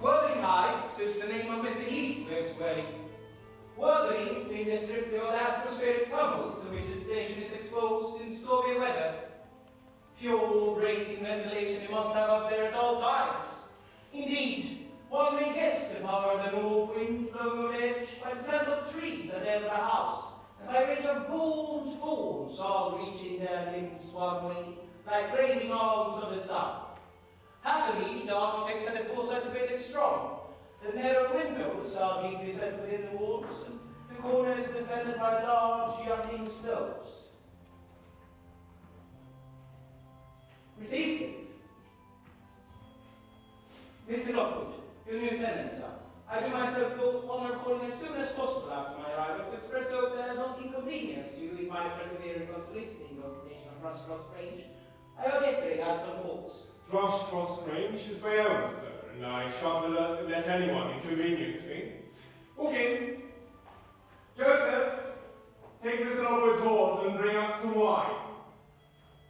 Wuthering Heights is the name of Mr. Heathcliff's dwelling. Wuthering being the strictly old atmospheric tumult to which the station is exposed in stormy weather. Pure, bracing ventilation you must have up there at all times. Indeed, one may guess the power of the north wind blowing over the edge by the sound of trees at the end of the house, and by a range of gaunt forms all reaching their limbs one way, like craving arms of the sun. Happily, the architect had the foresight to build it strong. The narrow windows are deeply set within the walls, and the corners defended by large jutting stones. Miss Heathcliff. Mr. Lockwood, your new tenant, sir. I do myself honour calling as soon as possible after my arrival to express the hope that not inconvenience to you in my perseverance on soliciting the occupation of Rushcross Grange. I heard yesterday I had some faults. Rushcross Grange is my own, sir, and I shan't let anyone inconvenience me. Okay. Joseph, take Mr. Lockwood's horse and bring up some wine.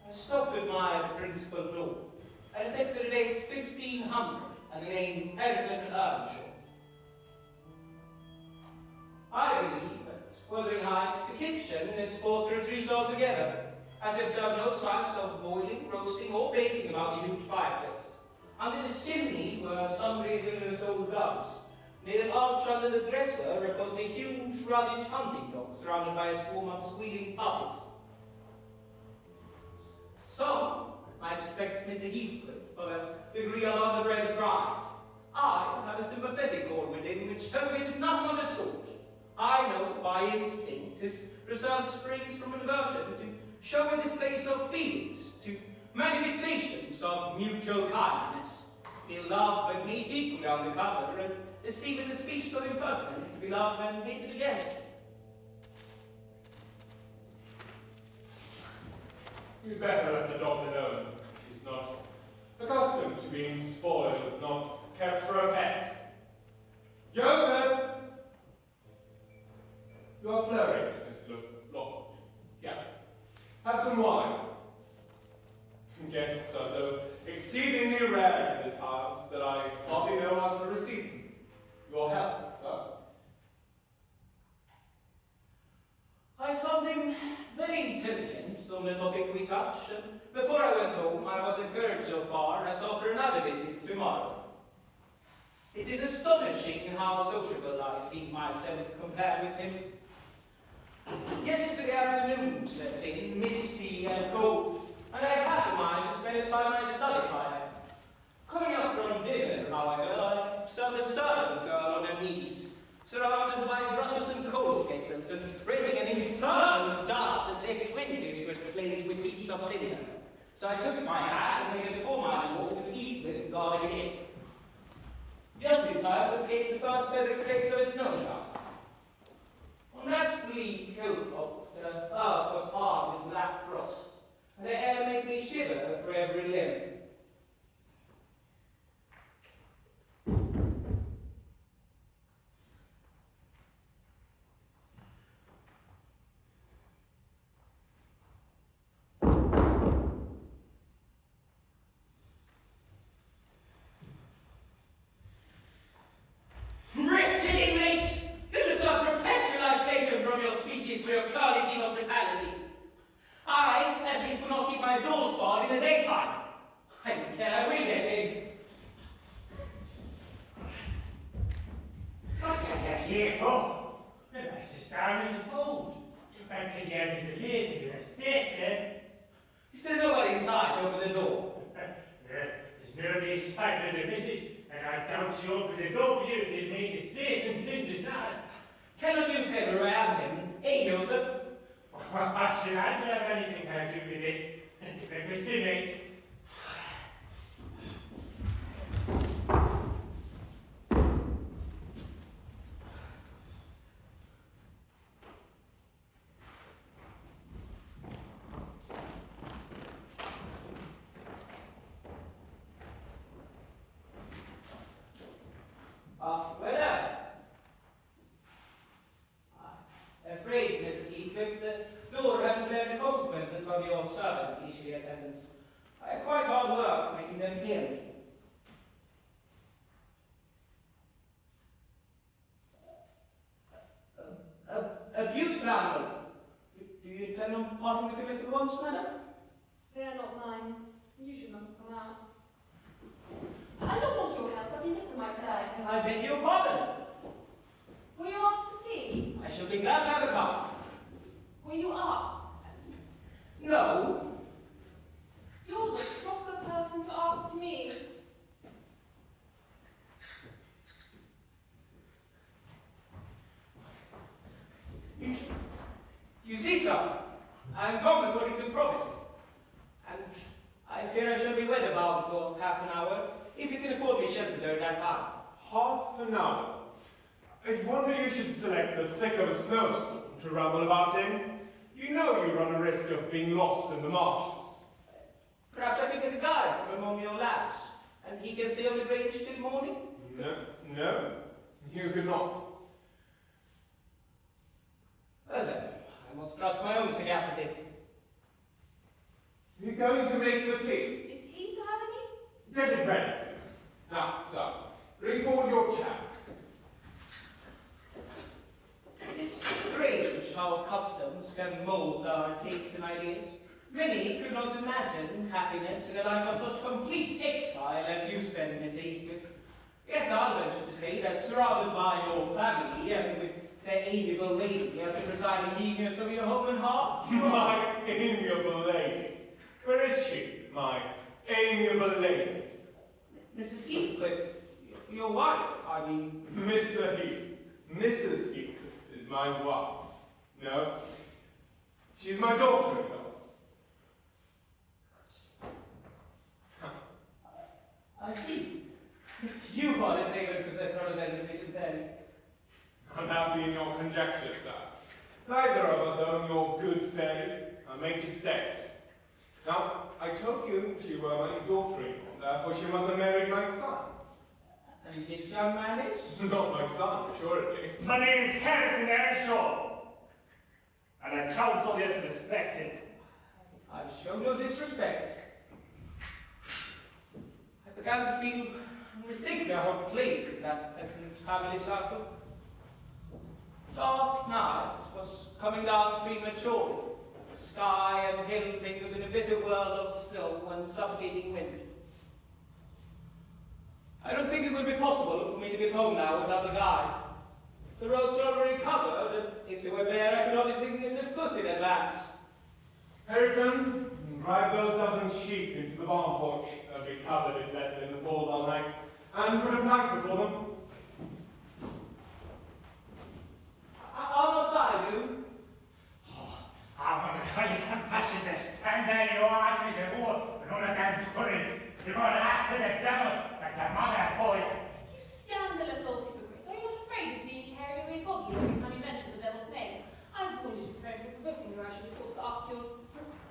I stopped at my principal door. I detected the date 1500 and the name Everton Earnshaw. I believe that Wuthering Heights, the kitchen, is forced to retreat altogether, as I observed no signs of boiling, roasting, or baking about the huge fireplace. Under the chimney were sundry villainous old doves. Near an arch under the dresser reposed a huge ruddish hunting dog surrounded by a swarm of squealing puppies. Some might suspect Mr. Heathcliff of a degree of underbred pride. I have a sympathetic chord with him which tells me it is nothing of the sort. I know by instinct his reserve springs from an aversion to show a display of feelings, to manifestations of mutual kindness. He'll love and hate equally undercover, and esteem it a species of impertinence to be loved and hated again. You'd better let the dog alone. She's not accustomed to being spoiled, not kept for a pet. Joseph! You're flurried, Mr. Lockwood. Yeah. Have some wine. Guests are so exceedingly rare in this house that I hardly know how to receive them. Your health, sir. I found him very intelligent on the topic we touched, and before I went home I was encouraged so far as to offer another visit tomorrow. It is astonishing how sociable I feel myself compared with him. Yesterday afternoon set in, misty and cold, and I had the mind to spend it by my study fire. Coming up from dinner, however, I observed a servant girl on her knees, surrounded by brushes and coal skeletons, and raising an infernal dust as next windows were flamed with heaps of cinder. So I took my hat and made a formal walk to Heathcliff's garden gate. Just in time to escape the first feathery flakes of a snow shower. On that bleak hilltop, the earth was hard with black frost, and the air made me shiver for every limb. For your careless hospitality. I, at least, will not keep my doors barred in the daytime. I don't care, I will get in. What's that here for? The master's down in the fold. Back to the end of the lid with your estate then. Is there nobody inside to open the door? There's nobody inside but the missus, and I doubt she opened the door for you if it made this place and flinters now. Cannot you tell where I am then? Eh, Joseph? I should not have anything to do with it. But with you, mate. wants, madam? They are not mine. You should not come out. I don't want your help. I can get them myself. I beg your pardon. Were you asked to tea? I shall be glad to have a cup. Were you asked? No. You're the proper person to ask me. You see, sir, I am come according to promise. And I fear I shall be weather-bound for half an hour, if you can afford me shelter during that time. Half an hour? I wonder you should select the thick of a snowstorm to ramble about in. You know you run a risk of being lost in the marshes. Perhaps I can get a guide from among your lads, and he can stay on the range till morning? No, you could not. Well then, I must trust my own sagacity. You're going to make the tea. Is he to have any? Get it ready. Now, sir, bring forward your chap. It is strange how customs can mold our tastes and ideas. Many could not imagine happiness in a life of such complete exile as you spend, Mr. Heathcliff. Yet I'll venture to say that surrounded by your family, and with the amiable lady as the presiding genius of your home and heart, you are... My amiable lady. Where is she, my amiable lady? Mrs. Heathcliff, your wife, I mean. Mrs. Heathcliff is my wife. No, she's my daughter-in-law. I see. You are the favored possessor of the beneficent fairy. Unhappy in your conjecture, sir. Neither of us own your good fairy. I make you stay. Now, I told you she were my daughter-in-law, therefore she must have married my son. And this young man is? Not my son, assuredly. My name's Harrison Earnshaw, and I counsel you to respect him. I show no disrespect. I began to feel mistaken out of place in that pleasant family circle. Dark night was coming down prematurely. Sky and hill mingled in a bitter world of snow and suffocating wind. I don't think it would be possible for me to get home now without a guide. The roads are already covered, and if they were bare, I could only take this a foot in advance. Harrison, drive those dozen sheep into the barn porch. They'll be covered if left in the fall all night. And put a plank before them. How must I do? I wonder how you can fashion to stand there in your armies of war and all of them scurrying. You've got an axe and a devil like your mother for you. You scandalous old hypocrite. Are you not afraid of being carried away godly every time you mention the devil's name? I warned you to prevent me provoking you, or I should be forced to ask your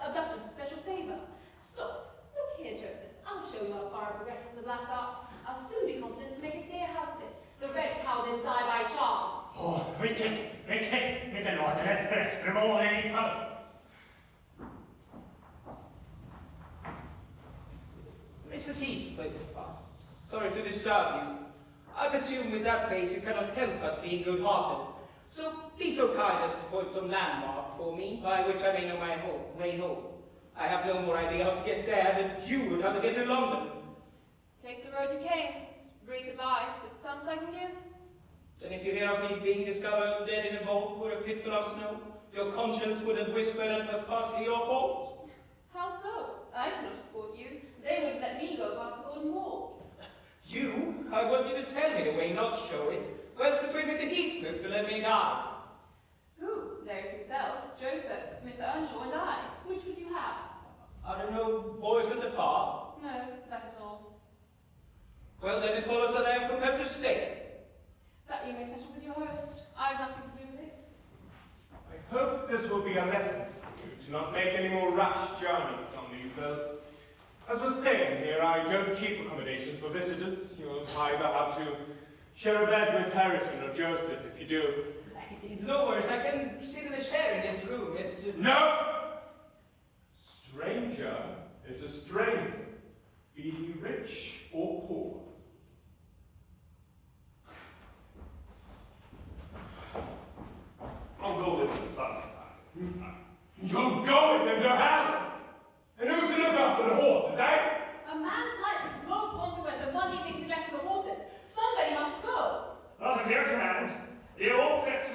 abductors a special favour. Stop. Look here, Joseph. I'll show you how far I've progressed in the black arts. I'll soon be competent to make a clear house of it. The red cow didn't die by chance. Oh, wicked, may the Lord deliver us from all evil. Mrs. Heathcliff, sorry to disturb you. I presume with that face you cannot help but being good-hearted. So be so kind as to point some landmark for me, by which I may know my way home. I have no more idea how to get there than you would how to get to London. Take the road you came. It's brief advice, but some I can give. Then if you hear of me being discovered dead in a vault or a pit full of snow, your conscience wouldn't whisper that it was partially your fault. How so? I cannot escort you. They wouldn't let me go past the Golden Wall. You? I want you to tell me the way, not show it. Well, persuade Mr. Heathcliff to let me guide. Who? There's himself, Joseph, Mr. Earnshaw, and I. Which would you have? I don't know, boys at the farm. No, that is all. Well, then it follows that I am compelled to stay. That you may settle with your host. I have nothing to do with it. I hope this will be a lesson for you to not make any more rash journeys on these hills. As for staying here, I don't keep accommodations for visitors. You'll either have to share a bed with Harrington or Joseph if you do. It's no worse. I can sit in a chair in this room. It's... No! Stranger is a stranger, be he rich or poor. I'll go with him as far as I can. You'll go with him to hell!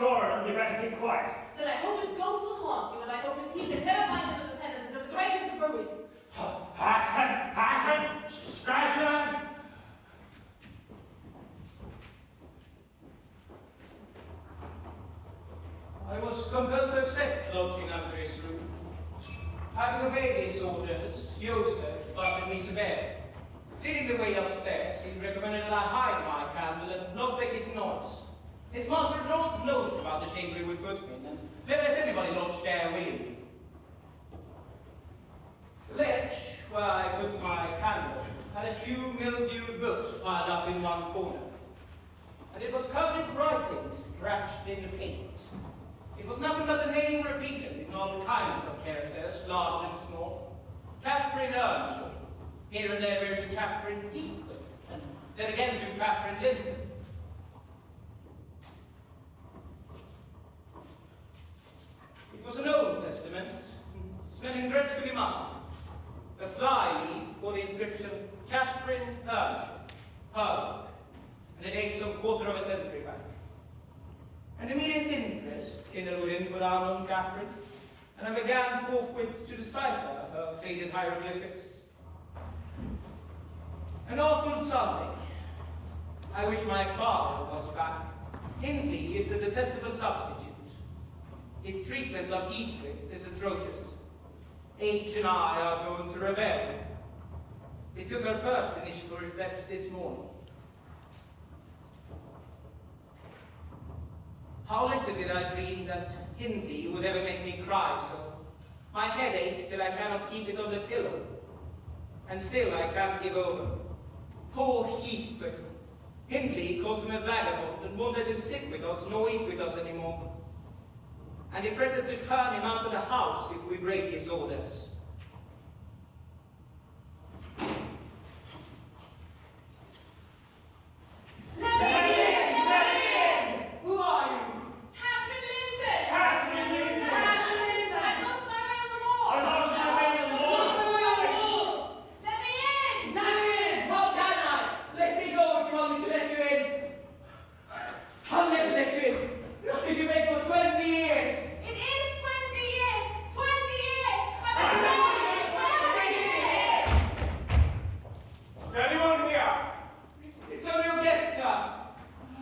sure it'll be better keep quiet. Then I hope his ghost will haunt you, and I hope his Heathcliff never finds another tenant until the greatest of ruin. Hearken! Discretion! I was compelled to accept lodging under his roof. Having obeyed his orders, Joseph ushered me to bed. Leading the way upstairs, he recommended that I hide my candle and not make his noise. His master had not notion about the chamber he would put me in, and never let anybody lodge there willingly. The ledge where I put my candle had a few mildewed books piled up in one corner, and it was covered with writings scratched in the paint. It was nothing but a name repeated in all kinds of characters, large and small. Catherine Earnshaw, here and there written to Catherine Heathcliff, and then again to Catherine Linton. It was an Old Testament, smelling dreadfully musty. A fly leaf bore the inscription, Catherine Earnshaw, her book, and it dates some quarter of a century back. An immediate interest kindled within put down on Catherine, and I began forthwith to decipher her faded hieroglyphics. An awful Sunday. I wish my father was back. Hindley is the detestable substitute. His treatment of Heathcliff is atrocious. H and I are going to rebel. They took her first initial steps this morning. How little did I dream that Hindley would ever make me cry so. My head aches till I cannot keep it on the pillow. And still I can't give over. Poor Heathcliff. Hindley calls him a vagabond and won't let him sit with us nor eat with us anymore. And he threatens to turn him out of the house if we break his orders. Let me in! Let me in! Who are you? Catherine Linton! Catherine Linton! Catherine Linton! I lost my way on the wall! I lost my way on the wall! Let me in! Let me in! How can I? Let me go if you want me to let you in. I'll never let you in. Not if you wait for 20 years. It is 20 years! 20 years! I've been waiting 20 years! Is anyone here? It's only your guest, sir.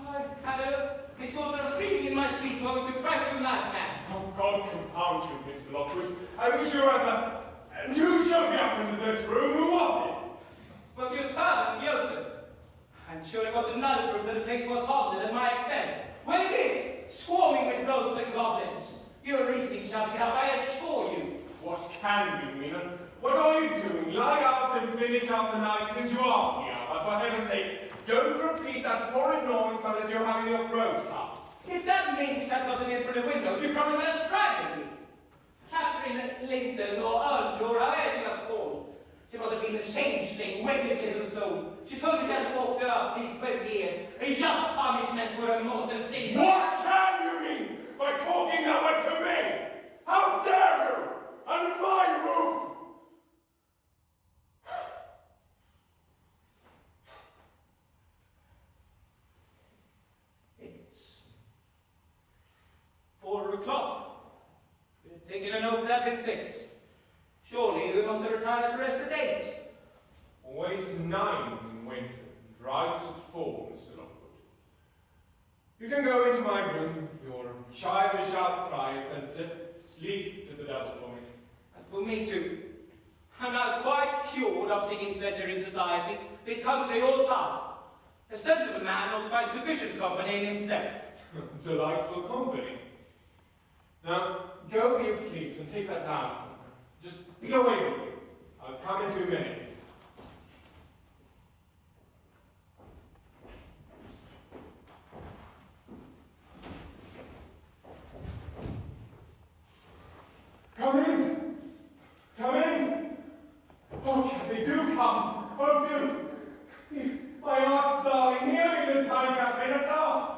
I had a sort of screaming in my sleep, going to frightful nightmare. Oh, God confound you, Mr. Lockwood. I wish you were the... And who showed me up into this room? Who was it? It was your servant, Joseph. I'm sure I got another proof that the place was haunted at my expense. Well, it is, swarming with ghosts and goblins. You're reasoning shouting it out, I assure you. What can you mean? And what are you doing? Lie out and finish up the night since you are here. But for heaven's sake, don't repeat that horrid noise unless you're having your throat cut. If that minx had gotten in through the window, she probably would have strangled me. Catherine Linton, or Earnshaw, or however she was called. She must have been a changeling, wicked little soul. She told me she had walked the earth these 20 years, a just punishment for her mortal sins. What can you mean by talking that way to me? How dare you? Under my roof! It's 4 o'clock. We've taken an oath that been 6. Surely we must have retired to rest at 8. Always 9 in winter, and rise at 4, Mr. Lockwood. You can go into my room, your childish outcries, and sleep to the devil for me. And for me too. I'm now quite cured of seeking pleasure in society, be it country or town. A sensible man ought to find sufficient company in himself. Delightful company. Now, go you please and take that down. Just be away with you. I'll come in 2 minutes. Come in! Come in! Oh, Kathy, do come! Oh, do! My heart's darling, hear me this time, Catherine, at last!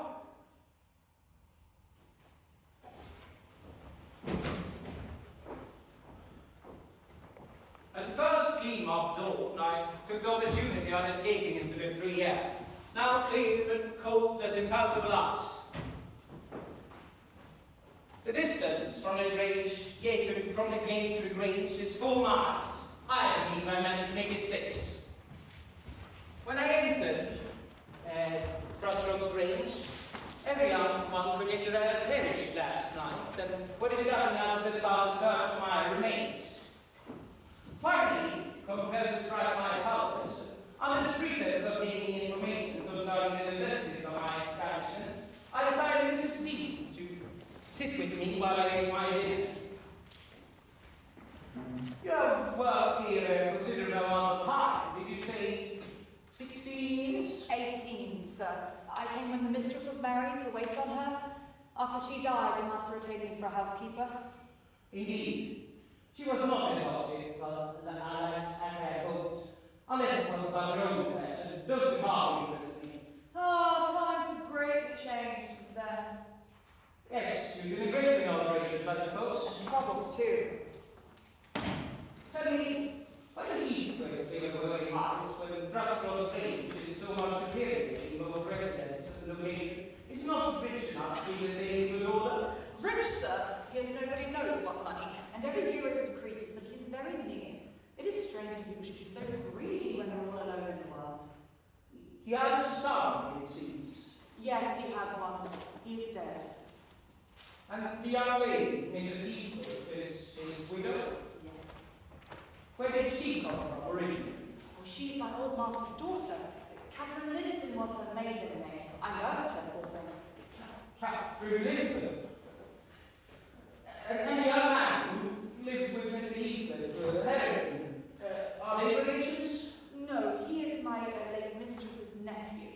At the first gleam of dawn, I took the opportunity of escaping into the free air, now clear and cold as impalpable ice. The distance from the gate to the Grange is 4 miles. I believe I managed to make it 6. When I entered Crossroads Grange, every young one predicted I had perished last night, and what is done now set about to search for my remains. Finally, compelled to strike my colors, under the pretext of gaining information concerning the necessities of my establishment, I decided Mrs. Dean to sit with me while I ate my dinner. You have worked here a considerable amount of time. Did you say 16 years? 18, sir. I came when the mistress was married to wait on her. After she died, the master retained me for a housekeeper. Indeed. She was not a gossip, as I had hoped. Unless it was about her own affairs, and those hardly interested me. Oh, times have greatly changed since then. Yes, she was in a great many alterations, I suppose. And troubles, too. Tell me, why do Heathcliff live in Wuthering Heights when Crossroads Grange is so much superior in both residence and location? Is not rich enough to be the same good order? Rich, sir? He has nobody knows what money, and every year it decreases, but he is very near. It is strange that people should be so greedy when they're all alone in the world. He had a son, it seems. Yes, he has one. He is dead. And the young lady, Mrs. Heathcliff, is his widow? Yes. Where did she come from originally? Well, she's my old master's daughter. Catherine Linton was her maiden name. I nursed her, poor thing. Catherine Linton? And the young man who lives with Mr. Heathcliff, Harrington, are they relations? No, he is my late mistress's nephew.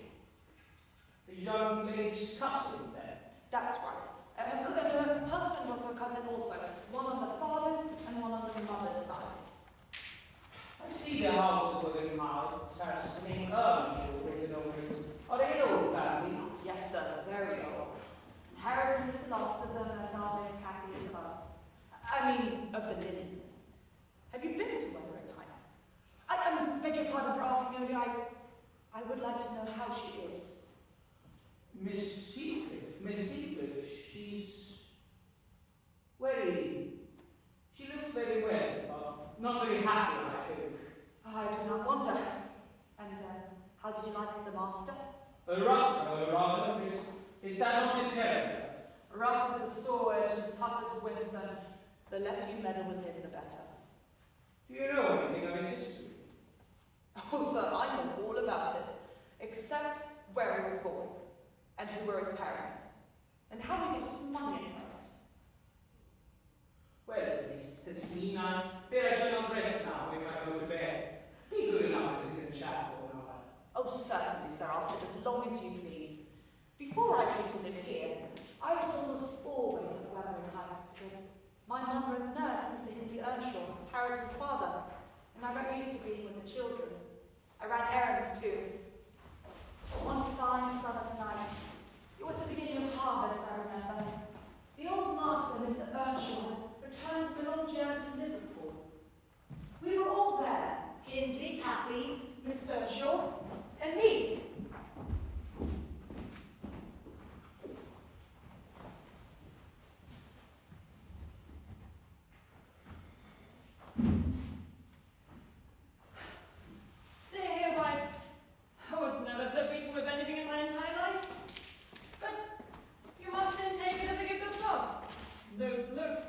The young lady's cousin, then? That's right. Her husband was her cousin also, one on the father's and one on the mother's side. I see the house of Wuthering Heights has the name Earnshaw written over it. Are they an old family? Yes, sir, very old. Harrison is the last of them, as our Miss Cathy is of us. I mean, of the Lintons. Have you been to Wuthering Heights? I beg your pardon for asking, only I would like to know how she is. Miss Heathcliff, she's she looks very well, but not very happy, I think. I do not wonder. And how did you like the master? A rough fellow, rather. Is that not his character? Rough as a sword and tough as Winston. The less you meddle with him, the better. Do you know anything of his history? Oh, sir, I know all about it, except where he was born, and who were his parents, and how he got his money at first. Well, Miss Dean, I fear I shall not rest now if I go to bed. Be good enough to sit and chat for an hour. Oh, certainly, sir. I'll sit as long as you please. Before I came to live here, I was almost always at Wuthering Heights because my mother and nurse, Mr. Hindley Earnshaw, Harrington's father, and I got used to being with the children. I ran errands too. One fine summer's night, it was the beginning of harvest, I remember. The old master, Mr. Earnshaw, had returned from a long journey to Liverpool. We were all there, Hindley, Cathy, Mrs. Earnshaw, and me. Say here, wife, I was never so beaten with anything in my entire life. But you must then take it as a gift of God. Those looks,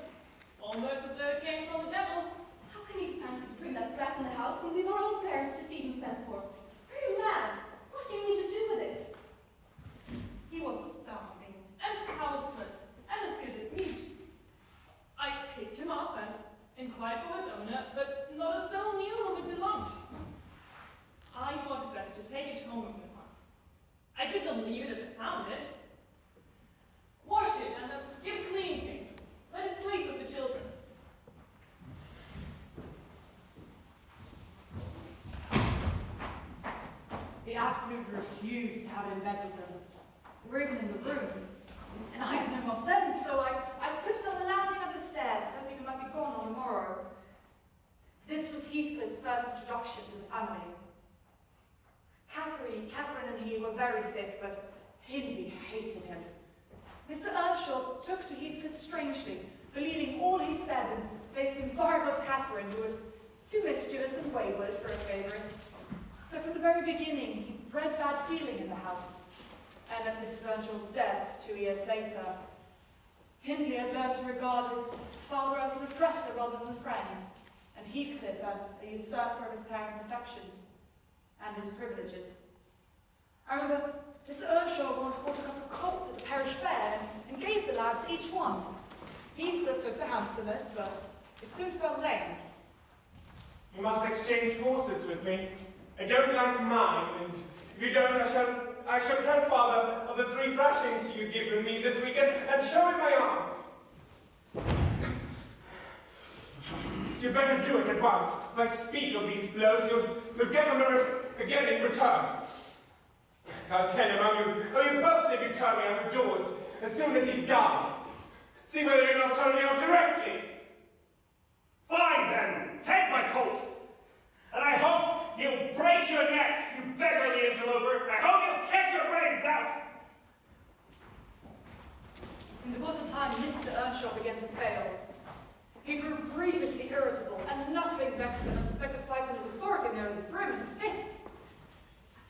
almost as though it came from the devil. How can you fancy to bring that brat in the house when we were all parents to feed and fend for? Are you mad? What do you mean to do with it? He was starving and houseless and as good as mute. I picked him up and inquired for his owner, but not a soul knew whom it belonged. I thought it better to take it home with me at once. I could not leave it as I found it. Wash it and give clean things. Let it sleep with the children. He absolutely refused to have it in bed with them. We were even in the room. And I had no more sense, so I put it on the landing of the stairs, hoping it might be gone on the morrow. This was Heathcliff's first introduction to the family. Catherine and he were very thick, but Hindley hated him. Mr. Earnshaw took to Heathcliff strangely, believing all he said and placing him far above Catherine, who was too mischievous and wayward for a favourite. So from the very beginning, he bred bad feeling in the house. And at Mrs. Earnshaw's death 2 years later, Hindley had learned to regard his father as an oppressor rather than a friend, and Heathcliff as a usurper of his parents' affections and his privileges. I remember Mr. Earnshaw once bought a couple of colts at the parish fair and gave the lads each one. Heathcliff took the handsomest, but it soon fell lame. You must exchange horses with me. I don't like mine, and if you don't, I shall tell father of the 3 thrashings you've given me this weekend and show him my arm. You'd better do it at once. If I speak of these blows, you'll get them again in return. I'll tell him how you both said you turned me out of doors as soon as he died. See whether you'll not turn me out directly. Fine then, take my colt. And I hope you'll break your neck, you beggarly interloper. I hope you'll kick your brains out. In the course of time, Mr. Earnshaw began to fail. He grew grievously irritable, and nothing vexed him, and suspected slight on his authority nearly threw him into fits.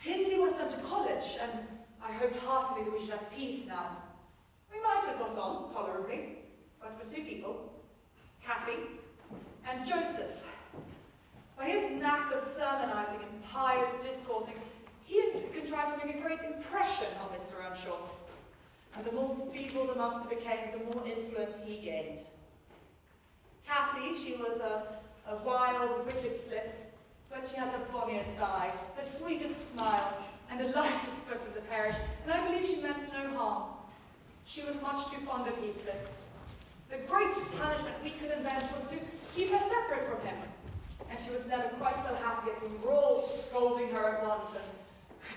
Hindley was sent to college, and I hoped heartily that we should have peace now. We might have got on tolerably, but for 2 people, Cathy and Joseph. By his knack of sermonizing and pious discoursing, he had contrived to make a great impression on Mr. Earnshaw. And the more feeble the master became, the more influence he gained. Cathy, she was a wild, wicked slip, but she had the bonniest eye, the sweetest smile, and the lightest foot of the parish, and I believe she meant no harm. She was much too fond of Heathcliff. The greatest punishment we could invent was to keep her separate from him, and she was never quite so happy as when we were all scolding her at once and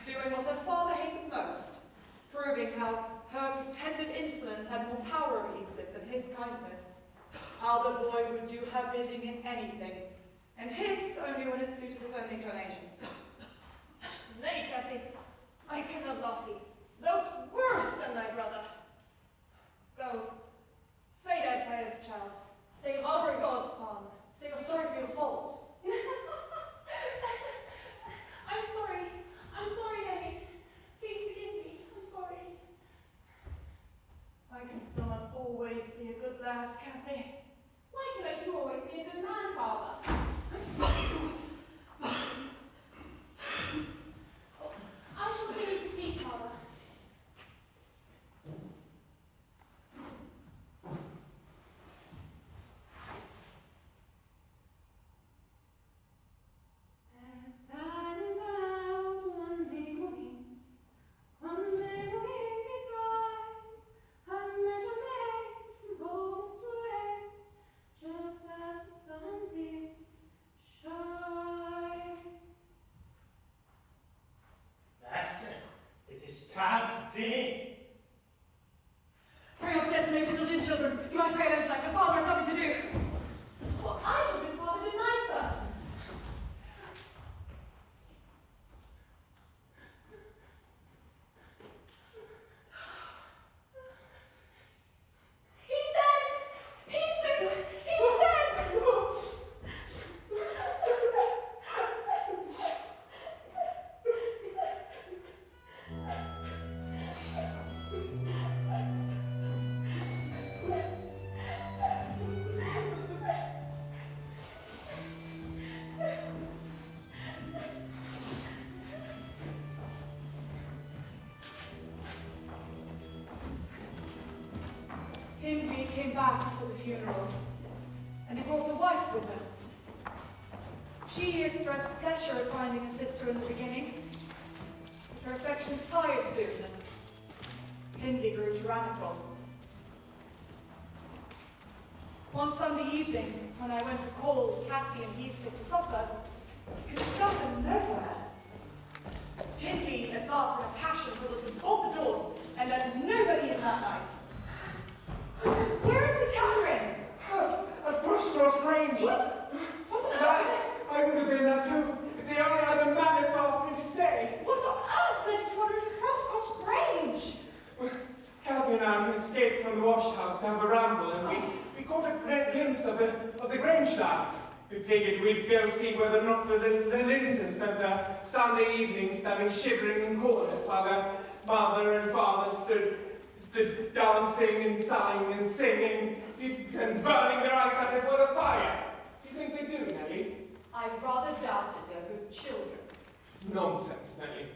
doing what her father hated most, proving how her pretended insolence had more power over Heathcliff than his kindness. How the boy would do her bidding in anything, and his only when it suited his own inclinations. Nay, Cathy, I cannot love thee. Thou worse than thy brother. Go, say thy prayers, child. Say you're sorry for God's pardon. Say you're sorry for your faults. I'm sorry, Nelly. Please forgive me. I'm sorry. Why canst thou not always be a good lass, Cathy? Why cannot you always be a good man, Father? I shall see you to speak, Father. Hindley came back for the funeral, and he brought a wife with him. She expressed pleasure at finding a sister in the beginning, but her affections tired soon, and Hindley grew tyrannical. One Sunday evening, when I went to call Cathy and Heathcliff to supper, I could discover them nowhere. Hindley, at last, in a passion, told us to bolt the doors and let nobody in that night. Where is Miss Catherine? At first it was strange. What? What's the matter? I would have been there too, if they only had the manners to ask me to stay. What on earth led you to wander into Cross Strange? Cathy and and I escaped from the wash house to have a ramble, and we caught a great glimpse of the Grange lads. We figured we'd go see whether or not the Lintons spent their Sunday evening standing shivering in corners while their mother and father stood dancing and sighing and singing and burning their eyes out before the fire. Do you think they do, Nelly? I rather doubted they're good children. Nonsense, Nelly.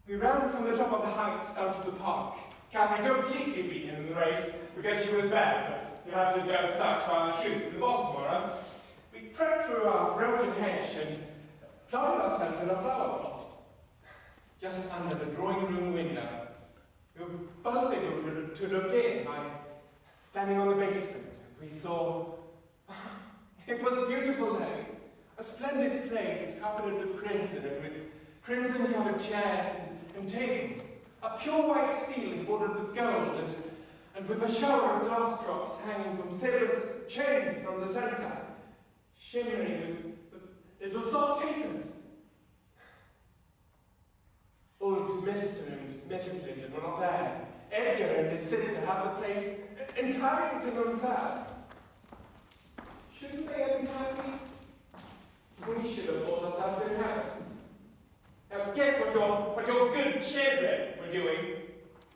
We ran from the top of the heights down to the park. Catherine completely beaten in the race because she was bad, but you had to go search for our shoes in the bottom. We crept through our broken hedge and planted ourselves in a flower plot, just under the drawing room window. We were both able to look in by standing on the basement. We saw... It was a beautiful day, a splendid place carpeted with crimson and with crimson-covered chairs and tables, a pure white ceiling bordered with gold and with a shower of glass drops hanging from silver chains from the centre, shimmering with little soft tapers. Old Mr. and Mrs. Linden were not there. Edgar and his sister had the place entirely to themselves. Shouldn't they have been happy? We should have thought ourselves in heaven. Now guess what your good children were doing?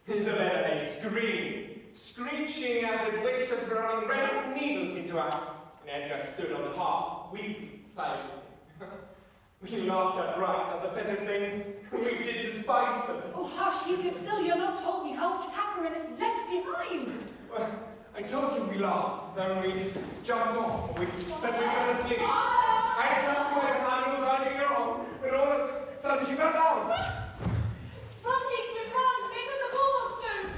Isabella lay screeching as if witches were running red hot needles into her. And Edgar stood on the hearth, weeping silently. We laughed outright at the petty things. We did despise them. Oh, hush, Heathcliff, still you're not told me how Catherine is left behind. Well, I told him we laughed, then we jumped off, but we better flee. I had Catherine where behind and was riding her on, when all of a sudden she fell down. Run, Heathcliff, run! They said the bulldogs don't!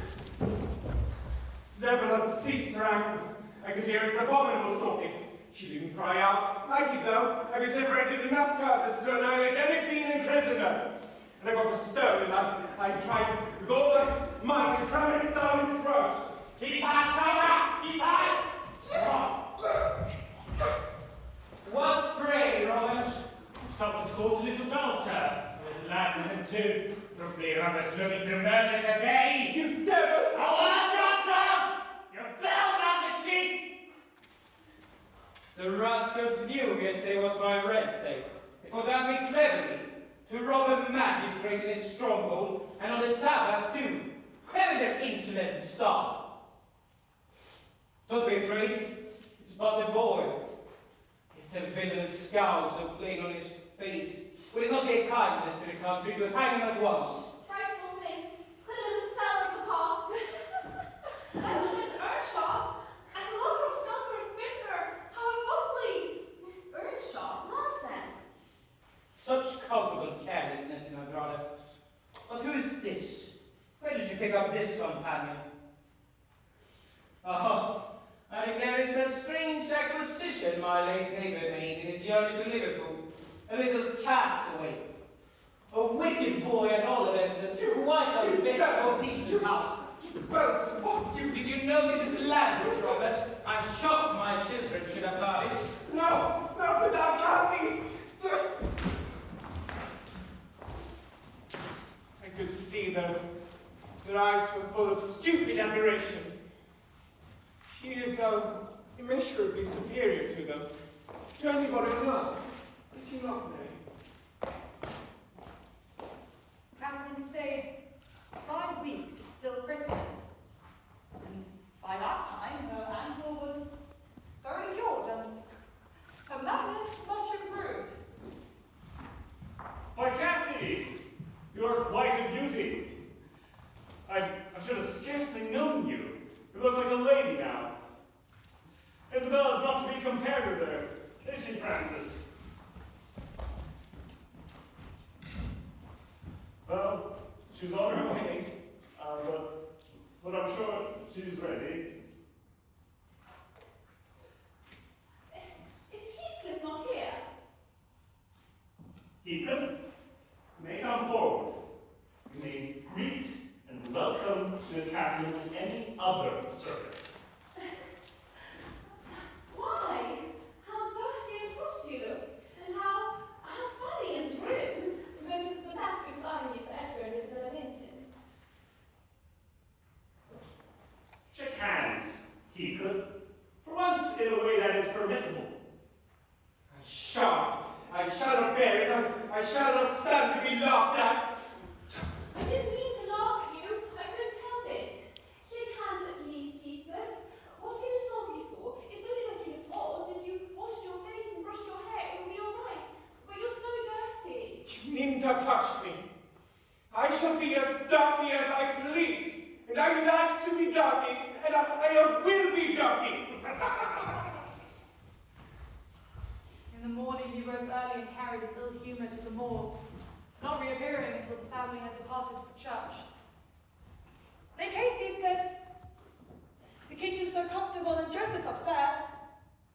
Never had ceased her anger. I could hear its abominable stalking. She didn't cry out. I did, though. I vociferated enough curses to annihilate any fiend imprisoned her. And I got a stone, and I tried with all the might to cram it down its throat. Keep fast, Cobra! Keep fast! What pray, Robert? Stop the school to little girl, sir. This lad with him too. Probably Robert's looking for murders at days. You devil! Oh, well, doctor! You fell on the feet! The rascals knew yesterday was my rent day. They put at me cleverly to rob a magistrate in his stronghold, and on the Sabbath too. Where their insolent start? Don't be afraid. It's but a boy. It's a villainous scowl so plain on his face. Will it not be a kindness to the country to hang him at once? Frightful thing. Put him in the cellar, Papa. And Miss Earnshaw. And look, her scalper is bitter. How her foot bleeds. Miss Earnshaw? Nonsense. Such culpable carelessness in my brother. But who is this? Where did you pick up this companion? Oh, I declare it's that strange acquisition my late neighbour made in his journey to Liverpool. A little castaway. A wicked boy at all events, and quite unfit for a decent house. Did you notice his language, Robert? I'm shocked my children should have heard it. No, but that can't be. I could see them. Their eyes were full of stupid admiration. She is so immeasurably superior to them, to anybody in love. Is she not, Mary? Catherine stayed 5 weeks till Christmas. And by that time, her ankle was very cured and her madness much improved. Why, Kathy, you are quite a beauty. I should have scarcely known you. You look like a lady now. Isabella is not to be compared with her, is she, Francis? Well, she's on her way, but I'm sure she's ready. Is Heathcliff not here? Heathcliff, you may come forward. You may greet and welcome Miss Catherine and any other servant. Why? How dirty and cross you look, and how funny and grim. Because the basket's on you, Sir Edgar and Isabella Linton. I shall be as dirty as I please, and I like to be dirty, and I will be dirty. In the morning he rose early and carried his ill humour to the moors, not reappearing until the family had departed for church. Make haste, Heathcliff! The kitchen's so comfortable and Joseph's upstairs.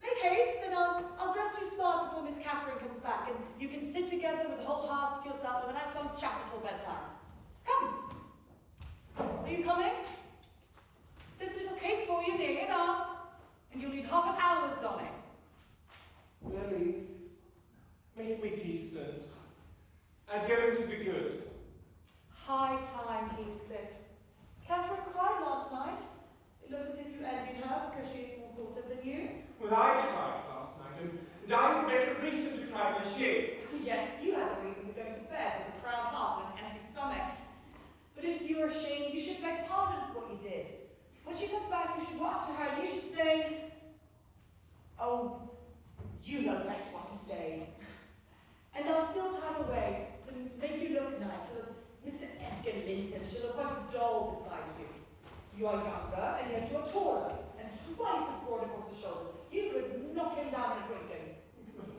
Make haste and I'll dress you smart before Miss Catherine comes back, and you can sit together with the whole hearth to yourself and a nice long chat until bedtime. Come! Are you coming? There's a little cake for you, nearly enough, and you'll need half an hour's donning. Nelly, make me decent. I'm going to be good. High time, Heathcliff. Catherine cried last night. It looks as if you envied her because she is more thoughted than you. Well, I cried last night, and I had better reason to cry than she. Yes, you had a reason for going to bed with a proud heart and an empty stomach. But if you are ashamed, you should beg pardon for what you did. When she comes back, you should go up to her and you should say, "Oh, you know best what to say." And I'll still time a way to make you look nice, so that Mr. Edgar Linton shall look like a doll beside you. You are younger, and yet you're taller, and twice as broad across the shoulders. You could knock him down in a twinkling.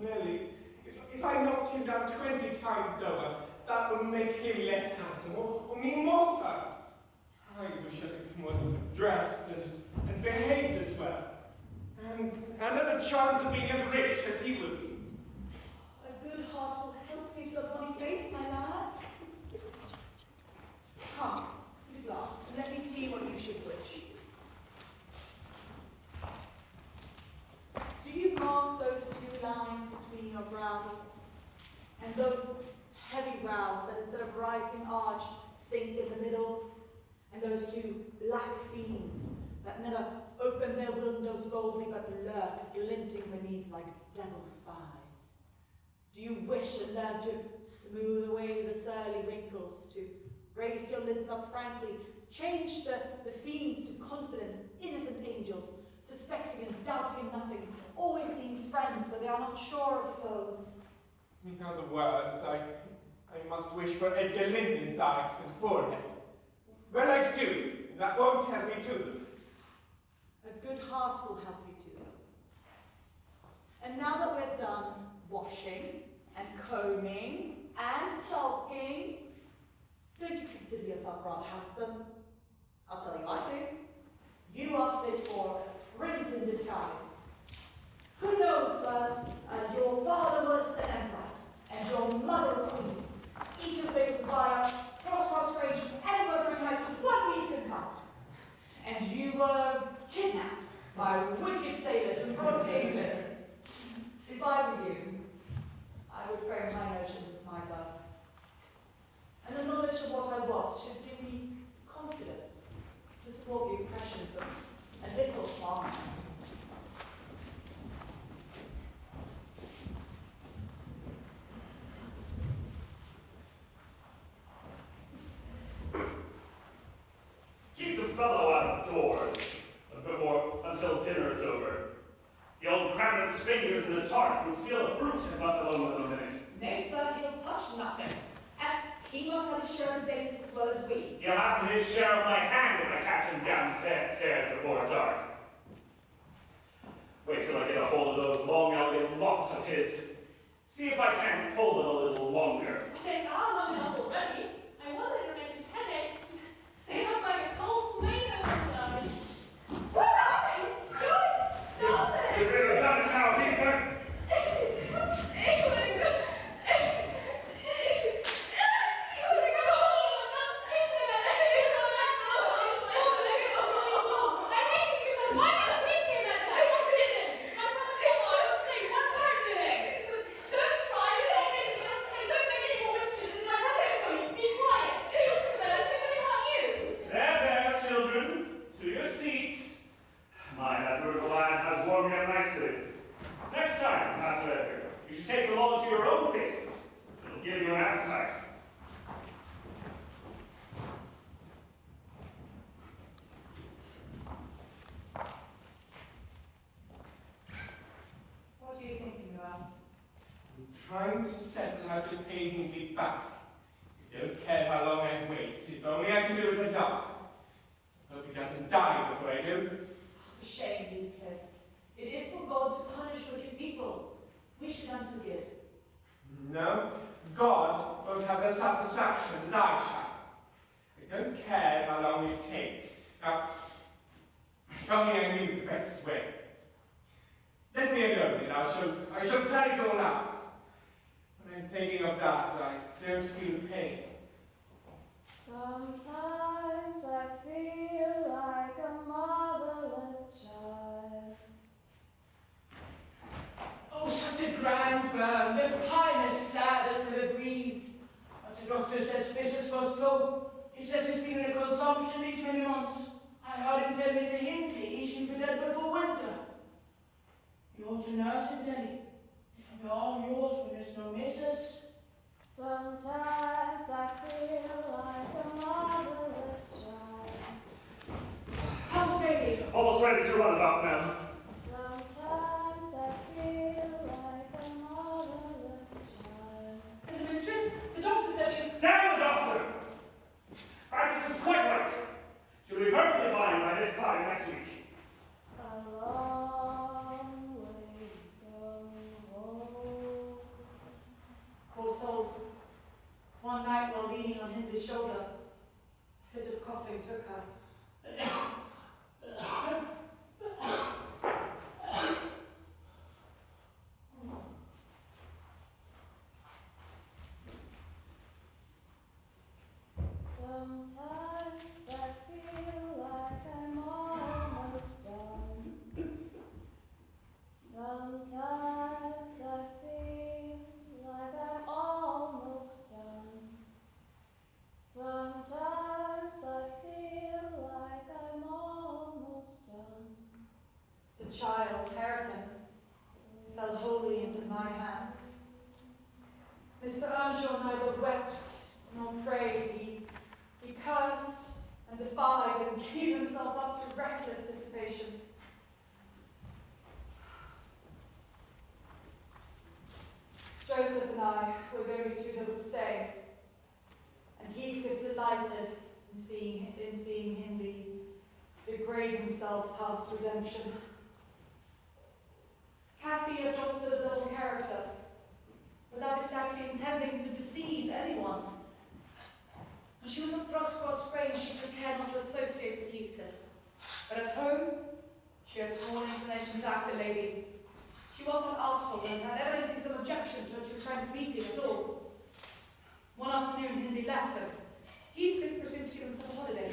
Nelly, if I knocked him down 20 times over, that would make him less handsome, or me more so. I wish he was dressed and behaved as well, and had a chance of being as rich as he would be. A good heart will help you to a bonny face, my lad. Come to the glass, and let me see what you should wish. Do you mark those two lines between your brows, and those heavy brows that instead of rising arched, sink in the middle, and those two black fiends that never open their windows boldly but lurk, glinting beneath like devil spies? Do you wish and learn to smooth away the surly wrinkles, to raise your lids up frankly, change the fiends to confident, innocent angels, suspecting and doubting nothing, always seeing friends where they are not sure of foes? In other words, I must wish for Edgar Linton's eyes and forehead. Well, I do, and that won't help me to them. A good heart will help you to them. And now that we're done washing and combing and sulking, don't you consider yourself rather handsome? I'll tell you I do. You are fit for a prince in disguise. Who knows, sirs, your father was an emperor, and your mother a queen. Each of them to buy a prosperous range and Wuthering Heights with 1 week's income. And you were kidnapped by wicked sailors and brought to England. If I were you, I would frame high notions of my love. And the knowledge of what I was should give me confidence to support the impressions of a little farmer. Keep the fellow out of doors until dinner is over. He'll cram his fingers in the tarts and steal the fruit if left alone with him a minute. Nay, sir, he'll touch nothing. And he must have his share of days as well as we. He'll have his share of my hand if I catch him downstairs before dark. Wait till I get a hold of those long, elegant locks of his. See if I can't pull them a little longer. They are long enough already. I wonder if it makes his headache. They look like a cold swain over his eyes. What are they? Guys, stop it! You've really done it now, Heathcliff. Trying to settle how to pay him back. You don't care how long I can do what he does. I hope he doesn't die before I do. It's a shame, Heathcliff. It is for God to punish wicked people. We should unforgive. No, God won't have the satisfaction that I shall. I don't care how long it takes. Now, if only I knew the best way. Let me alone, and I shall plan it all out. When I'm thinking of that, I don't feel pain. Sometimes I feel like a motherless child. Oh, such a grand man, the finest ladder to the bereaved. But the doctor says Mrs. must go. He says he's been in a consumption these many months. I heard him tell Mr. Hindley she'd be dead before winter. You're to nurse him, Nelly. It'll be all yours when there's no missus. Sometimes I feel like a motherless child. How very. Almost ready to run about now. Sometimes I feel like a motherless child. And the mistress, the doctor said she's... Damn the doctor! Francis is quite right. She'll be perfectly fine by this time next week. A long way from home. Poor soul. One night while leaning on Hindley's shoulder, a fit of coughing took her. Sometimes I feel like I'm almost done. Sometimes I feel like I'm almost done. Sometimes I feel like I'm almost done. The child, Hareton, fell wholly into my hands. Mr. Earnshaw neither wept nor prayed. He cursed and defied and gave himself up to reckless dissipation. Joseph and I were the only two that would stay, and Heathcliff delighted in seeing Hindley degrade himself past redemption. Cathy adopted a double character, without exactly intending to deceive anyone. When she was at Crosscross Grange, she took care not to associate with Heathcliff. But at home, she had small inclination to act a lady. She was not artful and had evidently some objection to her two friends meeting at all. One afternoon, Hindley left her. Heathcliff presumed to give him some holiday.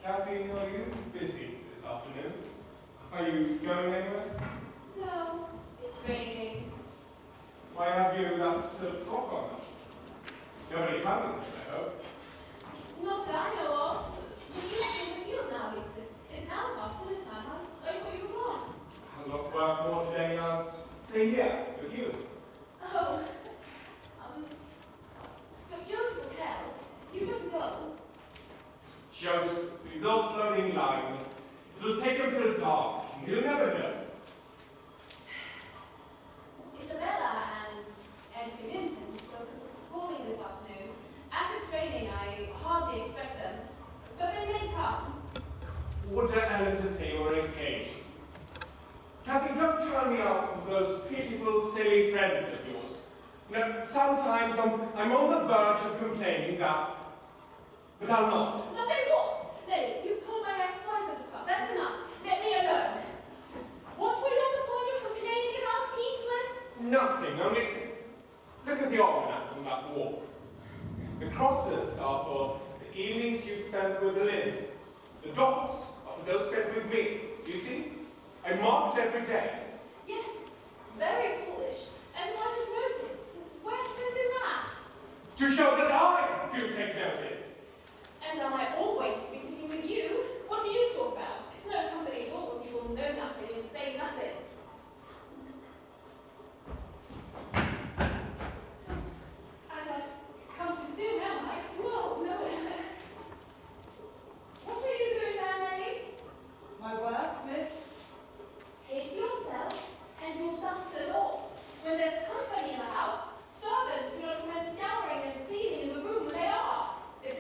Cathy, are you busy this afternoon? Are you going anywhere? No, it's raining. Why have you that silk frock on? Nobody coming, I hope. Not that I know of. We're just in the field now, Heathcliff. It's now past dinner time. I thought you were gone. I'll not work more today. I'll stay here with you. Oh, look, Joseph will tell. You must go. Joseph, he's all floating line. It'll take him till dark. You'll never know. Isabella and Auntie Linton spoke of calling this afternoon. As it's raining, I hardly expect them, but they may come. Order Ellen to say you're engaged. Cathy, don't try me out with those pitiful, silly friends of yours. You know, sometimes I'm on the verge of complaining but I'll not. Nothing what? Nelly, you've called my head quite off the cuff. That's enough. Let me alone. What were you on the point of complaining about, Heathcliff? Nothing, only look at the almanac on that wall. The crosses are for the evenings you'd spent with the Lindens. The dots are for those spent with me. You see? I marked every day. Yes, very foolish. As you might have noticed. Where's the sense in that? To show that I do take notice. And am I always to be sitting with you? What do you talk about? It's no company at all when people know nothing and say nothing. I've come too soon, haven't I? Whoa, no. What are you doing there, Nelly? My work, miss? Take yourself and your dusters off. When there's company in the house, servants do not commence scouring and cleaning in the room where they are. They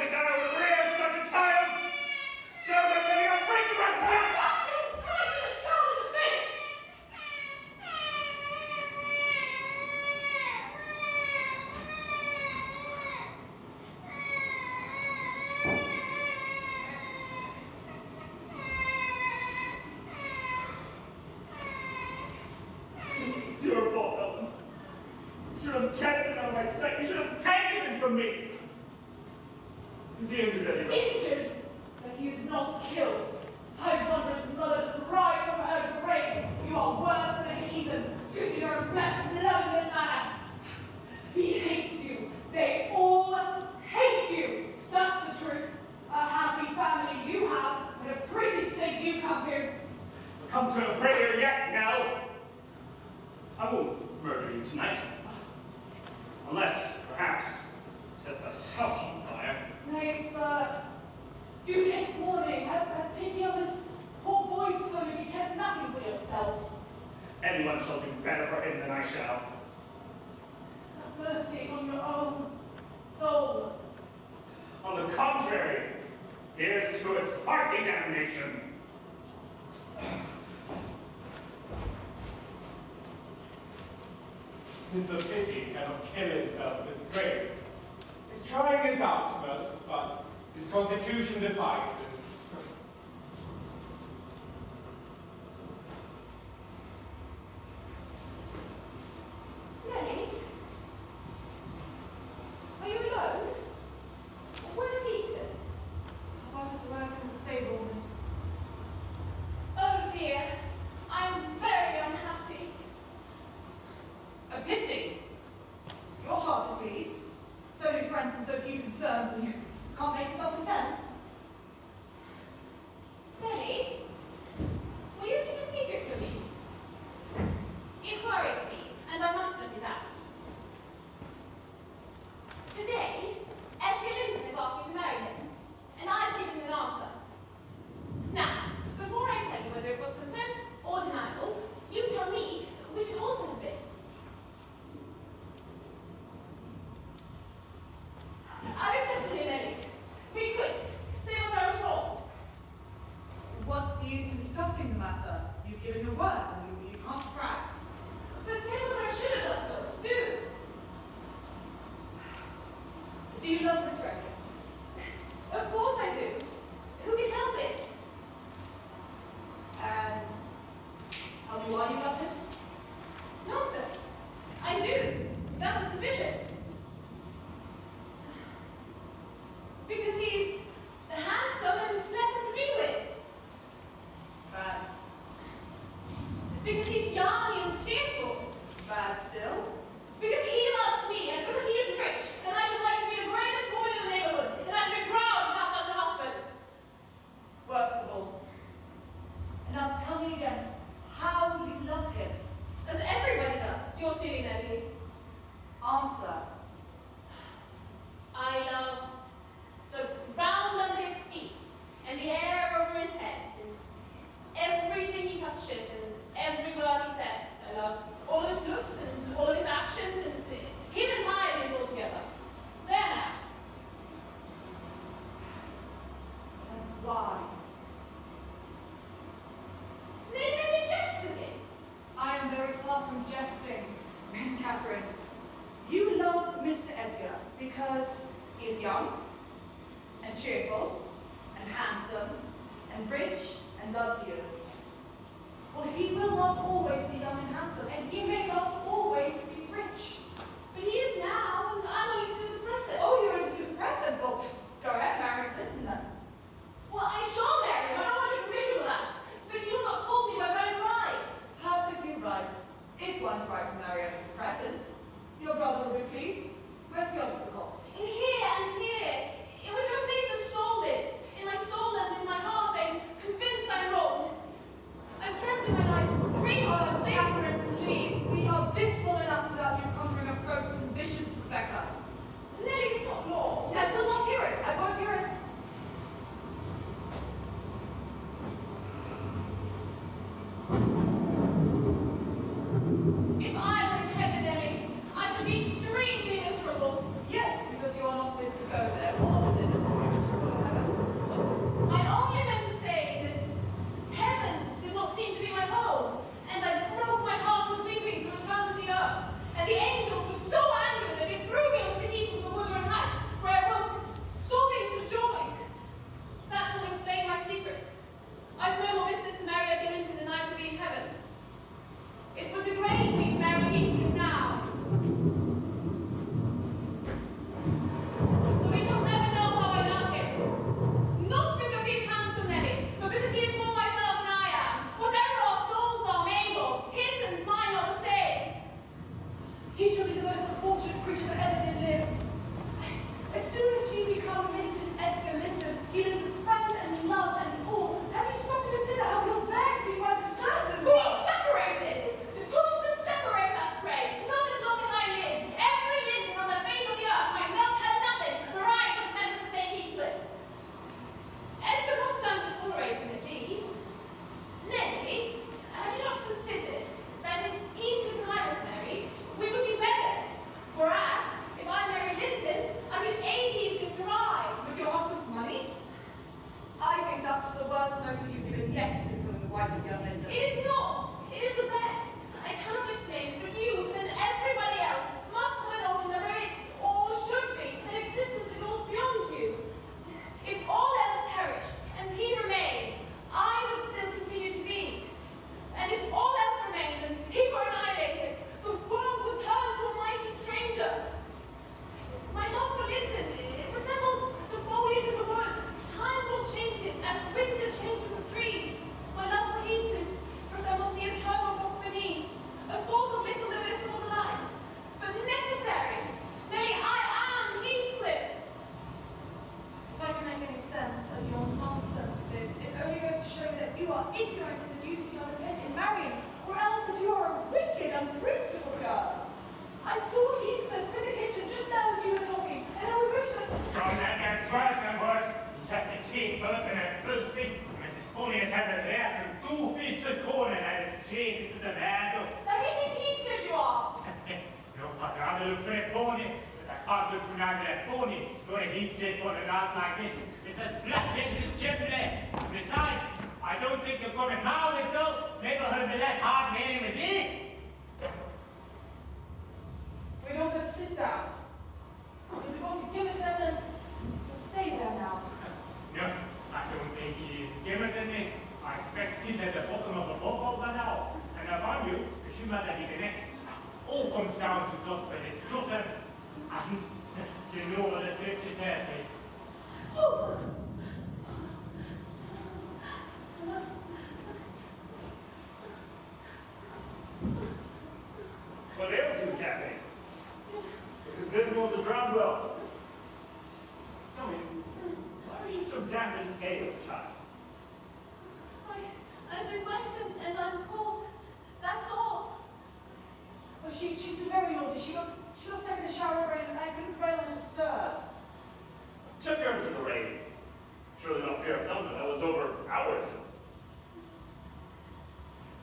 think that I would rear such a child? So that maybe I'll break the rest of it! It's your fault, Ellen. You should have kept him out of my sight. You should have taken him from me. Is he injured anyway? Injured? But he is not killed. I wonder his mother to rise from her grave. You are worse than a heathen, treating your own flesh and blood in this manner. He hates you. They all hate you. That's the truth. A happy family you have, and a pretty state you've come to. Come to a prayer yet, Nell. I won't murder you tonight. Unless, perhaps, set the house on fire. Nay, sir. You take warning. Have pity on this poor boy's son if you kept nothing for yourself. Anyone shall do better for him than I shall. Have mercy on your own soul. On the contrary, here's to its hearty damnation. It's a pity he cannot kill himself in the grave. He's trying his utmost, but his constitution defies him. Nelly? Are you alone? Where's Heathcliff? About his work in the stable, miss. Oh dear, I'm very unhappy. A pity. You're hard to please. So many friends and so few concerns, and you can't make yourself content. Nelly, will you keep a secret from me? It worries me, and I must let it out. Today, Edgar has asked me to marry him, and I've given him an answer. Now, before I tell you whether it was consent or denial, you tell me which it ought to have been. I've accepted him, Nelly. Be quick. Say what I was wrong. What's the use in discussing the matter? You've given your word, and you can't retract. But say whether I should have done so. Do. Do you love Miss Reckon? Of course I do. Who can help it? And tell me why you love him? Nonsense. I do. That was sufficient. Because he's handsome and pleasant to be with. Bad. Because he's young and cheerful. Bad still. Because he loves me, and because he is rich, and I should like to be the greatest woman in the neighborhood, and I should be proud to have such a husband. Worst of all. And now tell me again, how you love him. As everybody does. You're silly, Nelly. Answer. I love the ground under his feet, and the air over his head, and everything he touches, and every word he says. I love all his looks, and all his actions, and him entirely and altogether. There now. And why? Maybe a jest of it. I am very far from jesting, Miss Catherine. You love Mr. Edgar because he is young, and cheerful, and handsome, and rich, and loves you. Well, he will not always be young and handsome, and he may not always be rich. But he is now, and I'm only to do the present. Oh, you're going to do the present? Well, go ahead, marry Clinton then. Well, I shall marry him. I don't want your permission for that. But you've not told me my own right. Perfectly right. If one's right to marry over the present, your brother will be pleased. Where's the obstacle? In here and here, in whichever place the soul lives, in my soul and in my heart, I'm convinced I'm wrong. I've dreamt in my life dreams of Oh, staying. Catherine, please. We are dismal enough without you conjuring up ghosts and visions. the bed. Have you seen Heathcliff, you ask? No, I'd rather look for a pony, but I can't look for neither a pony nor a Heathcliff on a night like this. It's as black-headed as Jeopardy. Besides, I don't think you're coming my way, so maybe he'll be less hard-headed with me. We don't have to sit down. We're going to give it to him and we'll stay there now. No, I don't think he is given in this. I expect he's at the bottom of the bottle by now. And I warn you, the shoe might be the next. All comes down to God for this Joseph. And you know what the scripture says is. What ails you, Kathy? Because this one's a drowned well. Tell me, why are you so damned pale, child? I've been wet and I'm cold. That's all. Well, she's been very naughty. She got stuck in the shower and I couldn't prevail on her to stir. Took her into the rain. Surely not fear of thunder. That was over hours since.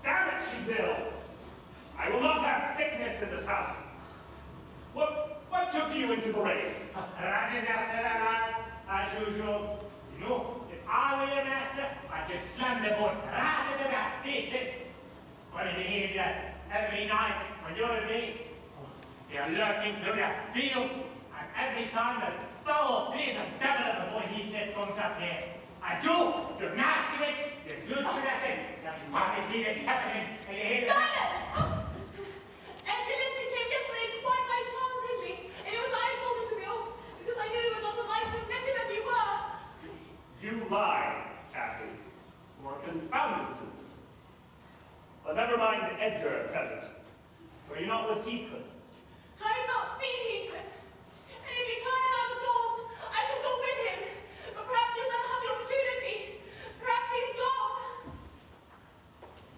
Damn it, she's ill. I will not have sickness in this house. What took you into the rain? Running after the lads, as usual. You know, if I were your master, I'd just slam the boats right into their faces. It's funny behavior every night when you're away. They are lurking through their fields, and every time the foul face and devil of the boy Heathcliff comes up here. And you nasty witch, you're good for nothing. Every time you see this happening, and you hear Silence! Edgar Linton came yesterday to find my Charles Hindley, and it was I who told him to be off, because I knew he would not have liked to have met him as you were. You lie, Kathy. You are confounded, Susan. But never mind Edgar at present. Were you not with Heathcliff? I have not seen Heathcliff, and if you turn him out of doors, I shall go with him. But perhaps you'll never have the opportunity. Perhaps he's gone.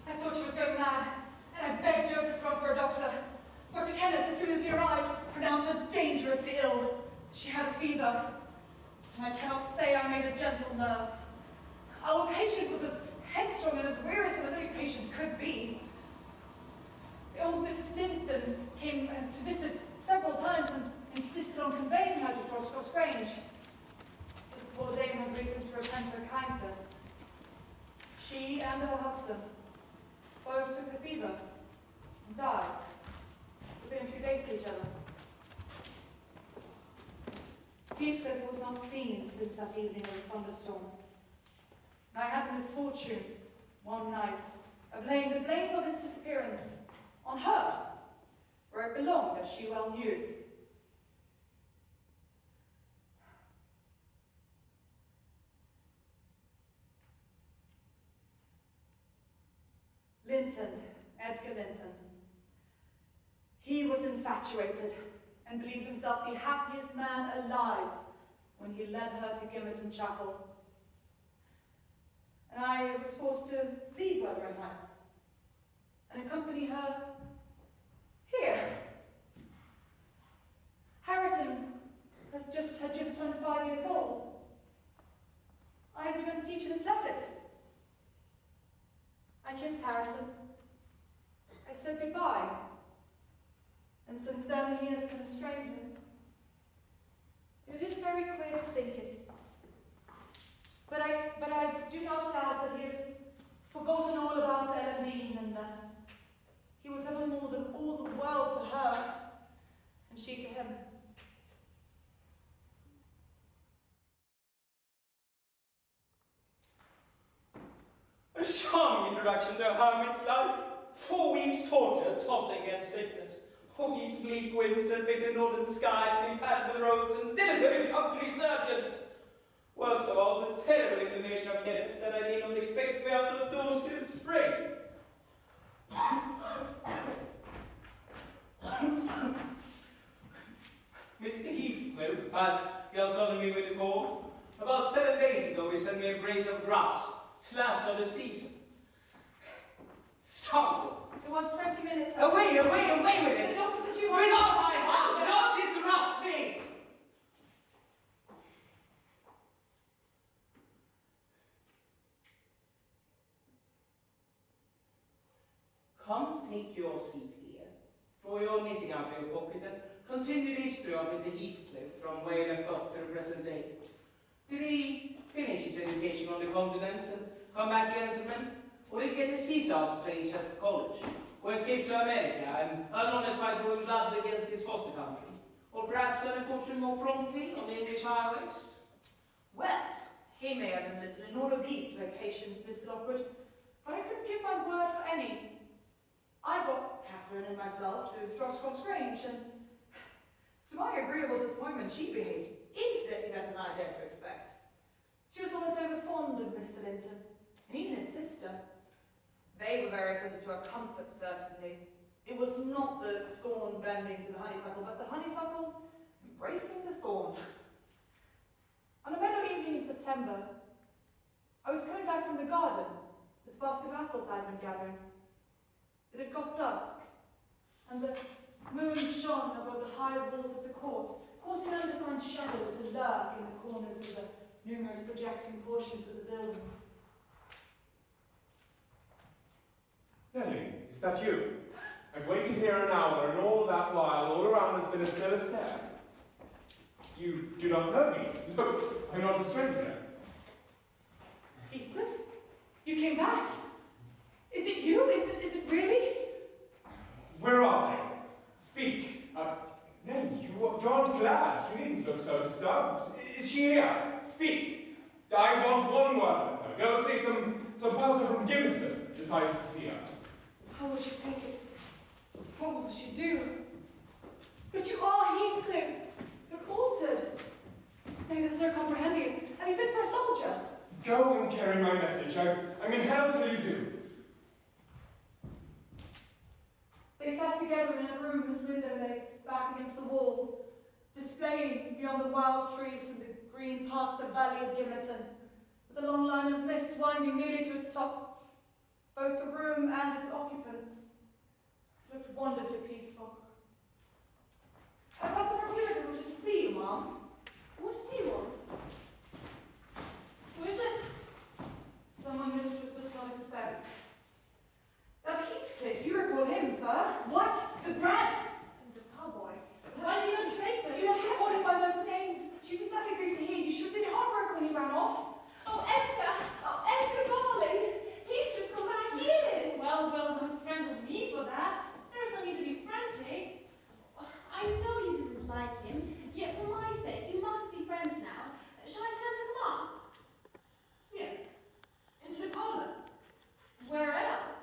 I thought she was going mad, and I begged Joseph to run for a doctor. Dr. Kenneth, as soon as he arrived, pronounced her dangerously ill. She had a fever, and I cannot say I made a gentle nurse. Our patient was as headstrong and as wearisome as any patient could be. The old Mrs. Linton came to visit several times and insisted on conveying her to Cross Grange. But the poor dame had reason to repent her kindness. She and her husband both took the fever and died within a few days of each other. Heathcliff was not seen since that evening of the thunderstorm. I had the misfortune, one night, of laying the blame of his disappearance on her, where it belonged, as she well knew. Linton, Edgar Linton. He was infatuated and believed himself the happiest man alive when he led her to Gimmerton Chapel. And I was forced to leave Wuthering Heights and accompany her here. Harriton had just turned 5 years old. I had begun to teach him his letters. I kissed Harriton. I said goodbye. And since then he has been a stranger. It is very queer to think it. But I do not doubt that he has forgotten all about Nelly Dean and that he was ever more than all the world to her, and she to him. A charming introduction to a hermit's life. 4 weeks torture, tossing and sickness. All these bleak winds and bitter northern skies, impassable roads and dilatory country surgeons. Worst of all, the terrible information of Kenneth that I did not expect to be out of doors till spring. Mr. Heathcliff, as he has told me where to call, about 7 days ago he sent me a brace of grouse, last of the season. Scoundrel! It wants 20 minutes. Away with it! The doctor says you Get off my house! Don't interrupt me! Come take your seat here, draw your knitting out of your pocket, and continue the history of Mr. Heathcliff from where he left off to the present day. Did he finish his education on the continent and come back here, gentlemen? Or did he get a Caesar's place at college? Or escape to America and earn honors by drawing blood against his foster country? Or perhaps earn a fortune more promptly on the English highways? Well, he may have done little in all of these vacations, Mr. Lockwood, but I couldn't give my word for any. I got Catherine and myself to Throsscross Grange, and to my agreeable disappointment, she behaved infinitely better than I dared to expect. She was almost over fond of Mr. Linton, and even his sister. They were very attentive to her comfort, certainly. It was not the thorn bending to the honeysuckle, but the honeysuckle embracing the thorn. On a meadow evening in September, I was coming back from the garden with a basket of apples I had been gathering. It had got dusk, and the moon shone above the high walls of the court, causing undefined shadows to lurk in the corners of the numerous projecting portions of the buildings. Nelly, is that you? I've waited here an hour, and all that while, all around has been a still stare. You do not know me. Look, I'm not a stranger. Heathcliff? You came back? Is it you? Is it really? Where are they? Speak. Nelly, you aren't glad. You needn't look so disturbed. Is she here? Speak. I want one word with her. Go say some person from Gimmerton desires to see her. How will she take it? What will she do? But you are Heathcliff. You're altered. Maybe there's no comprehending. Have you been for a soldier? Go and carry my message. I'm in hell till you do. They sat together in a room whose window lay back against the wall, displaying beyond the wild trees and the green park the valley of Gimmerton, with a long line of mist winding nearly to its top. Both the room and its occupants looked wonderfully peaceful. I've had someone here who wishes to see you, Mom. What does he want? Who is it? Someone mistress does not expect. That Heathcliff, you recall him, sir? What? The brat? And the cowboy. Why did you even say so? You must have called him by those names. She was sadly grieved to hear you. She was really heartbroken when he ran off. Oh, Edgar, darling! Heathcliff's gone back years! Well, don't strangle me for that. There's no need to be frantic. I know you didn't like him, yet for my sake, you must be friends now. Shall I tell him to come on? Here. Into the parlor. Where else?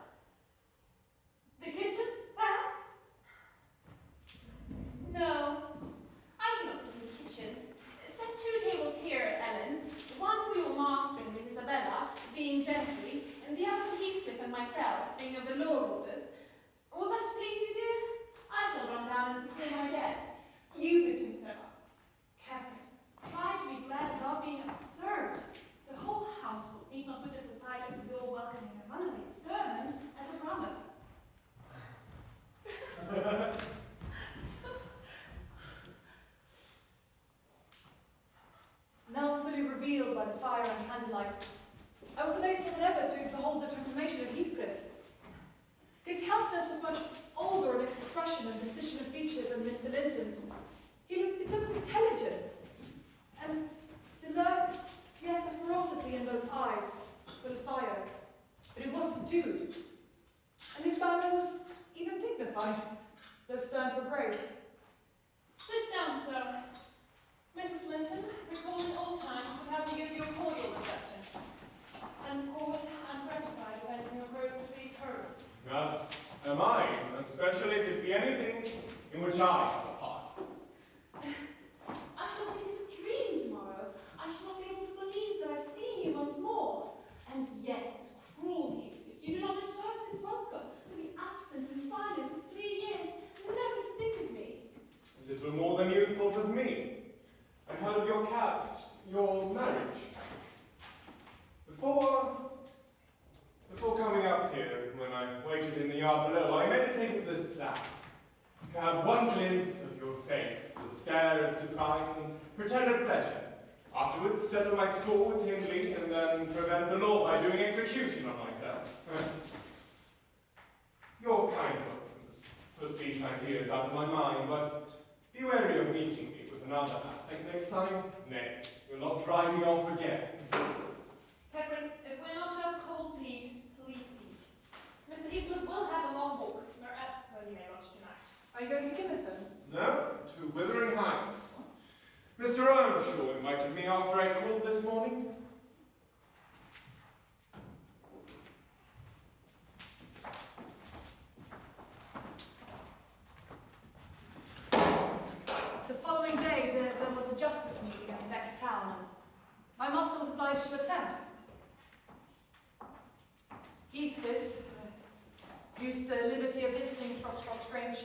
The kitchen, perhaps? No, I cannot sit in the kitchen. Set 2 tables here, Ellen. One for your master and Miss Isabella, being gentry, and the other for Heathcliff and myself, being of the lower orders. Will that please you, dear? I shall run down and secure my guest. You between Sarah. Catherine, try to be glad without being absurd. The whole household need not witness the sight of your welcoming a runaway servant as a brother. Now fully revealed by the fire and candlelight, I was amazed more than ever to behold the transformation of Heathcliff. His countenance was much older in expression and precision of feature than Mr. Linton's. It looked intelligent, and there lurked yet a ferocity in those eyes, full of fire, but it was subdued, and his manner was even dignified, though stern for grace. Sit down, sir. Mrs. Linton, recalling old times, would have to give you a cordial reception. And of course, I'm gratified when you occurs to please her. Thus am I, especially if it be anything in which I have a part. I shall think it's a dream tomorrow. I shall not be able to believe that I've seen you once more. And yet, cruel Heathcliff, you do not deserve this welcome. To be absent and silent for 3 years, and never to think of me. A little more than you thought of me. I heard of your marriage. Before coming up here, when I waited in the yard below, I meditated this plan. To have one glimpse of your face, a stare of surprise and pretended pleasure. Afterwards, settle my score with Hindley, and then prevent the law by doing execution on myself. Your kind words put these ideas out of my mind, but be wary of meeting me with another aspect next time. Nay, you'll not drive me off again. Catherine, if we're not to have cold tea, please eat. Mr. Heathcliff will have a long walk. Well, you may watch tonight. Are you going to Gimmerton? No, to Wuthering Heights. Mr. Earnshaw invited me after I called this morning. The following day, there was a justice meeting in the next town, and my master was obliged to attend. Heathcliff used the liberty of visiting Frostcross Grange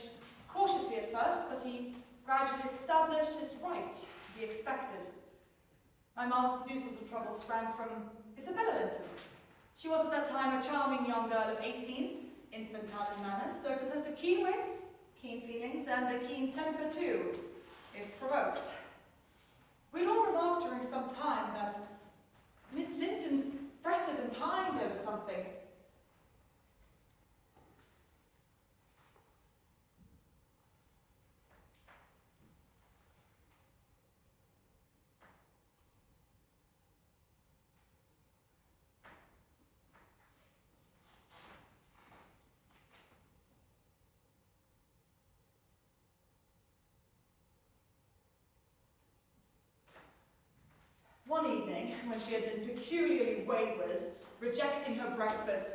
cautiously at first, but he gradually established his right to be expected. My master's new source of trouble sprang from Isabella Linton. She was at that time a charming young girl of 18, infantile in manners, though possessed of keen wits, keen feelings, and a keen temper too, if provoked. We'd all remarked during some time that Miss Linton fretted and pined over something. One evening, when she had been peculiarly wayward, rejecting her breakfast,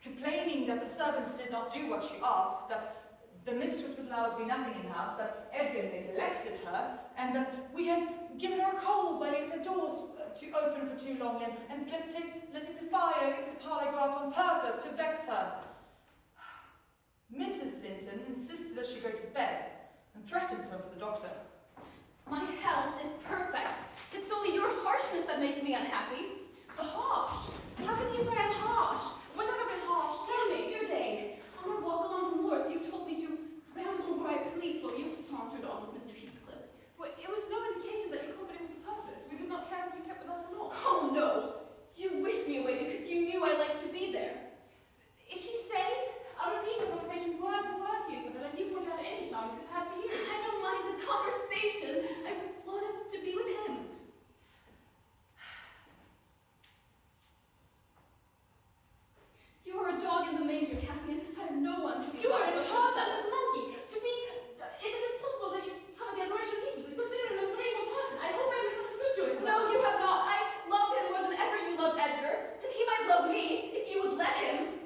complaining that the servants did not do what she asked, that the mistress would allow her to be nothing in the house, that Edgar neglected her, and that we had given her a cold by leaving the doors to open for too long and letting the fire in the parlour go out on purpose to vex her. Mrs. Linton insisted that she go to bed and threatened to send for the doctor. My health is perfect. It's only your harshness that makes me unhappy. Harsh? How can you say I'm harsh? When have I been harsh? Tell me. Yesterday, on our walk along the moors, you told me to ramble where I pleased while you sauntered on with Mr. Heathcliff. Well, it was no indication that your company was superfluous. We did not care if you kept with us or not. Oh no! You wished me away because you knew I liked to be there. Is she sane? I'll repeat the conversation word for word to you, Isabel, and you won't have any charm we could have for you. I don't mind the conversation. I wanted to be with him. You are a dog in the manger, Kathy, and desire no one to be You are like a yourself. perfect monkey. To be, isn't it possible that you covered the admiration of Heathcliff? Consider him an agreeable person. I hope I misunderstood you, Isabel. No, you have not. I love him more than ever you loved Edgar, and he might love me if you would let him.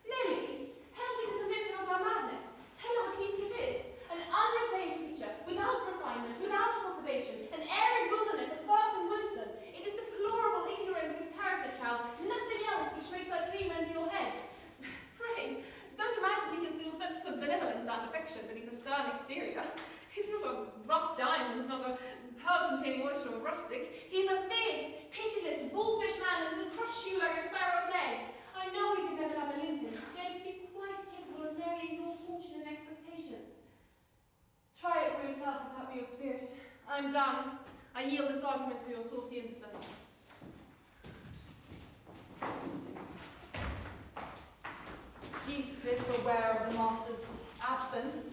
Nelly, help me to convince her of our madness. Tell her what Heathcliff is. An unreclaimed creature, without refinement, without cultivation, an arid wilderness of farce and wisdom. It is deplorable ignorance of his character, child, nothing else which makes that dream enter your head. Pray, don't imagine he conceals depths of benevolence and affection beneath a stern exterior. He's not a rough diamond, not a pearl-containing oyster or rustic. He's a fierce, pitiless, wolfish man and will crush you like a sparrow's egg. I know he can never love a Linton, yet he'd be quite capable of marrying your fortune and expectations. Try it for yourself if that be your spirit. I'm done. I yield this argument to your saucy insolence. Heathcliff, aware of the master's absence,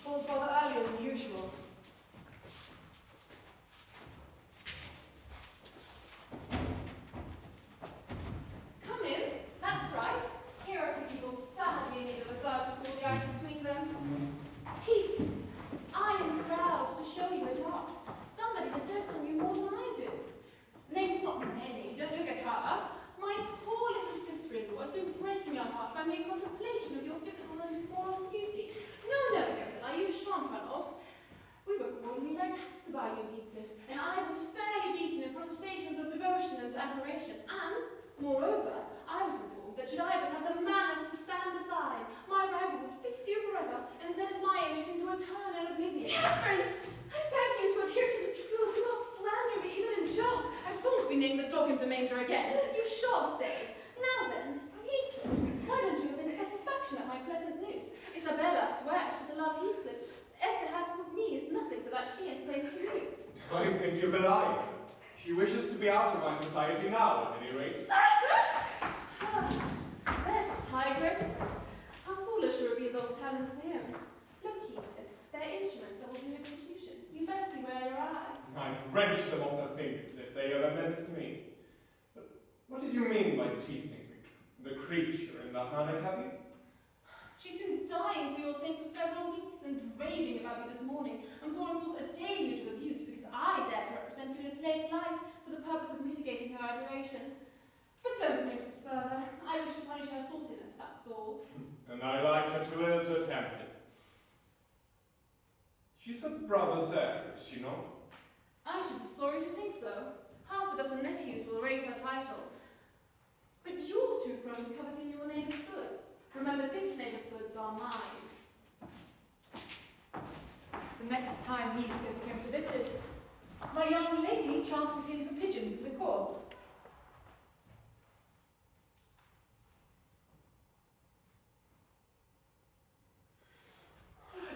called rather earlier than usual. Come in. That's right. Here are two people sadly in need of a glove to cool the ice between them. Heath, I am proud to show you at last somebody that dotes on you more than I do. Nay, it's not Nelly. Don't look at her. My poor little sister-in-law has been breaking your heart by mere contemplation of your physical and moral beauty. No, Isabella, you shan't run off. We were quarreling like cats about you, Heathcliff, and I was fairly beaten in protestations of devotion and admiration, and, moreover, I was informed that should I but have the manners to stand aside, my rival would fix you forever and send my image into eternal oblivion. Catherine, I beg you to adhere to the truth. Do not slander me, even in joke. I won't be named the dog into manger again. You shall stay. Now then, Heathcliff, why don't you have any satisfaction at my pleasant news? Isabella swears that the love Heathcliff Edgar has for me is nothing for that she entertains for you. I think you belie her. She wishes to be out of my society now, at any rate. Ah, there's a tigress. talents to him. Look, Heathcliff, they're instruments that will do execution. You best beware your eyes. I'd wrench them off their fingers if they ever menaced me. But what did you mean by teasing the creature in that manner, Kathy? She's been dying for your sake for several weeks and raving about you this morning and pouring forth a deluge of abuse because I dared to represent you in a plain light for the purpose of mitigating her adoration. But don't notice it further. I wish to punish her sauciness, that's all. And I like her too ill to attempt it. She's a brother's heir, is she not? I should be sorry to think so. Half a dozen nephews will raise her title. But you're too prone to coveting your neighbour's goods. Remember, this neighbour's goods are mine. The next time Heathcliff came to visit, my young lady chanced to feed some pigeons in the court.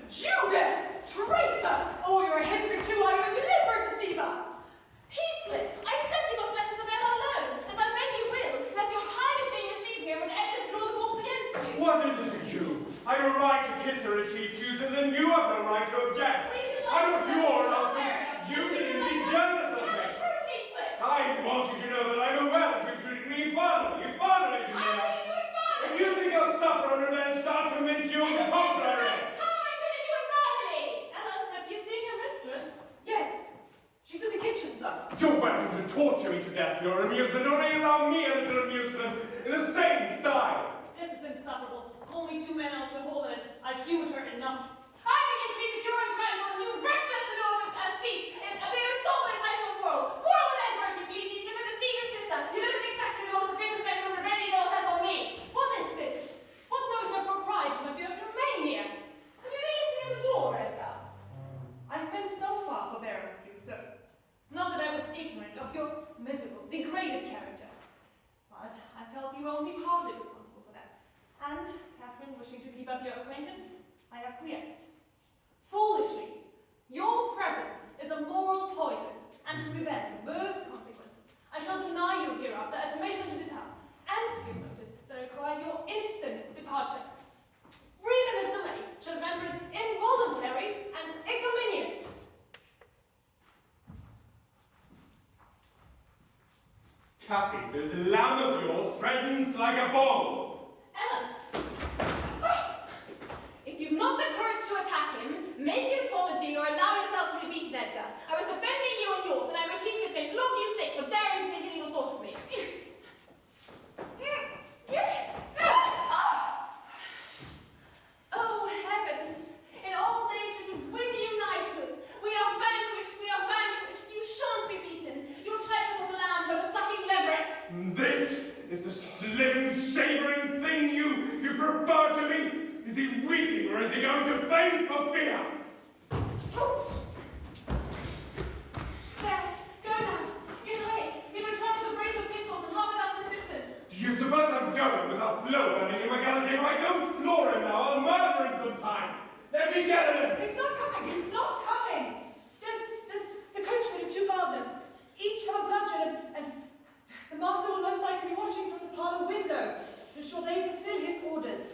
Judas! Traitor! Oh, you're a hypocrite too, are you? A deliberate deceiver! Heathcliff, I said you must let Isabella alone, and I beg you will, lest your time of being received here would enter to draw the bolts against you. What is it to you? I have a right to kiss her if she chooses, and you have no right to object. I'm not your husband. You need to be jealous of me. I want you to know that I'm aware that you treated me fondly. Fondly, you know. If you think I'll suffer and revenge, I'll convince you of the contrary. You're welcome to torture me to death, your amusement, only allow me a little amusement in the same style. This is insufferable. Call me 2 men out of the hole and I've humoured her enough. I begin to be secure and tranquil, and you restless and open as peace. And a mere soul is like a quarrel. Quarrel with Edward, if you please. He's given the secret sister. You know exactly the most efficient method of revenging yourself on me. What is this? What notion of propriety must you have to remain here? Have you been listening at the door, Edgar? I've been so far forbearing of you, sir. Not that I was ignorant of your miserable, degraded character. But I felt you were only partly responsible for that. And, Catherine, wishing to keep up your acquaintance, I acquiesced. Foolishly, your presence is a moral poison, and to prevent worse consequences, I shall deny you hereafter admission to this house, and give notice that I require your instant departure. Reasonless delay shall render it involuntary and ignominious. Kathy, this lamb of yours threatens like a ball. Ellen! If you've not the courage to attack him, make an apology or allow yourself to be beaten, Edgar. I was defending you and yours, and I wish Heathcliff may flog you sick for daring to think an evil thought of me. Oh, heavens! In all days this windy knighthood, we are vanquished, we are vanquished. You shan't be beaten. Your titles of lamb, but a sucking leveret. This is the slim, savoring thing you prefer to me? Is he weeping or is he going to faint for fear? There, go now. Get away. He will return with a brace of pistols and half a dozen assistants. Do you suppose I'm going without blow burning in my gallantry? If I don't floor him now, I'll murder him sometime. Let me get at him. He's not coming! He's not coming! There's the coachman and 2 gardeners. Each have a bludgeon and the master will most likely be watching from the parlour window to ensure they fulfill his orders.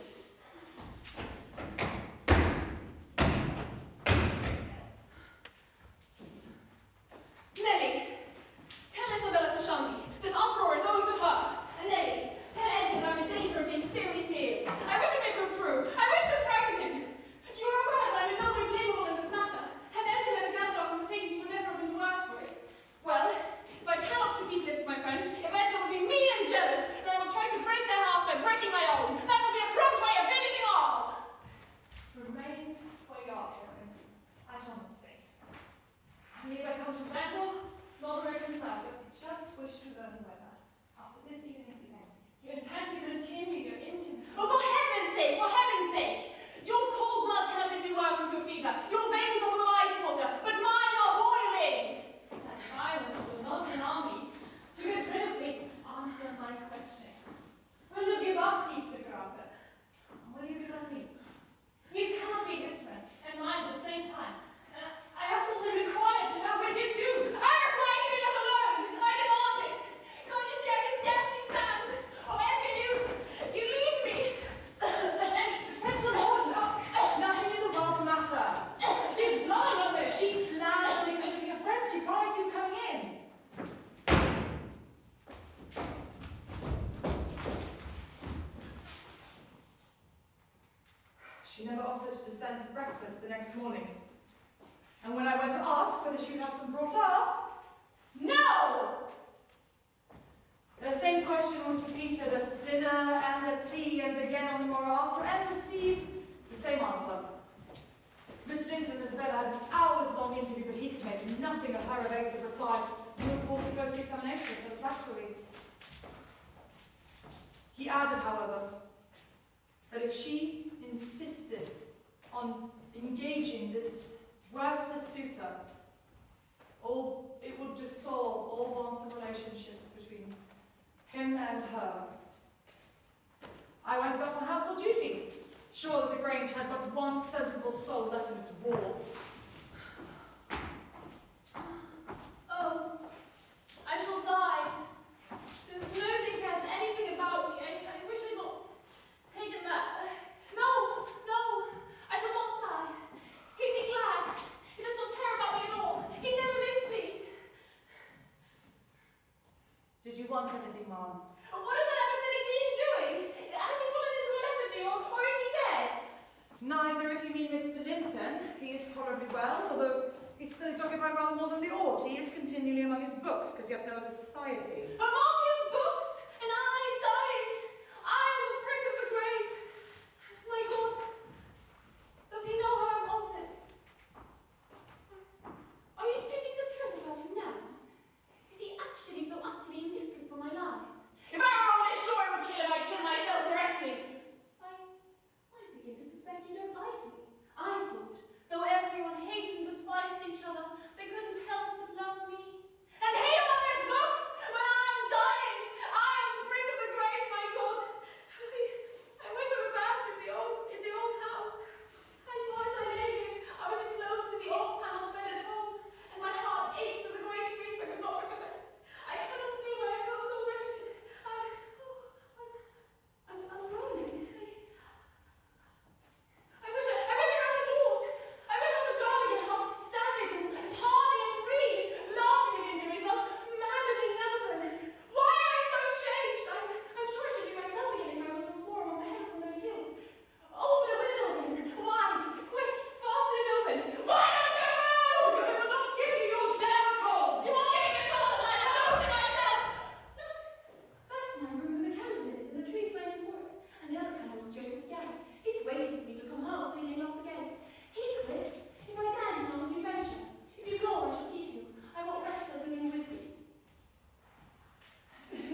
Nelly, tell Isabella to shun me. This uproar is owing to her. And Nelly, tell Edgar that I'm in danger of being seriously ill. I wish it may prove true. I wish to frighten him. You are aware that I'm in no way blamable in this matter. Had Edgar never gathered our conversation, he would never have been worse for it. Well, if I cannot keep Heathcliff, my friend, if Edgar will be mean and jealous, then I will try to break their hearts by breaking my own. That will be a prompt way of finishing all. Remain where you are, Catherine. I shall not say. Neither come to ramble nor reconcile, but just wish to learn whether, after this evening's event, you intend to continue your intimacy. Oh, for heaven's sake, for heaven's sake! Your cold blood cannot make me work into a fever. Your veins are full of ice water, but mine are boiling! That violence will not allow me to get rid of me. Answer my question. Will you give up Heathcliff, Arthur? Or will you give up me? You cannot be his friend and mine at the same time. I absolutely require to know which you choose. I require to be let alone! I demand it! Can't you see I can scarcely stand? Oh, Edgar, you leave me! she never offered to descend for breakfast the next morning. And when I went to ask whether she would have some brought up, no! The same question was repeated at dinner and at tea and again on the morrow after, and received the same answer. Miss Linton and Isabella had an hours-long interview, but he could make nothing of her evasive replies. He was forced to go through the examination satisfactorily. He added, however, that if she insisted on engaging this worthless suitor, it would dissolve all bonds of relationships between him and her. I went about my household duties, sure that the Grange had but one sensible soul left in its walls. Oh, I shall die. Since nobody cares anything about me, I wish I'd not taken that. No, I shall not die. He'd be glad. He does not care about me at all. He never missed me. Did you want anything, Mom? What is that apathetic being doing? Has he fallen into a lethargy, or is he dead? Neither, if you mean Mr. Linton. He is tolerably well, although he still is occupied rather more than they ought. He is continually among his books, because he has no other society. Among his books, and I dying. I am the prick of the grave. My God, does he know how I'm altered? Are you speaking the truth about him now? Is he actually so utterly indifferent for my life? If I were only sure I would kill him, I'd kill myself directly. I begin to suspect you don't like me. I thought, though everyone hated and despised each other, they couldn't help but love me. And he among his books, when I'm dying, I am the brink of the grave, my God. I wish I were back in the old house. I know as I lay here, I was enclosed in the old panelled bed at home, and my heart ached for the great grief I could not recollect. I cannot say why I felt so wretched. I'm groaning. I wish I were out of doors. I wish I was a girl again, half savage and hardy and free, laughing at injuries, not maddening none of them. Why am I so changed? I'm sure I should be myself again if I was once more among the heads on those hills. Open a window then, wide, quick, fasten it open. Why don't you move? Because I will not give you your damn cold. You won't give me a chance of life. I'll open it myself. Look, that's my room with a candle in it, and the tree swaying for it. And the other candle is Joseph's garret. He's waiting for me to come home, so he may lock the gate. Heathcliff, if I dare you come, you venture. If you go, I shall keep you. I won't rest till doing with me.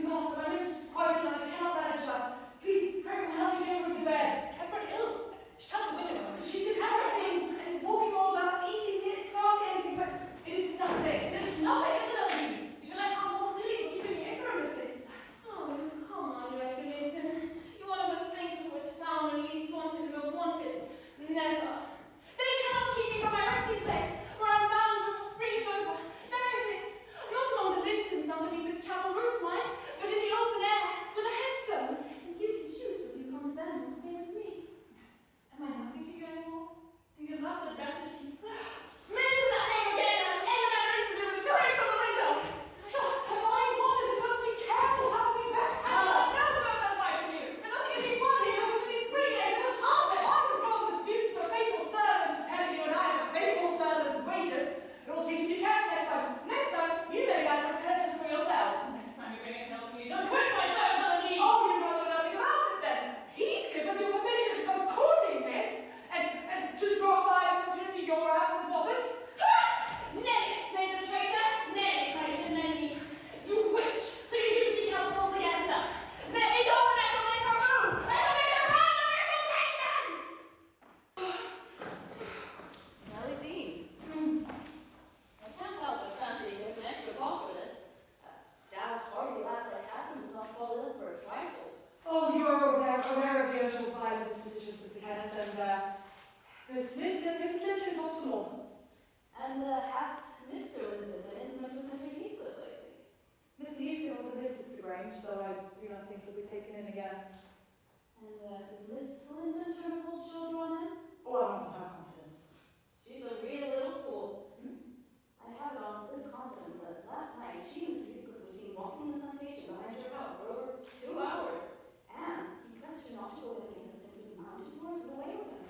Master, my mistress is quite ill, and I cannot manage her. Please, pray will help me get her to bed. I'm very ill. Shut the window. She's been hemorrhaging and walking all about, eating it, scarcely anything, but it is nothing. It is nothing, is it, Elsie? You should like how more Lily for keeping me ignorant of this. Oh, come on, you Edgar Linton. You're one of those things that's always found and least wanted and unwanted. Never. They cannot keep me from my resting place, where I'm bound before spring is over. There it is. Not among the Lintons underneath the chapel roof, mind, but in the open air, with a headstone. And you can choose whether you come to them or stay with me. Am I nothing to you anymore? Do you love the better to you? Mention that name again, and I'll end the matter instantly with a throwing from the window. So, her mind wanders, and must be careful how we vex her. I'll never go that way from you. And not to give me one here, but to be spring days, it was harmless. I would call the Duke's a faithful servant, telling you and I have a faithful servant's wages. It will teach you to be careful next time. Next time, you may like attendance for yourself. Next time you bring a tale from you, Don't quit my servants on me! Oh, you rather know nothing about it then. Heathcliff has your permission to come courting, miss, and to drop by into your absence office. Nelly's made the traitor. Nelly's made him enemy. You witch! So you do seek help falls against us. Let me go and I shall make her move. I shall make her proud of reputation. Nelly Dean. I can't help but fancy there's an extra cost for this. Stout, hardy lass like Hatton does not fall ill for a trifle. Oh, you're aware of the Ursul's violent dispositions, Mr. Kenneth, and Mrs. Linton got some more. And has Mr. Linton been intimate with Mr. Heathcliff lately? Mr. Heathcliff often visits the Grange, so I do not think he'll be taken in again. And does Miss Linton turn a cold shoulder on him? Oh, I'm not in her confidence. She's a real little fool. I have it on good confidence that last night she and Mr. Heathcliff were seen walking in the plantation behind your house for over 2 hours. And he pressed her not to go with him and simply mounted his horse and away with him.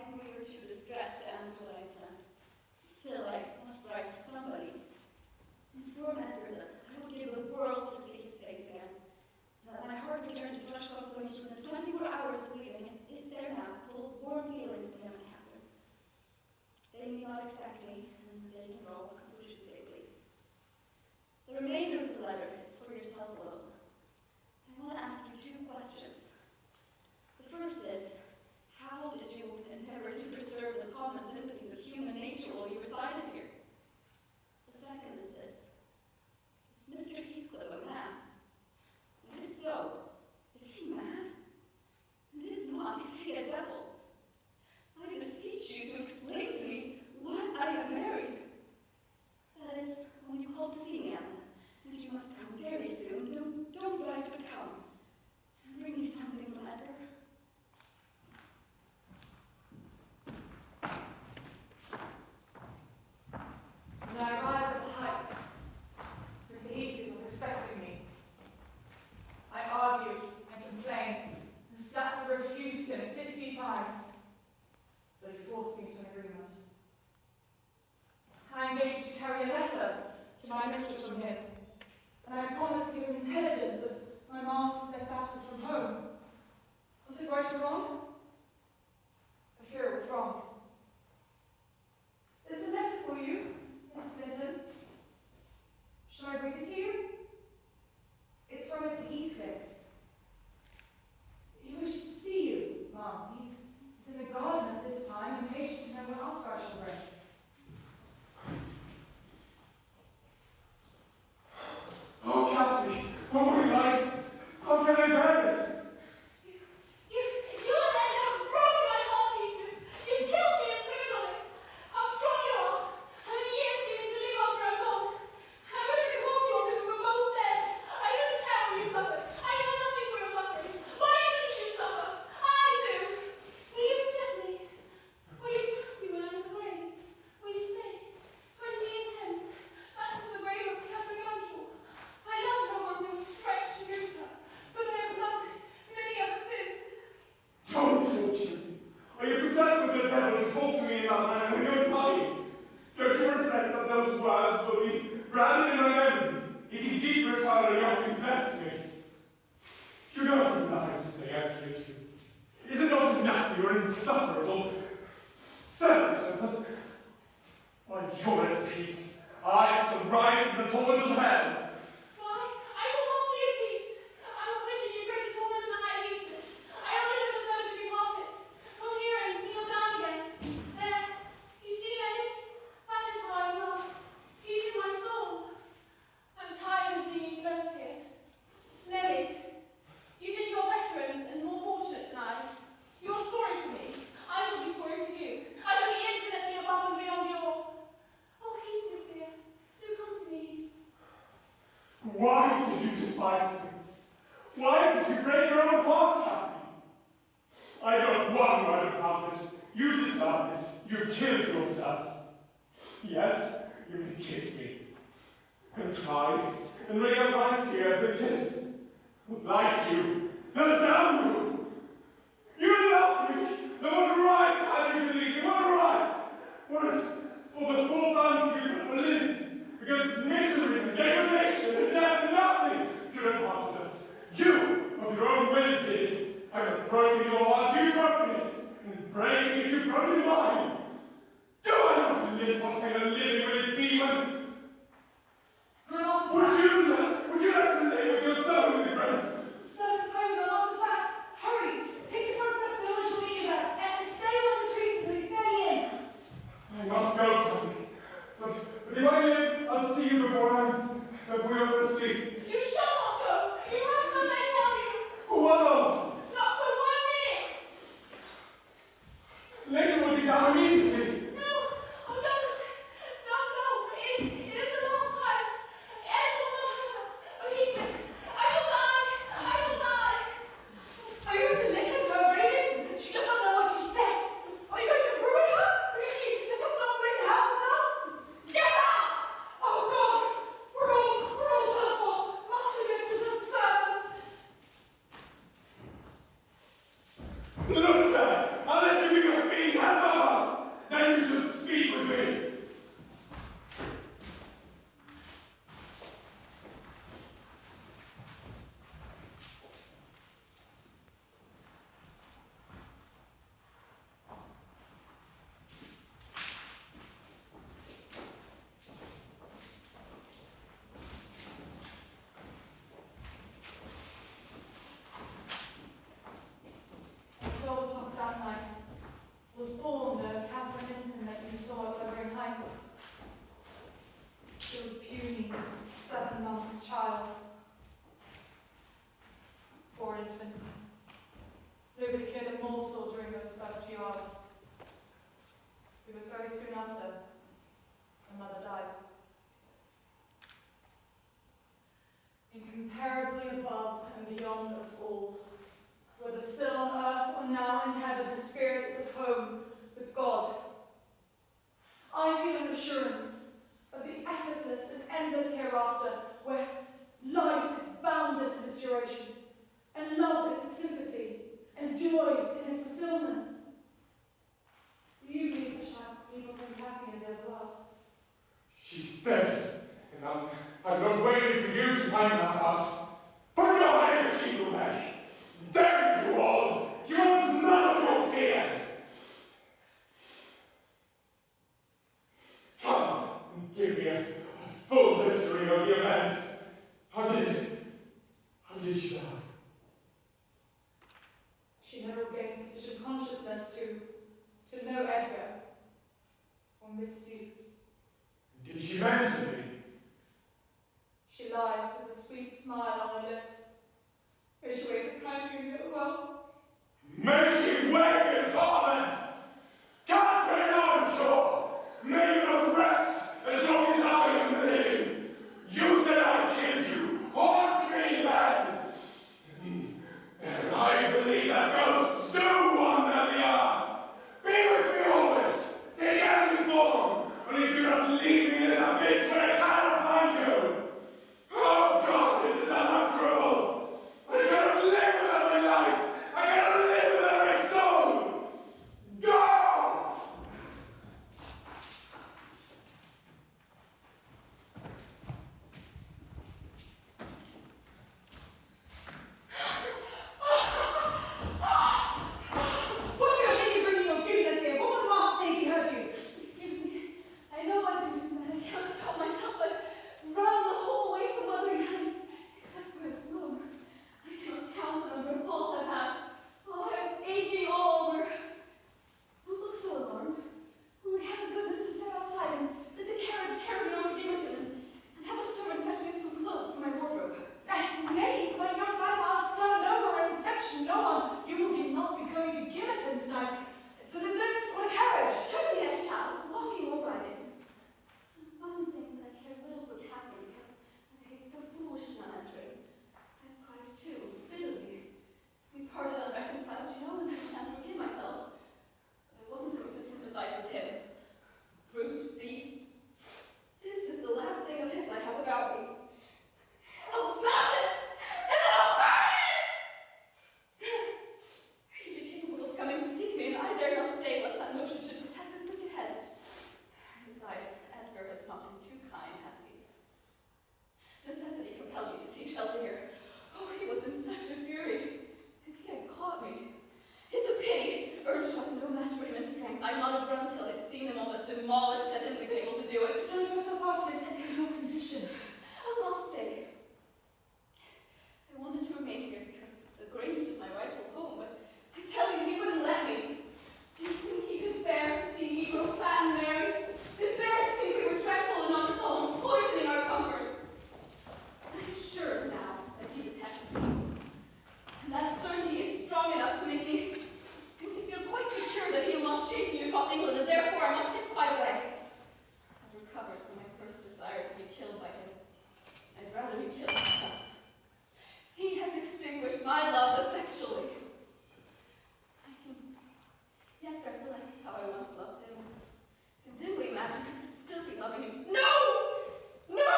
think we were too distressed to answer what I sent. Still, I must write to somebody. Inform Edgar that I would give the world to see his face again. That my heart returned to Thrushcross Range within 24 hours of leaving, and is there now, full of warm feelings for him and Catherine. They need not expect me, and they can draw what conclusions they please. The remainder of the letter is for yourself alone. I want to ask you two questions. The first is, how did you endeavor to preserve the common sympathies of human nature while you resided here? The second is this. Is Mr. Heathcliff a man? And if so, is he mad? And if not, is he a devil? I beseech you to explain to me what I have married. That is, when you call to see me, Emma, and you must come very soon, don't write but come. And bring me something from Edgar. When I arrived at the Heights, Mr. Heathcliff was expecting me. I argued and complained and flatly refused him 50 times, but he forced me to an agreement. I engaged to carry a letter to my mistress from him, and I promised to give him intelligence of my master's next absence from home. Was it right or wrong? I fear it was wrong. There's a letter for you, Mrs. Linton. Shall I read it to you? It's from Mr. Heathcliff. He wishes to see you, Mum. He's in the garden at this time, impatient to know what answer I shall bring. Oh, Catherine, oh my life, how can I bear it? You and Edgar have broken my heart, Heathcliff. You killed me and criminal on it. How strong you are. How many years do you mean to live after I'm gone? I wish I could hold you until we were both dead. I shouldn't care what you suffered. I care nothing for your suffering. Why shouldn't you suffer? I do. Will you forget me? Will you help me when I'm in the grave? Will you say, 20 years hence, that was the grave of Catherine Earnshaw. I loved her once, it was fresh to lose her, but I have loved many ever since. Don't torture me. Are you possessed with the devil to talk to me in that manner when you're dying? Don't you reflect that those words will be branded in my memory, eating deeper into how you left me? You don't have nothing to say I killed you. Is it not enough you're insufferable? Selfishness. While you're at peace, I shall ride in the torments of hell. Why? I shall not be at peace. I'm not wishing you greater torment than I Heathcliff. I only wish us never to be parted. Come here and kneel down again. There. You see, Nelly? That is how I love. Peace in my soul. I'm tired of being close here. Nelly, you think you're better and more fortunate than I. You're sorry for me. I shall be sorry for you. I shall be infinitely above and beyond your... Oh, Heathcliff, dear. Do come to me. Why did you despise me? Why did you break your own heart, Catherine? I don't want word about it. You deserve this. You killed yourself. Yes, you may kiss me, and cry, and wring out my tears and kisses. Lie to you, and damn you! You love me! And what right have you to leave me? What right? What for the poor fancy you have lived? Because misery and degradation and death, nothing could have parted us. You, of your own will, did it. I have broken your heart, you broken it. And breaking it, you broken mine. Do I not live? What kind of living will it be when... My master's Would you like to live with your soul in the grave? Sir, hurry, my master's back. Hurry! Take the front steps and I shall meet you there. And stay among the trees until you stay in. I must go, Catherine. But if I live, I'll see you beforehand. If we ever see. You shall not go. You must not, I tell you. For what long? Not for 1 minute. Later we'll be down immediately. No. Oh, don't go. It is the last time. Ed will not hurt us. Oh, Heathcliff, I shall die. I shall die. Are you going to listen to her ravings? She does not know what she says. Are you going to ruin her? Does she not wish to help herself? Get out! us all. Whether still on earth or now in heaven, his spirit is at home with God. I feel an assurance of the effortless and endless hereafter, where life is boundless in its duration, and love in its sympathy, and joy in its fulfillment. Do you believe such people can be happy in their world? She's dead, and I'm not waiting for you to find that out. Put your handkerchief away! Damn you all! You want none of your tears! Come and give me a full history of the event. How did she die? She never gained sufficient consciousness to know Edgar or miss you. Did she mention me? She lies with a sweet smile on her lips. May she wakes kindly, little well. May she wake in torment! Catherine Earnshaw! May you not rest as long as I am living! You said I killed you! Haunt me then! And I believe that ghosts do wander the earth! Be with me always! Take any form! Only do not leave me in this abyss where I cannot find you! Oh God, this is unanswerable! I cannot live without my life! I cannot live without my soul! Go! What do you think you're bringing your goodness here? What would the master say if he heard you? Excuse me. I know I've been just mad. I can't stop myself. I've run the whole way from Wuthering Heights, except where I've flown. I cannot count the number of falls I've had. Oh, I'm aching all over. Don't look so alarmed. Only have the goodness to step outside and let the carriage carry me on to Binghamton and have a servant fetch me some clothes for my wardrobe. Nay, my young man will stir no more and fetch no one. You will not be going to Gimmerton tonight, so there's no need to call a carriage. Certainly I shall, walking or riding. I mustn't think that I care little for Catherine because I behaved so foolishly on that trip. I've cried too, bitterly. We parted unreconciled, you know, and I shan't forgive myself. But I wasn't going to sympathize with him. Brute beast. This is the last thing of his I have about me. I'll smash it, and then I'll burn it! He'd be capable of coming to seek me, and I dare not stay lest that notion should possess his wicked head. Besides, Edgar has not been too kind, has he? Necessity compelled me to seek shelter here. Oh, he was in such a fury. If he had caught me. It's a pity. Earnshaw's no match for him in strength. I might have run till I'd seen them all but demolished had Hindley been able to do it. Don't go so fast, Miss Edgar, your condition. I'll not stay. I wanted to remain here because the Grange is my rightful home, but I tell you, he wouldn't let me. Do you think he could bear to see me grow fat and merry? Could bear to think we were tranquil and not solemn, poisoning our comfort? I'm sure now that he detests me. And that certainty is strong enough to make me feel quite secure that he'll not chase me across England, and therefore I must get quite away. I've recovered from my first desire to be killed by him. I'd rather be killed myself. He has extinguished my love effectually. I can yet recollect how I once loved him. I can dimly imagine I could still be loving him. No! No!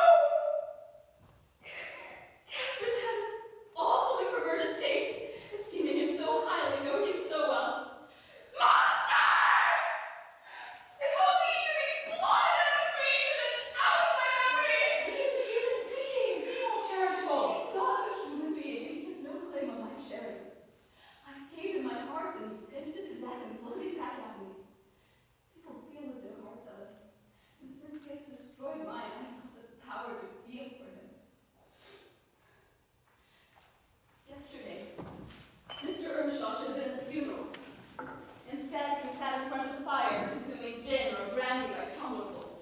Catherine had an awfully perverted taste, esteeming him so highly, knowing him so well. Monster! If only he could be blotted out of creation and out of my memory! He's a human being. Be more charitable. He's not a human being, and he has no claim on my charity. I gave him my heart and pinched it to death and flung it back at me. People feel with their hearts out. And since he has destroyed mine, I have the power to feel for him. Yesterday, Mr. Earnshaw should have been at the funeral. Instead, he sat in front of the fire, consuming gin or brandy by tumblerfuls.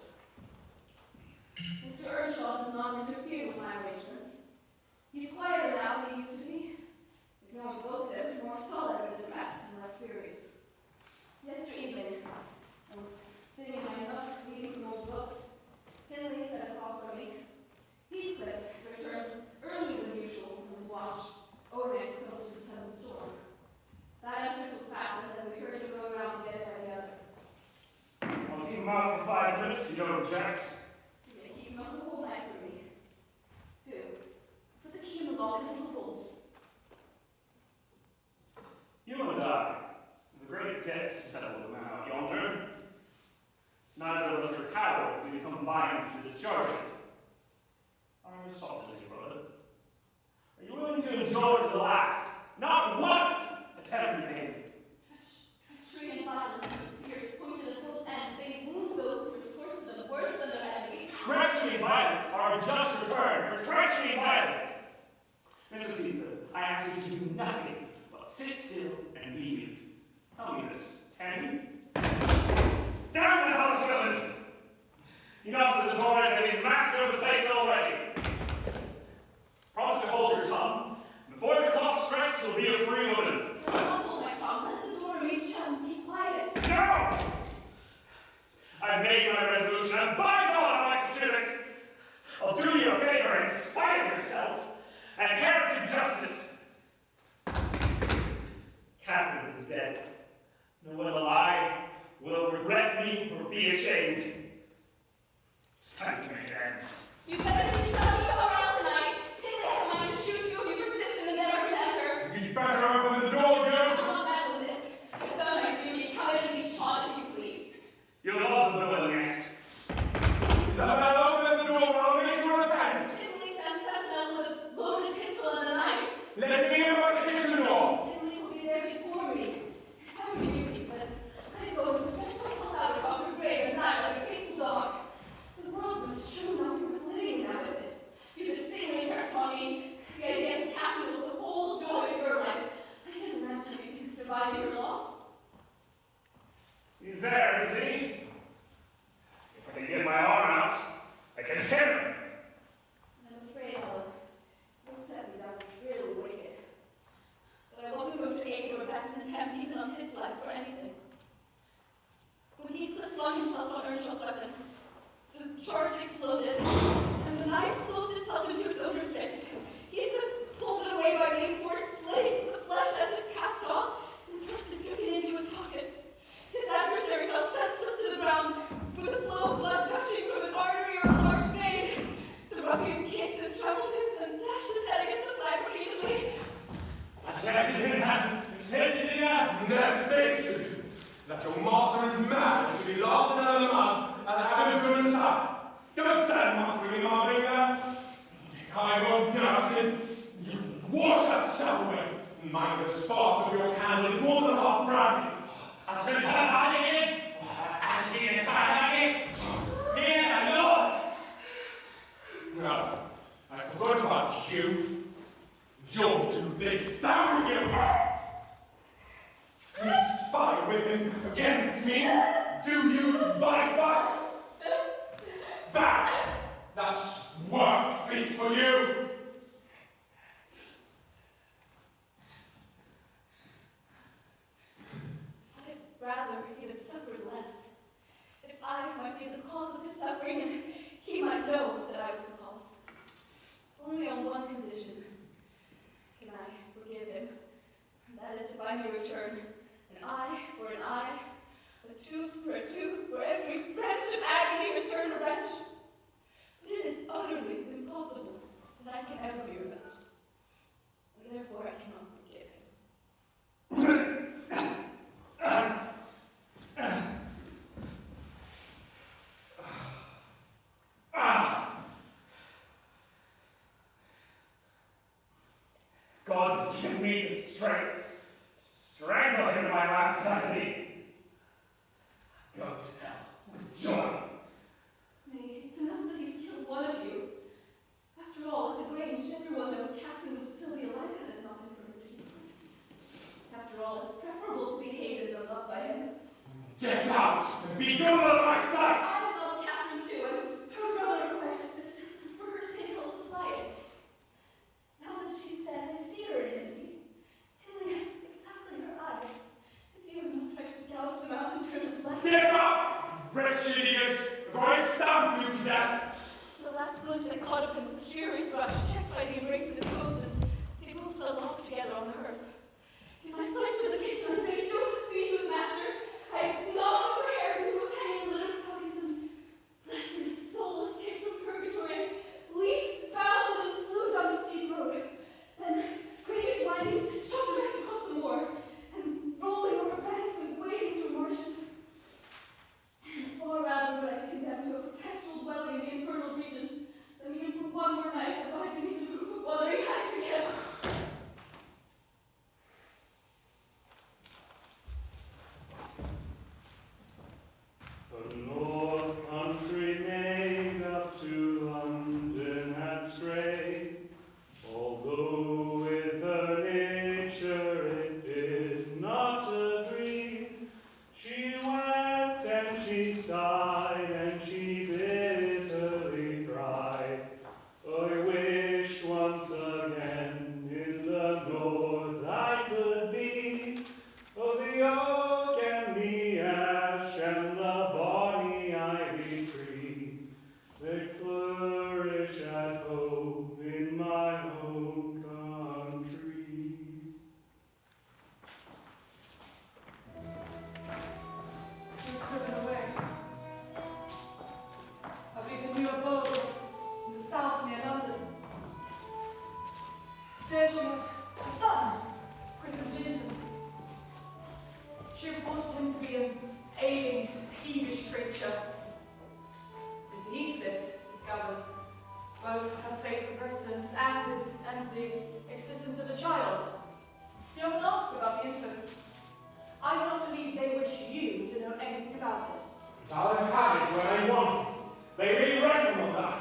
Mr. Earnshaw does not interfere with my arrangements. He's quieter now than he used to be. If no one pokes him, more solid and depressed and less furious. Yesterday evening, I was sitting in my nook reading some old books. Hindley sat across from me. Heathcliff returned earlier than usual from his watch over his subject. You're going to keep him up the whole night for me. Do. Put the key in the lock and troubles. You and I, the great debt settled now yonder. Neither of us are cowards to be combined to discharge it. Are you soft as your brother? Are you willing to endure to the last? Not once attempt repayment. Treachery and violence are spears pointed at both ends. They wound those who resort to them worse than their enemies. Treachery and violence are a just return for treachery and violence. Mrs. Heathcliff, I ask you to do nothing but sit still and be mute. Tell me this, can you? Down the house, villain! He knocks at the door as if he's master of the place already. Promise to hold your tongue. Before the clock strikes, you'll be a free woman. I'll not hold my tongue. Let the door remain shut and be quiet. No! I've made my resolution, and by God, I'll execute it! I'll do you a favor in spite of yourself, and inherit justice. Catherine is dead. No one alive will regret me or be ashamed. It's time to make an end. You better sit shut up somewhere else tonight. They have a mind to shoot you if you persist in the never to enter. You'd better open the door, girl! I'm not bad with this. I've done my duty. Come in and be shot if you please. You'll love the villain next. Isabel, open the door or I'll make you repent! Emily stands sentinel with a loaded pistol and a knife. Let me in by the kitchen door! Emily will be there before me. How are you, but I go and stretch myself out across her grave and die like a faithful dog. The world was true, not you were living now, is it? You distinctly impressed upon me. The idea of Catherine was the whole joy of your life. I can't imagine if you survive your loss. He's there, isn't he? If I can get my arm out, I can hit him. I'm afraid Ellen, you set me down as really wicked. But I wasn't going to aid or abet an attempt even on his life for anything. When Heathcliff flung himself on Earnshaw's weapon, the charge exploded, and the knife closed itself into its owner's wrist. Heathcliff pulled it away by being forced, slitting the flesh as it cast off, and thrust it dripping into his pocket. His adversary fell senseless to the ground, with the flow of blood gushing from an artery or a large vein. The ruffian kicked and trampled him, and dashed his head against the flag repeatedly. I said you didn't happen. I said you didn't happen. There's this to do. That your master is mad and should be lost in another month and have him to his side. Don't stand muttering and mumbling there. I won't nurse him. You wash that stuff away. Mind the sparks of your candle is more than half brandy. I said I'm hiding it. Acting is hiding it. Yeah, I know. No, I forgot about you. You'll do this, don't you? You spy with him against me, do you, viper? That's work fit for you. I'd rather he'd have suffered less. If I might be the cause of his suffering, and he might know that I was the cause. Only on one condition can I forgive him. And that is if I may return an eye for an eye, a tooth for a tooth, for every wrench of agony return a wrench. But it is utterly impossible that I can ever be revenged. And therefore I cannot forgive him. God give me the strength to strangle him in my last agony. Go to hell with joy. Nay, it's enough that he's killed one of you. After all, at the Grange, everyone knows Catherine would still be alive had it not been for Mr. Heathcliff. After all, it's preferable to be hated than loved by him. Get out and be gone out of my sight! I love Catherine too, and her brother requires assistance, and for her sake I'll supply it. Now that she's dead, I see her in Emily. Emily has exactly her eyes. If you had not tried to gouge them out and turn them black. Get up! Wretched idiot! I'm going to stamp you to death! The last glimpse I caught of him was a furious rush, checked by the embrace of his host, and they both fell locked together on the hearth. In my flight to the kitchen, I made Joseph's speech to his master. I knocked over hair, and he was hanging a litter of puppies, and bless his her abode was in the south near London. There she had a son, christened Linton. She reported him to be an ailing, peevish creature. Mr. Heathcliff discovered both her place of residence and the existence of the child. He often asked about the infant. I do not believe they wish you to know anything about it. I'll have it when I want. They may reckon on that.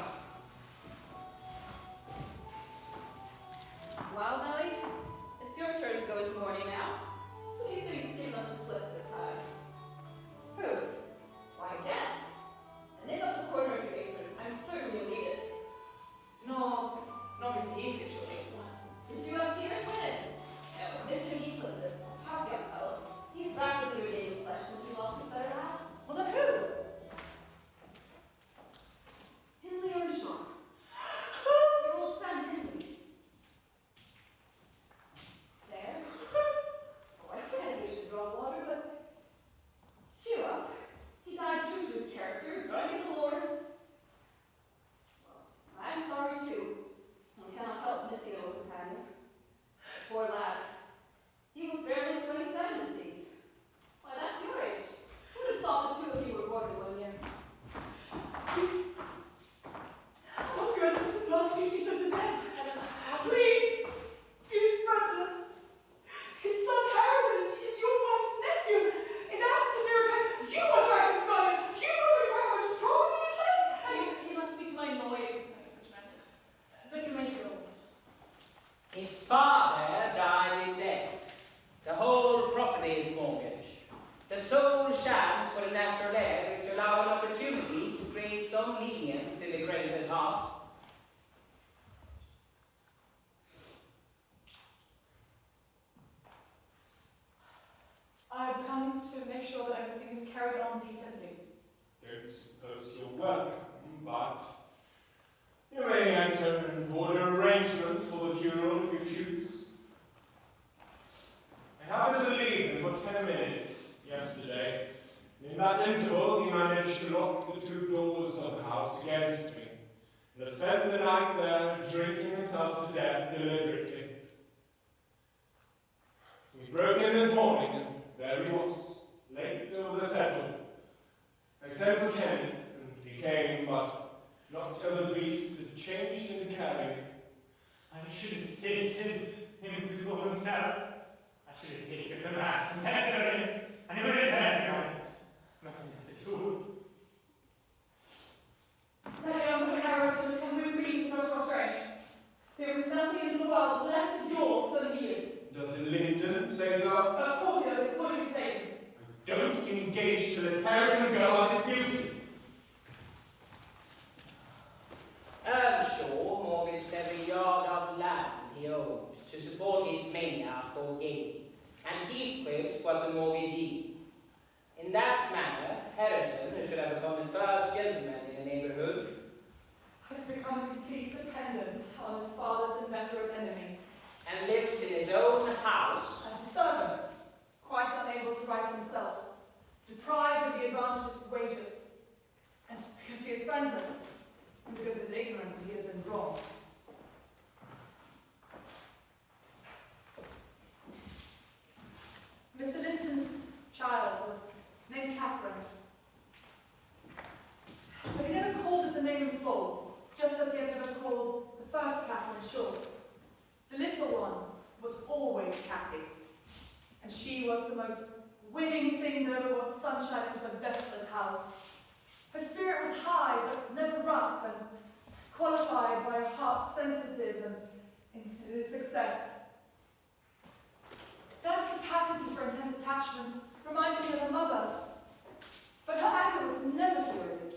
Well, Nelly, it's your turn to go into mourning now. Who do you think gave us the slip this time? Who? Why, guess. A nib off the corner of your apron. I'm certain you'll need it. No, not Mr. Heathcliff, surely. What? Did you have tears when? No, Mr. Heathcliff's a tough young fellow. He's rapidly regaining flesh since he lost his better half. Well, then who? Henley Earnshaw. Your old friend Henley. There. Oh, I said he should draw water, but cheer up. He died true to his character, drunk as a lord. Well, I'm sorry too. One cannot help missing an old companion. Poor lad. He was barely 27, it seems. Why, that's your age. Who would have thought the two of you were born in 1 year? Please. What's going to the last duties of the dead? Please. He's friendless. His son Harold is your wife's nephew. In the absence of miracle, you will drag his son. You will regret how much trouble to his life. He must speak to my lawyer concerning such matters. But you may go. His father died in debt. The whole property is mortgaged. The sole chance for the natural heir is to allow an opportunity to create some lenience in the creditor's heart. I've come to make sure that everything is carried on decently. Don't suppose you're welcome, but you may enter and order arrangements for the funeral if you choose. I happened to leave him for 10 minutes yesterday. In that interval, he managed to lock the 2 doors of the house against me, and has spent the night there, drinking himself to death deliberately. We broke in this morning, and there he was, late over the settle. I sent for Kenny, and he came, but not till the beast had changed into carrion. I should have taken him to go himself. I should have taken the last messenger in, and he would have had died. Nothing of the sort. That young inheritance can move me to most frustration. There is nothing in the world less yours than he is. Does Linton say so? Of course it is. It's going to be taken. Don't engage till the parent go undisputed. Earnshaw mortgaged every yard of land he owned to support his mania for gain, and Heathcliff was a mortgagee. In that manner, Hareton, who should have become the first gentleman in the neighbourhood, Has become a complete dependent on his father's inveterate enemy. and lives in his own house, As a servant, quite unable to write himself, deprived of the advantages of wages, and because he is friendless, and because of his ignorance that he has been wrong. Mr. Linton's child was named Catherine, but he never called it the name in full, just as he had never called the first Catherine short. The little one was always Cathy, and she was the most winning thing that ever brought sunshine into a desolate house. Her spirit was high, but never rough, and qualified by a heart sensitive and in its success. That capacity for intense attachments reminded me of her mother, but her anger was never furious.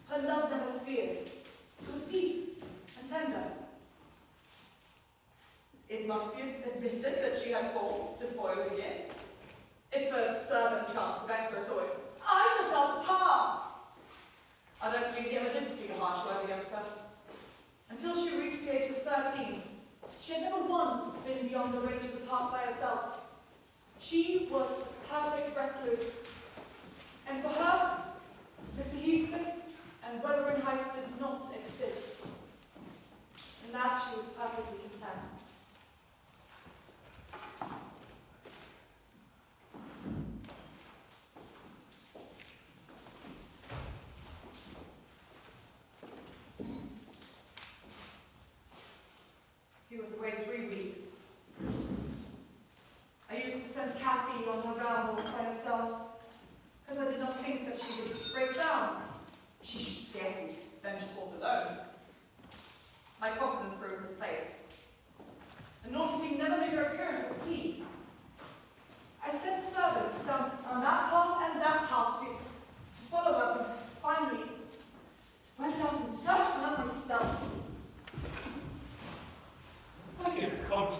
Her love never fierce. It was deep and tender. It must be admitted that she had faults to foil the gifts. If the servant chanced to vex her, it's always, I shall tell Papa. I don't believe he ever did speak a harsh word against her. Until she reached the age of 13, she had never once been beyond the range of the park by herself. She was a perfect recluse. And for her, Mr. Heathcliff and Wuthering Heights did not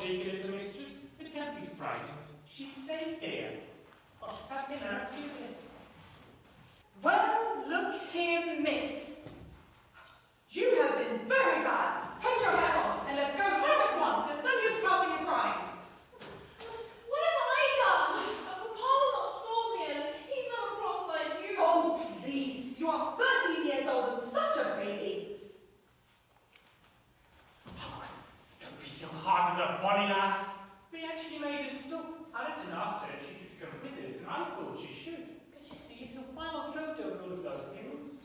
secret to mistress, but don't be frightened. She's safe here. I'll stop in her secret. Well, look here, miss. You have been very bad. Put your hat on and let's go home at once. There's no use pouting and crying. What have I done? Papa will not scold me, Ellen. He's not a cross like you. Oh, please. You are 13 years old and such a baby. Oh, don't be so hard on the bonny lass. We actually made her stop. Allerton asked her if she could come with us, and I thought she should. Because you see, it's a wild road over all of those hills.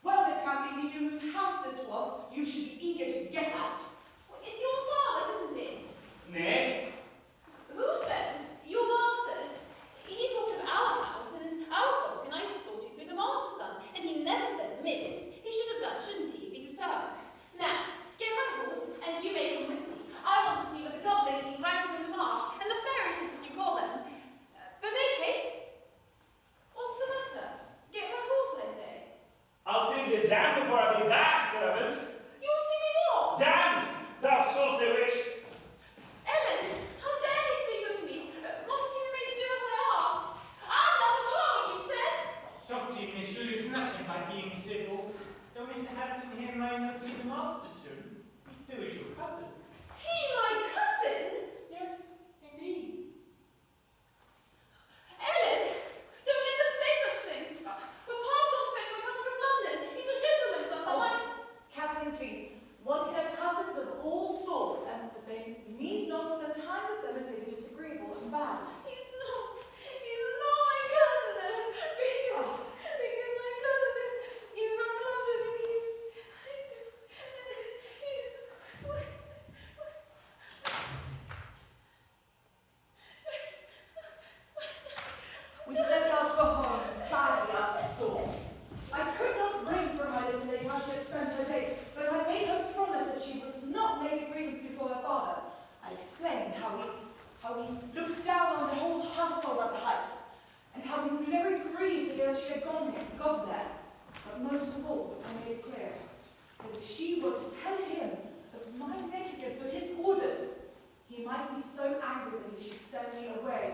Well, Miss Cathy, if you knew whose house this was, you should be eager to get out. Well, it's your father's, isn't it? Nay. Whose then? Your master's. He talked of our house and our folk, and I thought he'd be the master's son. And he never said miss. He should have done, shouldn't he, if he's a servant? Now, get my horse, and you may come with me. I want to see what the goblin king rises from the marsh, and the fairies, as you call them. But make haste. What's the matter? Get my horse, I say. I'll see thee damned before I be that servant. You'll see me what? Damned, thou saucy witch. Ellen, how dare he speak so to me? Mustn't you make to do as I asked? I'll tell the poor you said. Softly, miss, you lose nothing by being civil. Though Mr. Haverton here may not be the master soon, he still is your cousin. He, my cousin? Yes, indeed. Ellen, don't let them say such things. Papa's gone to fetch my cousin from London. He's a gentleman, son. Catherine, please. One can have cousins of all sorts, and they need not spend time with them if they are disagreeable and bad. He's not my cousin, Ellen. Because my cousin is from London and he's We set out for home, sadly out of sorts. I could not bring from my little lady how she had spent her day, but I made her promise that she would not make agreements before her father. I explained how he looked down on the whole household at the Heights, and how he would be very grieved the day she had gone there. But most of all, I made it clear that if she were to tell him of my negligence of his orders, he might be so angry that he should send me away.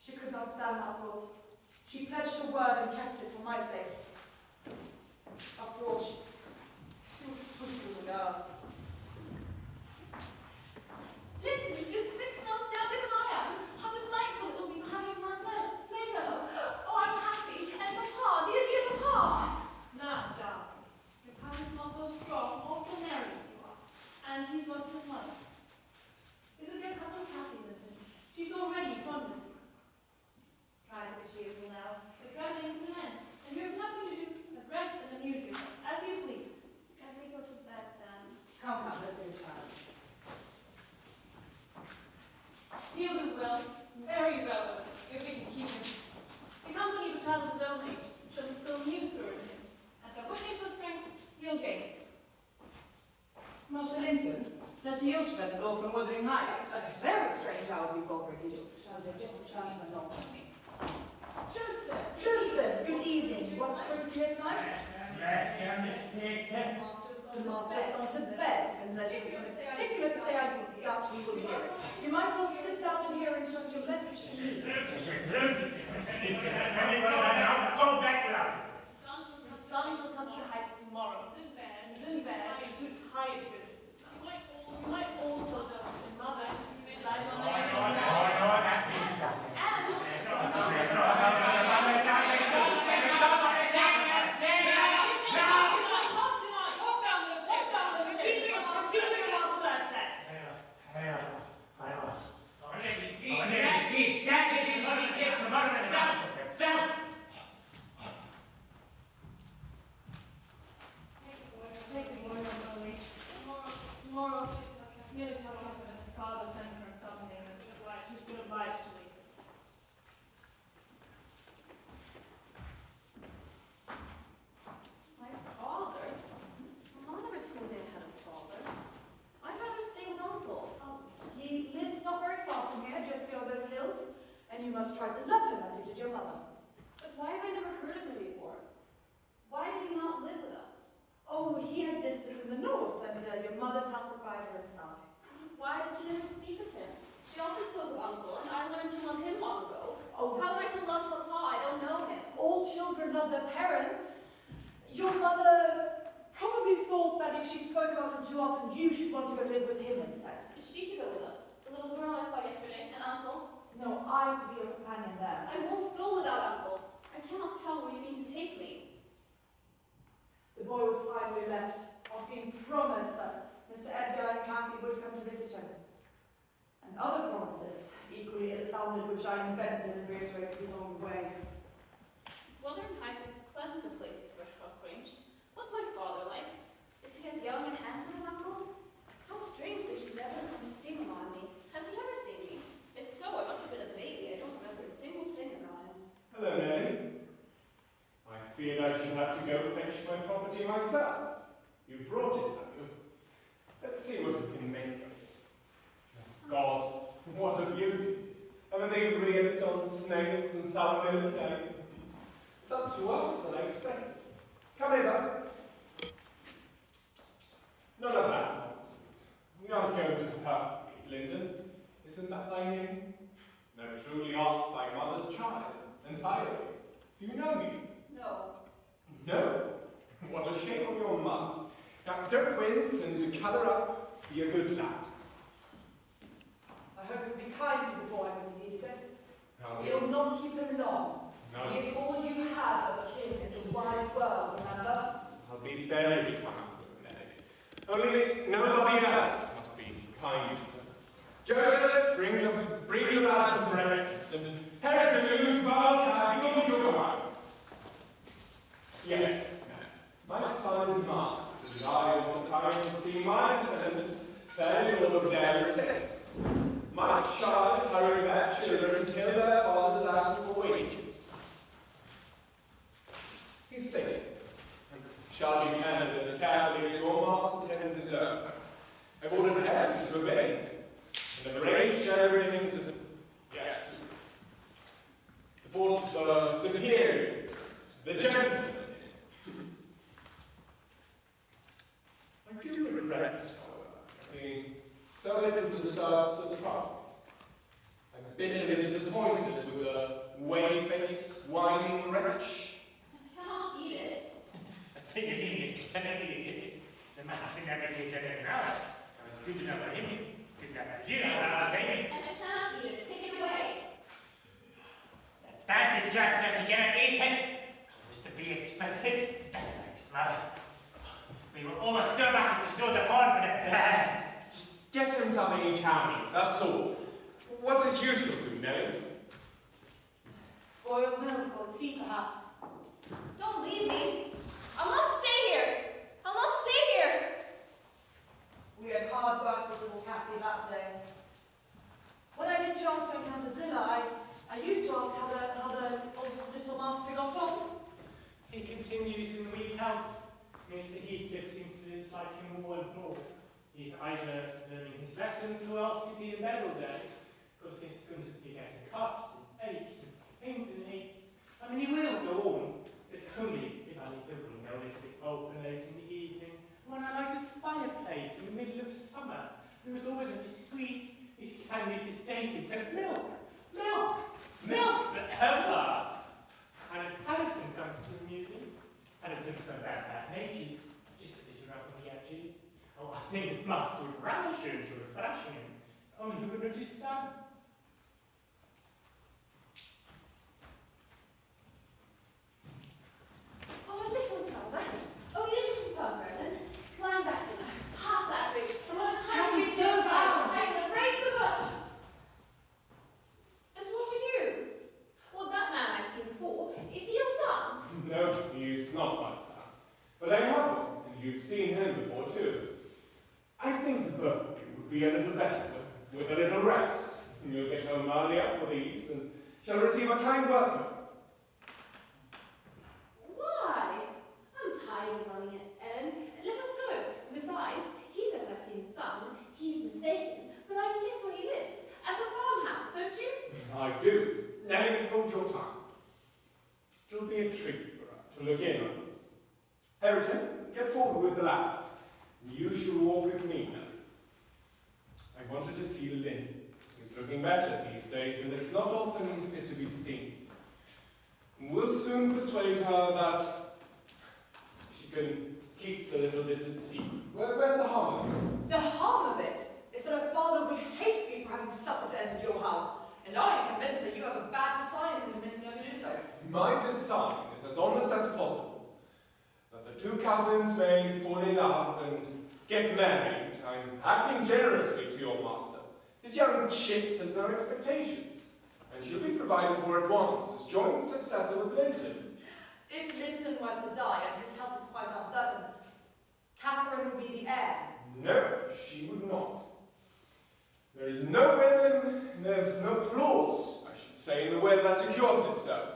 She could not stand that thought. She pledged her word and kept it for my sake. After all, she was sweet as a girl. Linton is just 6 months younger than I am. How delightful it will be to have you for a playfellow. Oh, I'm happy. And Papa, dear Papa. Now, darling, your cousin's not so strong or so merry as you are, and he's lost his mother. This is your cousin Cathy, Linton. She's already fond of you. Try to be cheerful now. The travelling is an end, and you have nothing to do but rest and amuse yourself as you please. Can we go to bed then? Come, let's go, child. He'll do well, very well, if we can keep him. The company of a child of his own age should instill new spirit in him, and by wishing for strength, he'll gain it. Master Linton, does he also better go from Wuthering Heights? A very strange hour you've already just returned along with me. Joseph, good evening. What brings you here tonight? Yes, you're mistaken. The master's gone to bed, unless you have something particular to say. I doubt you will hear it. You might well sit down and hear and trust your message to me. Go back now. The sun shall come to the heights tomorrow. He's in bed, I'm too tired to go to his sister. You might also tell his mother, resides on there. Tomorrow, nearly told him that his father sent for him something and he's been obliged to leave us. My father? Mama never told me I had a father. I'd rather stay with Uncle. He lives not very far from here, just beyond those hills, and you must try to love him as you did your mother. But why have I never heard of him before? Why did he not live with us? Oh, he had business in the north, and your mother's health required provider himself. Why did she never speak of him? She often spoke of Uncle, and I learned to love him long ago. Oh. How am I to love Papa? I don't know him. All children love their parents. Your mother probably thought that if she spoke about him too often, you should want to go live with him instead. Is she to go with us? The little girl I saw yesterday, and Uncle? No, I'm to be your companion there. I won't go without Uncle. I cannot tell where you mean to take me. The boy was finally left, after being promised that Mr. Edgar and Kathy would come to visit him. And other promises, equally ill-founded, which I invented and reiterated along the way. Is Wuthering Heights as pleasant a place as Thrushcross Grange? What's my father like? Is he as young and handsome as Uncle? How strange that you never come to see him on me. Has he ever seen me? If so, I must have been a baby. I don't remember a single thing about him. Hello, Nelly. I feared I should have to go fetch my property myself. You brought it, have you? Let's see what we can make of it. God, what a beauty. And they reared it on snails and sour milk. That's worse than I expected. Come hither. None of that nonsense. We aren't going to hurt thee, Linden. Isn't that thy name? No, truly art thy mother's child, entirely. Do you know me? No. No? What a shame on your mum. Now, don't wince and colour up. Be a good lad. I hope you'll be kind to the boy, Mr. Heathcliff. Now, You'll not keep him long. No. He is all you have of a king in the wide world, remember? I'll be very kind to him, Nelly. Only nobody else must be kind to him. Joseph, bring the lads some breakfast, and Heritage, Val, go on. Yes, my son is mine, and I will come to see my descendants fairly all of their estates. My child hurry their children till their fathers ask for wages. He's safe, and shall be tended as carefully as your master tends his own. I've ordered Heritage to obey, and arranged everything to support the superior, the gentleman. I do regret, however, being so little disturbed the trouble. I'm bitterly disappointed with the whey-faced, whining wretch. I cannot eat it. I think you mean you can't eat it. The master never did it enough. That was good enough for him. It's good enough for you, baby. I cannot eat it. Take it away. That the judge says he cannot eat it. Was to be expected. That's nice, mother. We were almost done back to store the corn for the band. Just get him something he can eat, that's all. What's his usual food, Nelly? Boiled milk or tea, perhaps? Don't leave me. I'll not stay here. I'll not stay here. We had hard work with little Kathy that day. When I did chance to encounter Zilla, I used to ask how the old little master got on. He continues in the recount. Mr. Heathcliff seems to dislike him more and more. He's either learning his lessons or else he'll be in bed all day, because he's going to be getting cups and aches and pains and aches. I mean, he will go on, but only if I leave the window a little bit open late in the evening, when I light his fireplace in the middle of summer. There is always his sweets, his candies, his dainties, and milk! Milk! Milk forever! And if Paddington comes to the museum, Paddington's so bad nature, just a bit rough on the edges. Oh, I think the master would relish him to was thrashing him. Only who would his son? Oh, a little further. Only a little further, then. Climb back in. Pass that bridge. I'm not Can't be happy so down. I shall race them up. And what are you? Well, that man I've seen before. Is he your son? No, he's not my son. But I have one, and you've seen him before too. I think the both of you would be a little better with a little rest. You'll get home earlier for these, and shall receive a kind welcome. Why? I'm tired of running it, Ellen. Let us go. Besides, he says I've seen his son. He's mistaken, but I can guess where he lives. At the farmhouse, don't you? I do. Nelly, hold your tongue. It'll be a treat for her to look in on us. Heritage, get forward with the lass. You shall walk with me now. I wanted to see Lynn. He's looking better these days, and it's not often he's fit to be seen. We'll soon persuade her that she can keep the little visit secret. Where's the harm of it? The harm of it is that her father would hate me for having suffered to enter your house, and I am convinced that you have a bad design in convincing her to do so. My design is as honest as possible. That the two cousins may fall in love and get married. I'm acting generously to your master. This young chit has no expectations, and she'll be provided for at once as joint successor with Linton. If Linton were to die, and his health is quite uncertain, Catherine would be the heir. No, she would not. There is no will and there's no clause, I should say, in the will that secures it so.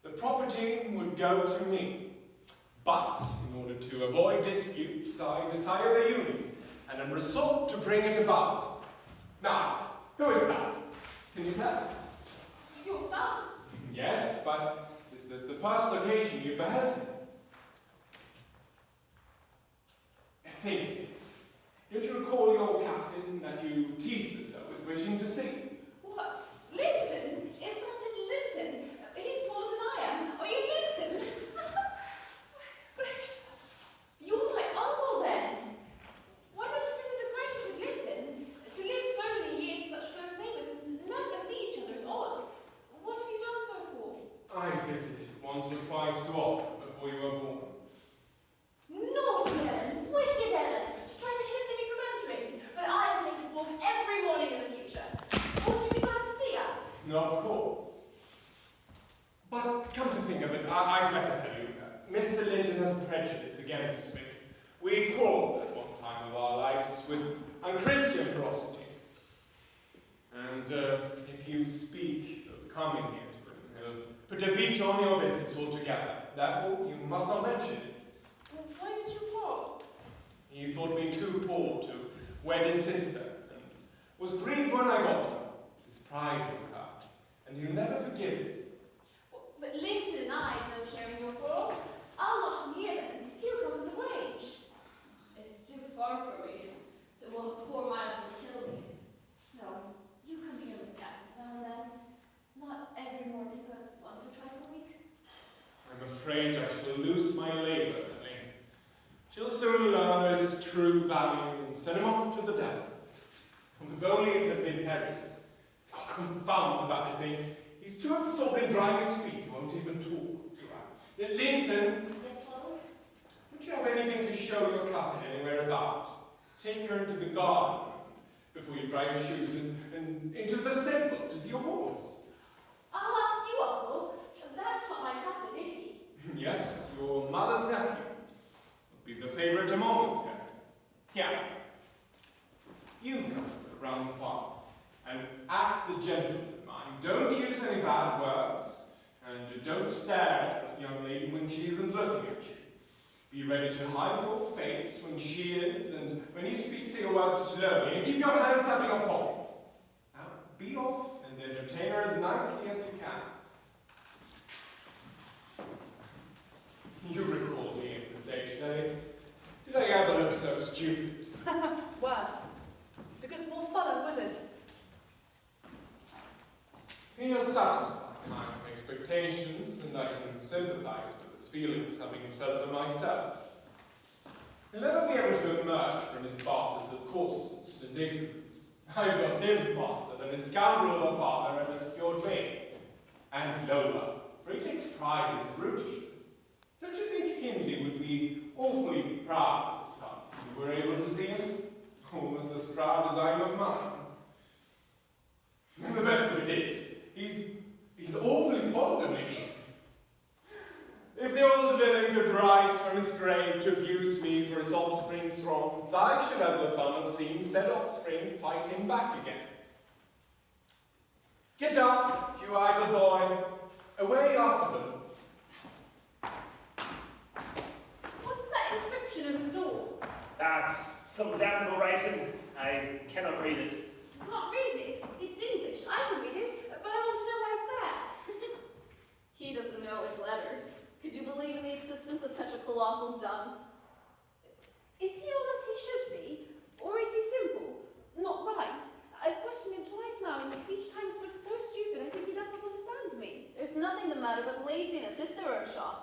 The property would go to me, but in order to avoid disputes, I decided a union, and am resolved to bring it about. Now, who is that? Can you tell? Your son? Yes, but is this the first occasion you beheld him? Think. Don't you recall your cousin that you teased her so with wishing to see? What? Linton? Is that little Linton? He's smaller than I am. Are you Linton? You're my uncle then. Why don't you visit the Grange with Linton? To live so many years with such close neighbours and never see each other is odd. What have you done so for? I visited once or twice too often before you were born. Naughty Ellen! Wicked Ellen! She tried to hinder me from entering, but I'll take this walk every morning in the future. Won't you be glad to see us? No, of course. But come to think of it, I'd better tell you, Mr. Linton has a prejudice against me. We quarrelled at one time of our lives with unchristian ferocity. And if you speak of coming here to him, he'll put a veto on your visits altogether. Therefore, you must not mention it. Why did you quarrel? He thought me too poor to wed his sister, and was grieved when I got her. His pride was hurt, and he'll never forgive it. But Linton and I have no share in your quarrel. I'll not come here then. He'll come to the Grange. It's too far for me to walk 4 miles would kill me. No, you come here, Miss Catherine, now and then. Not every morning, but once or twice a week. I'm afraid I shall lose my labour, Nelly. She'll soon learn his true value and send him off to the devil. And if only it had been inherited. Oh, confound the bad thing. He's too absorbed in drying his feet, he won't even talk to her. Linton, Yes, Father? don't you have anything to show your cousin anywhere about? Take her into the garden before you dry your shoes and into the stable to see your horse. I'll ask you, Uncle. That's not my cousin, is he? Yes, your mother's nephew. Will be the favourite among us here. Here. You come round the farm and act the gentleman, mind. Don't use any bad words, and don't stare at the young lady when she isn't looking at you. Be ready to hide your face when she is, and when you speak, say your words slowly, and keep your hands up in your pockets. Now, be off and entertain her as nicely as you can. You recall me at this age, Nelly. Did I ever look so stupid? Worse, because more sullen with it. You're satisfied with my expectations, and I can sympathize with his feelings, having felt them myself. He'll never be able to emerge from his baths of coarseness and ignorance. I got him faster than his scoundrel of a father ever secured me. And Lola, for he takes pride in his brutishness. Don't you think Hindley would be awfully proud of his son if you were able to see him? Almost as proud as I am of mine. And the best of it is, he's awfully fond of me. If the old villain could rise from his grave to abuse me for his offspring's wrongs, I should have the fun of seeing said offspring fight him back again. Get up, you idle boy. Away after them. What's that inscription on the door? That's some damnable writing. I cannot read it. You can't read it. It's English. I can read it, but I want to know why it's there. He doesn't know his letters. Could you believe in the existence of such a colossal dunce? Is he all as he should be? Or is he simple? nothing the matter but laziness, is there, Earnshaw?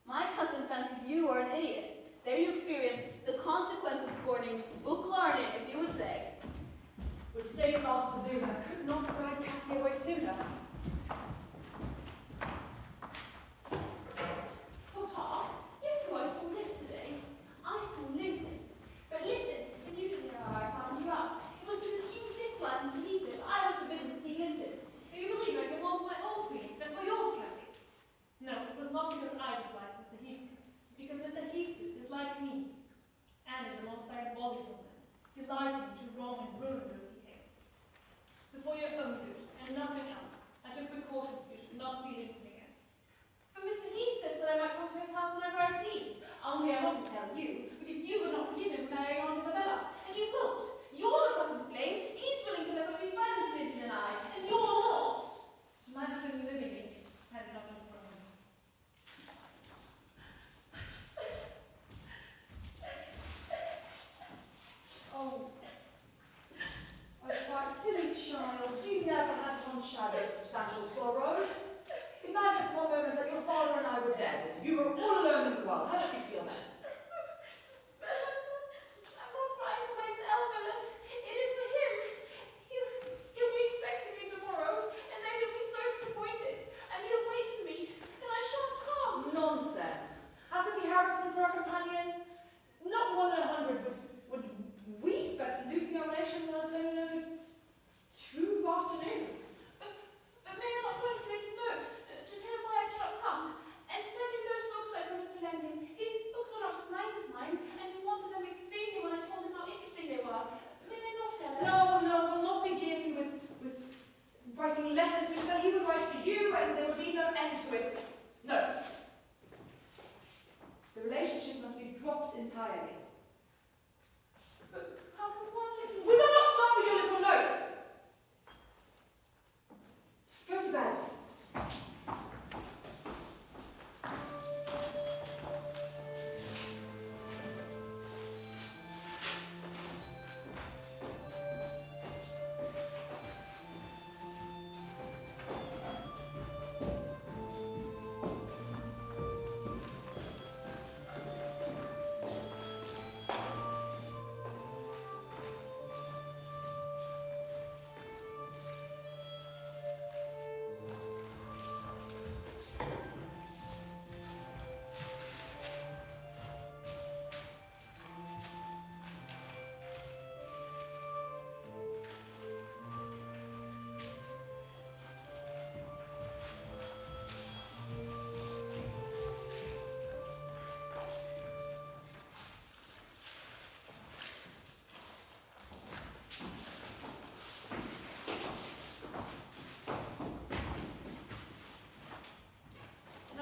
My cousin fancies you are an idiot. There you experience the consequence of scorning book learning, as you would say. With 6 afternoon, I could not drag Cathy away sooner. Papa, guess who I saw yesterday? I saw Linton. But listen, and you should know how I found you out. It was because you disliked Mr. Heathcliff. I was forbidden to see Linton. Do you believe I can walk my own feelings, but for yours, Cathy? No, it was not because I disliked Mr. Heathcliff. Because Mr. Heathcliff dislikes me, and is a most diabolical man, delighting to wrong and ruin those he hates. So for your own good, and nothing else, I took precautions you should not see Linton again. But Mr. Heathcliff said I might come to his house whenever I pleased. Only I mustn't tell you, because you would not forgive him for marrying on Isabella. And you won't. You're the person to blame. He's willing to let us be friends, Linton and I, and you're not. She might have been living in me, had it not been for him. Oh, why, silly child, you never had one shadow of substantial sorrow. Imagine for one moment that your father and I were dead, and you were all alone in the world. How should you feel then? I'm not crying for myself, Ellen. It is for him. He'll be expecting me tomorrow, and then he'll be so disappointed, and he'll wait for me, and I shan't come. Nonsense. Hasn't he Harrison for a companion? Not 1 in 100 would weep at losing our relation when I've known over 2 afternoons. But may I not write to let him know, to tell him why I cannot come? And second, those books I promised to lend him. His books are not as nice as mine, and he wanted them explaining when I told him how interesting they were. May I not, Ellen? No, we'll not begin with writing letters, because then he would write to you and there would be no end to it. No. The relationship must be dropped entirely. But how can one little... We will not start with your little notes! Go to bed.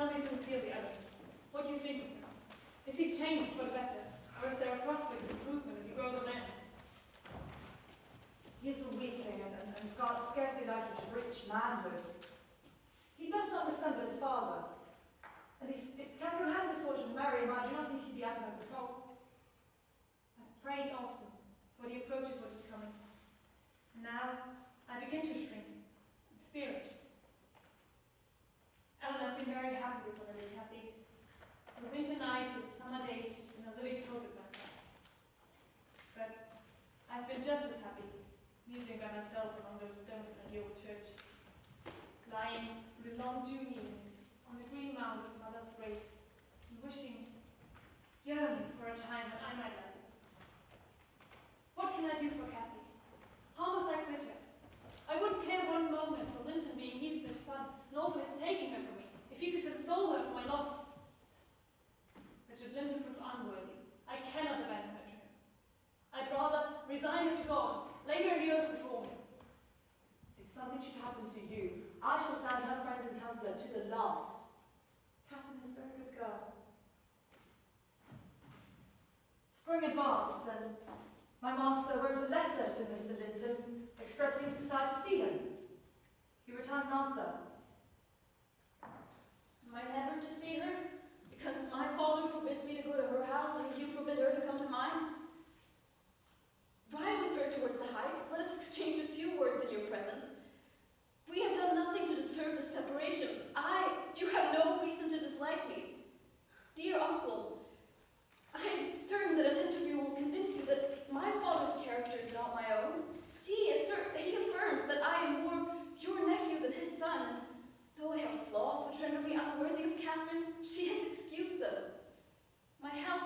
Tell me sincerely, Ellen, what do you think of him? Is he changed for the better, or is there a prospect of improvement as he grows a man? He is a weakling and scarcely likely to reach manhood. He does not resemble his father. And if Catherine had misfortune to marry him, I do not think he'd be out of her control. I've prayed often for the approach of what is coming. And now I begin to shrink, and fear it. Ellen, I've been very happy with Lily, Cathy. On the winter nights and summer days, she's been a living token of myself. But I've been just as happy, musing by myself among those stones in the old church, lying through the long June evenings on the green mound of Mother's grave, and wishing, yearning for a time when I might love her. What can I do for Cathy? How must I quit her? I wouldn't care one moment for Linton being Heathcliff's son, nor for his taking her from me, if he could console her for my loss. But should Linton prove unworthy, I cannot abandon her to him. I'd rather resign her to God, lay her in the earth before me. If something should happen to you, I shall stand her friend and counsellor to the last. Catherine is a very good girl. Spring advanced, and my master wrote a letter to Mr. Linton, expressing his desire to see him. He returned an answer. Am I never to see her? Because my father forbids me to go to her house and you forbid her to come to mine? Ride with her towards the heights. Let us exchange a few words in your presence. We have done nothing to deserve this separation. I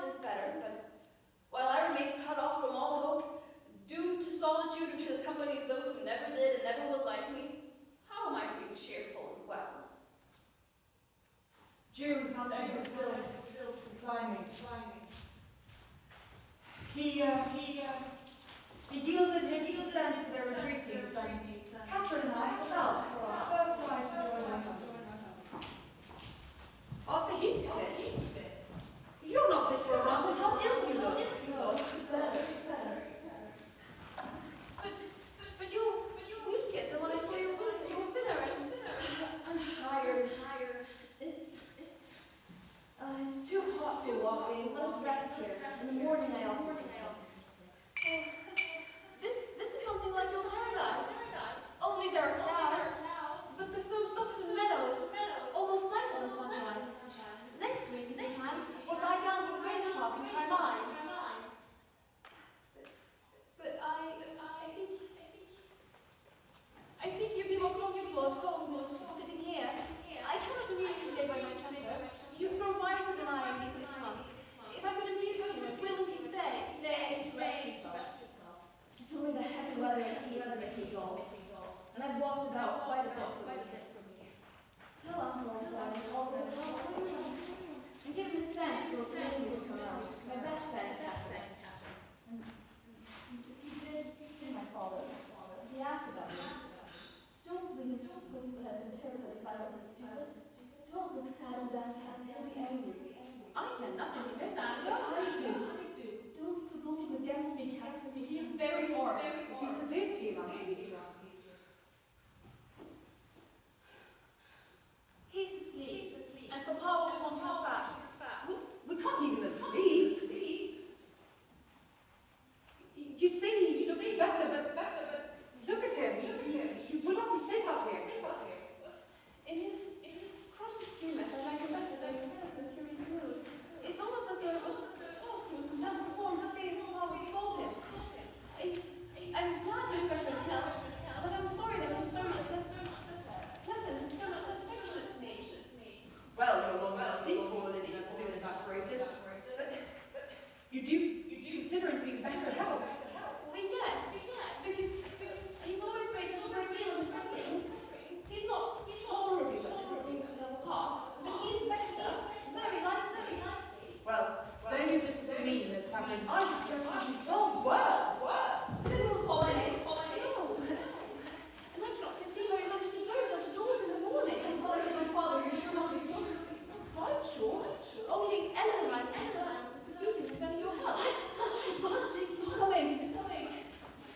this better, but while I remain cut off from all hope, doomed to solitude and to the company of those who never did and never will like me, how am I to be cheerful and well? June found Edgar still declining. He yielded his assent to their retreatings, and Catherine and I set out for our first ride to join my husband. After Heathcliff, you're not fit for a run, and how ill you look. Better. But you're weaker than when I saw you once. You were thinner and thinner. I'm tired. It's too hot to walk in. Let us rest here. In the morning I often get sick. This is something like your paradise. Only there are clouds, but they're so soft and mellow. Almost nicer than sunshine. Next week, if you can, we'll ride down to the Grange Park and try mine. But I think you'd be more comfortable at home sitting here. I cannot amuse you today by my chatter. You've grown wiser than I am these 6 months. If I could amuse you, will you stay? Rest yourself. It's only the heavy weather that make me dull. And I've walked about quite a bit for me. Till after all the time, it's all very well. And give him a sense for feeling to come out. My best thanks, Catherine. And if you did see my father, he asked about me. Don't leave him supposed to have been terribly silent and stupid. Don't look sad and downcast. He'll be angry. I care nothing of his anger. I do. Don't provoke him against me, Catherine. He is very hard. Is he severe to you, Master? He's asleep. And Papa will want us back. We can't leave him asleep. You see, he looks better, but look at him. He will not be safe out here. In his crossest humour, I like him better than his present curious mood. It's almost as though it was taught he was compelled to perform the things Papa would scold him. I'm glad he's better at help, but I'm sorry that he's so much less pleasant and so much less affectionate to me. Well, your long sequel is soon evaporated. But you do consider him to be better health. Well, yes, because he's always made such a great deal of his sufferings. He's not horribly well, as it's been put on the path, but he's better, very likely. Well, then you differ from me, Miss Catherine. I should judge you far worse. Then we'll call my name. No. And I cannot conceive how he managed to doze after doors in the morning. I thought I my father. You're sure not be sure? Quite sure. Only Ellen and I are concerned, disputing concerning your health. Hush, for God's sake, he's coming.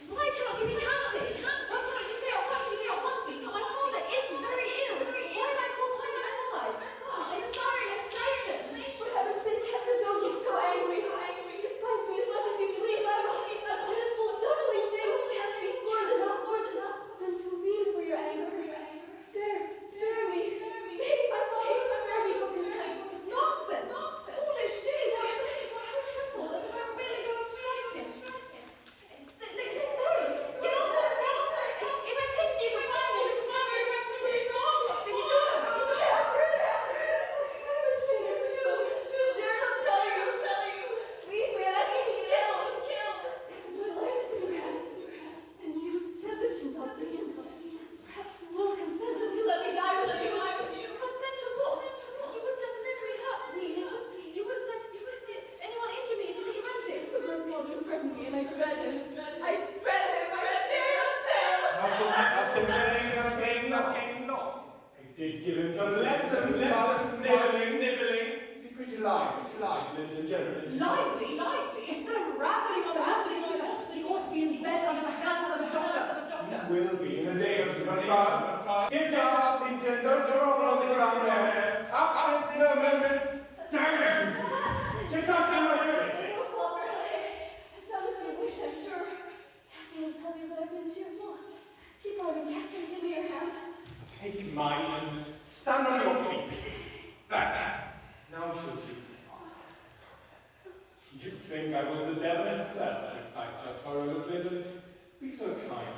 Why cannot you be candid? Why cannot you say at once my father is very ill? Why am I called to my bedside? I'm desiring explanation. For heaven's sake, Catherine, don't get so angry. Despise me as much as you please. I'm a pitiful, shuddering thing who can't be scored enough. I'm too mean for your anger. Spare me. Pity my father, spare me for contempt. Nonsense! Foolish, silly boy! How trembled as if I were really going to strike him. Get off my feet! If I pitied you for crying, you would never have reckoned his arms off if you do it. I'm ashamed too. Dare not tell you. Leave me and I can be killed. My life is in your hands. And you've said that you love me. Perhaps you will consent and you let me die with you. Consent to what? You wouldn't let an enemy hurt me. You wouldn't let anyone injure me if you didn't want it. So my father threatened me and I dread him. I dare not tell. Master King, not. I did give him some lessons, snibbling. Is he pretty lively, Lund, generally? Lively? Instead of rattling on the house with his husband, he ought to be in bed under the hands of a doctor. He will be in a day or two, but fast. Get up, Linton, don't roll on the ground there. Up this moment. Damn! Get up, come on, No, Father, I've done as you wish, I'm sure. Catherine will tell you that I've been cheerful. Keep on, Catherine, give me your hand. Take mine and stand on your feet. That. Now she'll shoot. You'd think I was the devil itself, excited so horrorously. Be so kind.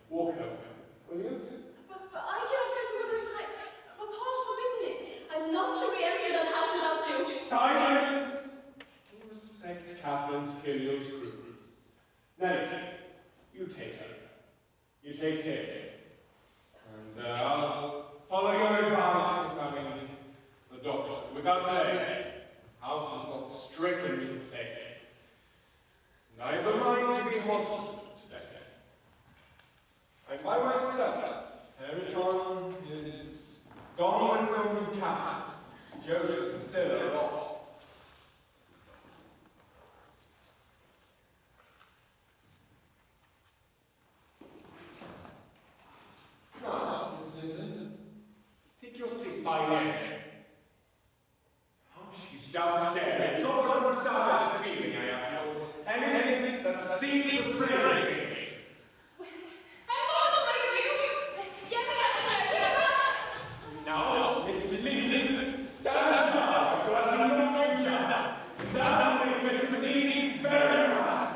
Walk over, will you? But I cannot go to Wuthering Heights. Papa's forbidden it. I'm not to be emptied on house without you. Silence! You respect Catherine's filial scruples. Nelly, you take her. You take care. And I'll follow your advice in having the doctor. Without delay, house is not stricken to play. Neither mind to be hospital today. I'm by myself. Periton is gone with them, Catherine. Joseph and Sarah are off. Now, Miss Linden, take your seat by me. Oh, she does stare. It's all sort of savage feeling I have towards anything that seems to thrill me. Now, Miss Linden, stand up, so I do not know you. Now, Mrs. Dean, very right.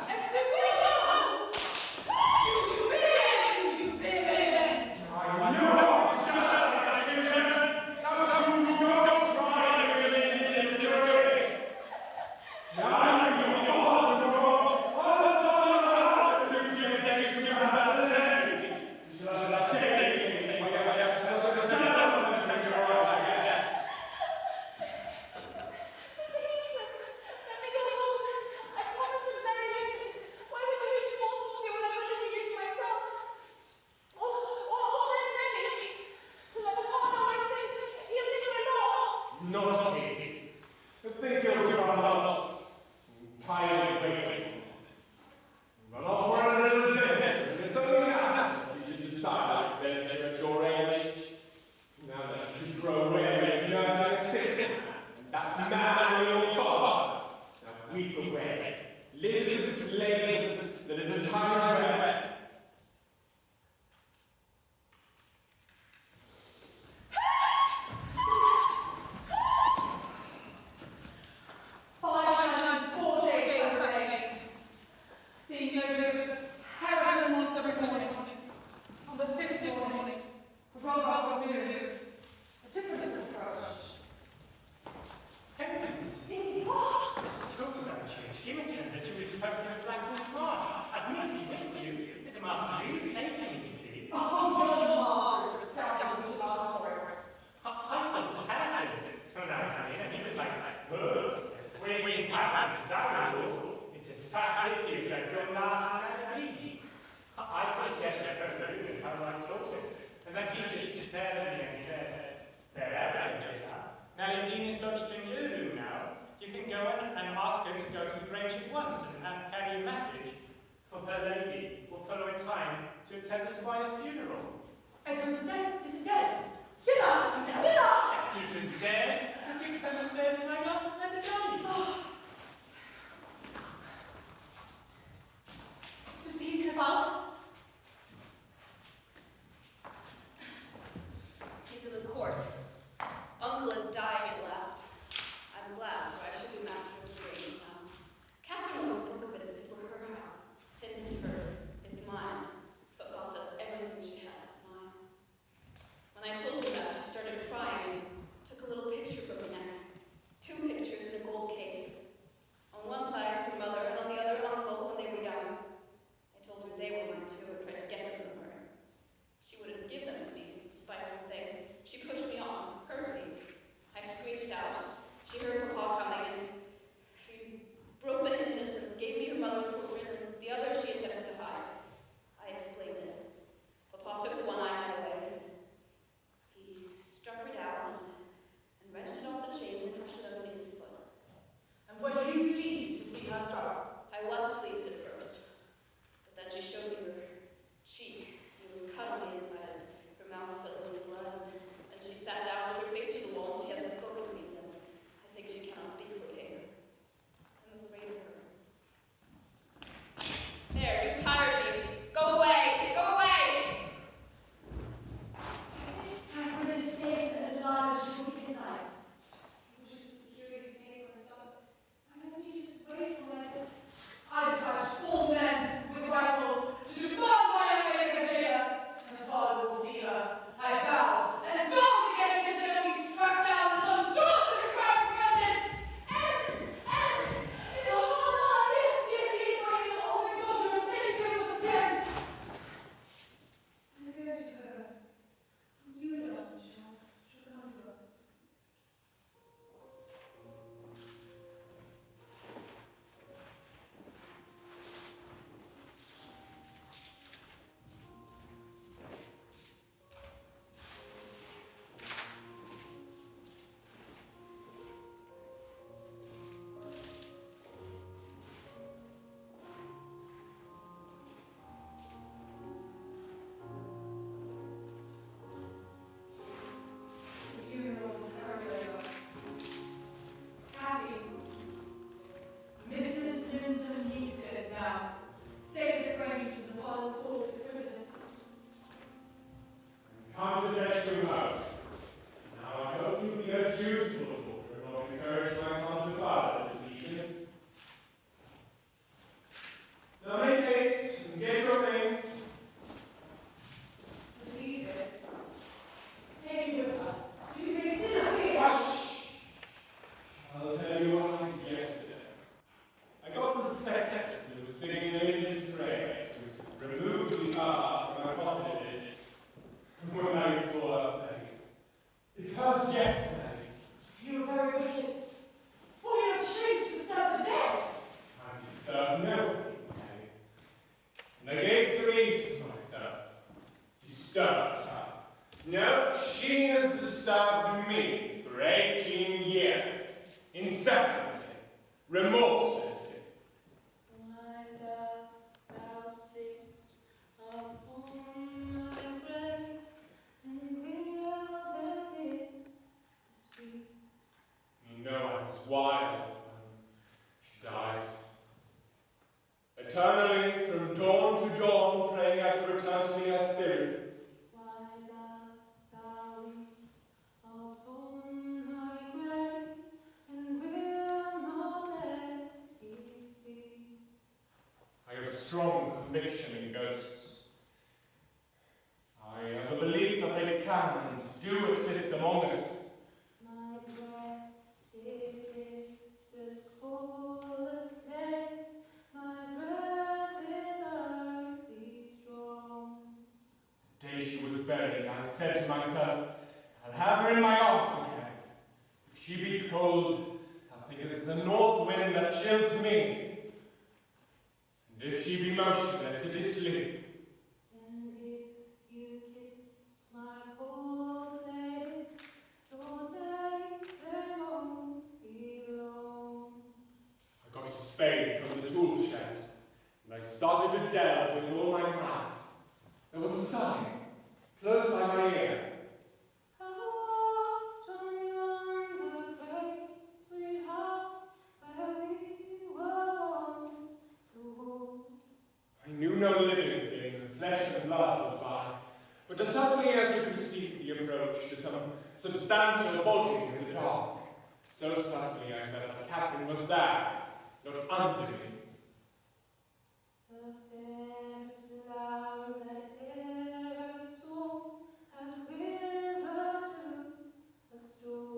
Nelly Dean is lodged in Lulu now. You can go in and ask her to go to the Grange at once and carry a message for her lady will follow in time to attend the squire's funeral. Edward is dead. He's dead. Zilla! Zilla! He isn't dead. Did you come and say to my last never died? Is Mr. Heathcliff out? He's in the court. Uncle is dying at last. I'm glad, for I should be master of the Grange now. Catherine always spoke of it as if it were her house. It isn't hers, it's mine. But Pa says everything she has is mine. When I told her that, she started crying and took a little picture from the neck. 2 pictures in a gold case. sweetheart from my pocket when I saw her face. It's hers yet, Nelly. You are very wicked. Why are you not ashamed to disturb the dead? I disturb nobody, Nelly. And I gave the reason myself. Disturbed her. No, she has disturbed me for 18 years. Incessantly. Remorselessly. Why dost thou sit upon my grave, and will the lips to speak? You know I was wild when she died. Eternally, from dawn to dawn, praying out to return to me her spirit. Why dost thou weep upon my grave, and will not let me see? I have a strong conviction in ghosts. I have a belief that they can and do exist among us. My breast is as cold as lead, my breath is earthly strong. The day she was buried, I said to myself, I'll have her in my arms again. If she be cold, I'll think it's the north wind that chills me. And if she be motionless, it is sleep. And if you kiss my cold lips, your days they won't be long. I got a spade from the tool shed, and I started to delve with all my might. There was a sign, close by my ear. How often yawns a great sweetheart where we were wont to walk? I knew no living thing, the flesh and blood was by, but as suddenly as you perceived the approach to some substantial body in the dark, so suddenly I felt the captain was there, not under me. The fairest flower that ever saw has withered to a straw.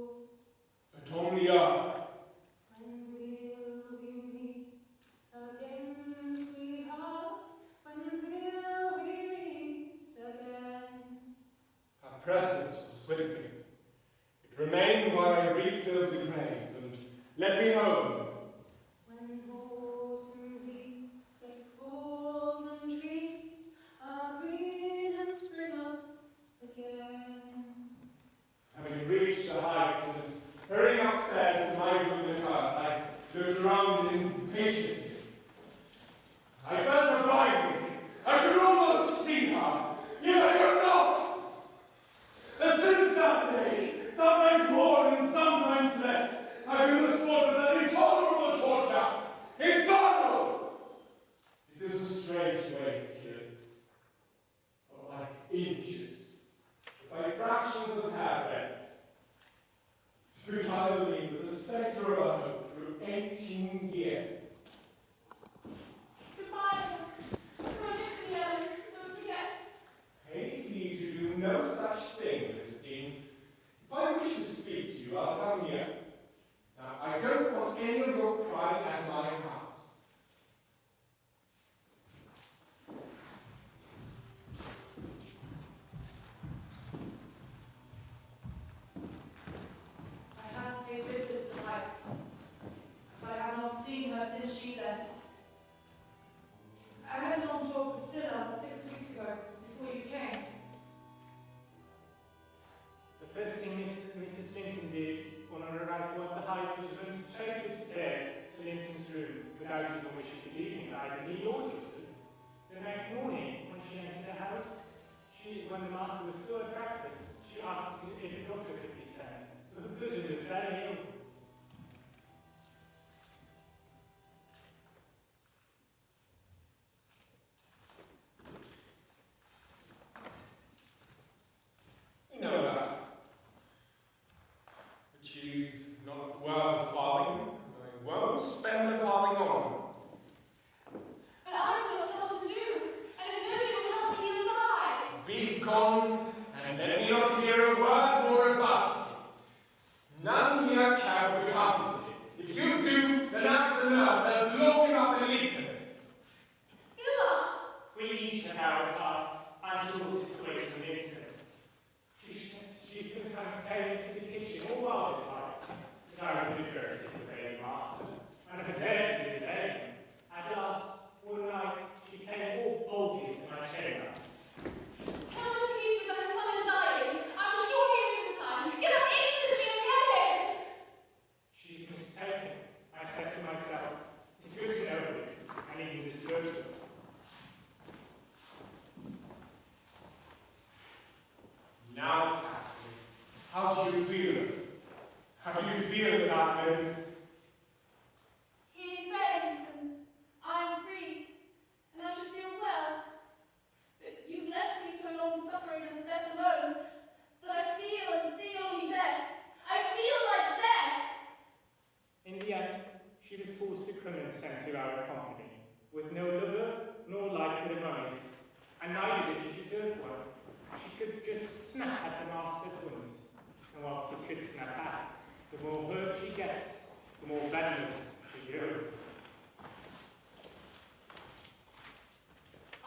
But on the earth, When will we meet again, sweetheart? When will we meet again? her presence was with me. It remained while I refilled the grave and led me home. When autumn leaves that fall from trees are green and spring up again. Having reached the heights and hurrying upstairs to my room in the house, I looked around impatiently. I felt her by me. I could almost see her, yet I could not. And since that day, sometimes more and sometimes less, I've been the sport of that intolerable torture. Infernal! It is a strange way of killing. Like inches, by fractions of hairbreadths. To retire me with the spectre of a hope through 18 years. Goodbye. Promise me, Ellen. Don't forget. Pay heed to do no such thing, Mrs. Dean. If I wish to speak to you, I'll come here. Now, I don't want any of your prying at my house. I have paid visit to Heights, but I have not seen her since she left. I had a long talk with Scylla 6 weeks ago, before you came. The first thing Mrs. Linton did on her arrival at the Heights was run straight upstairs to Linton's room without even wishing to leave either me or Justin. The next morning, when she entered the house, when the master was still at breakfast, she asked if a doctor could be sent, because he was very ill. You know that. But she's not well, farthing. I won't spend the farthing on her. But I don't know what to do. And if nobody will help to heal his eye. Be gone, and let me not hear a word more about it. None here can our company, with no lover nor like ceremonies, and neither did she deserve one. She could just snap at the master's wounds, and whilst she could snap back, the more hurt she gets, the more venomous she grows.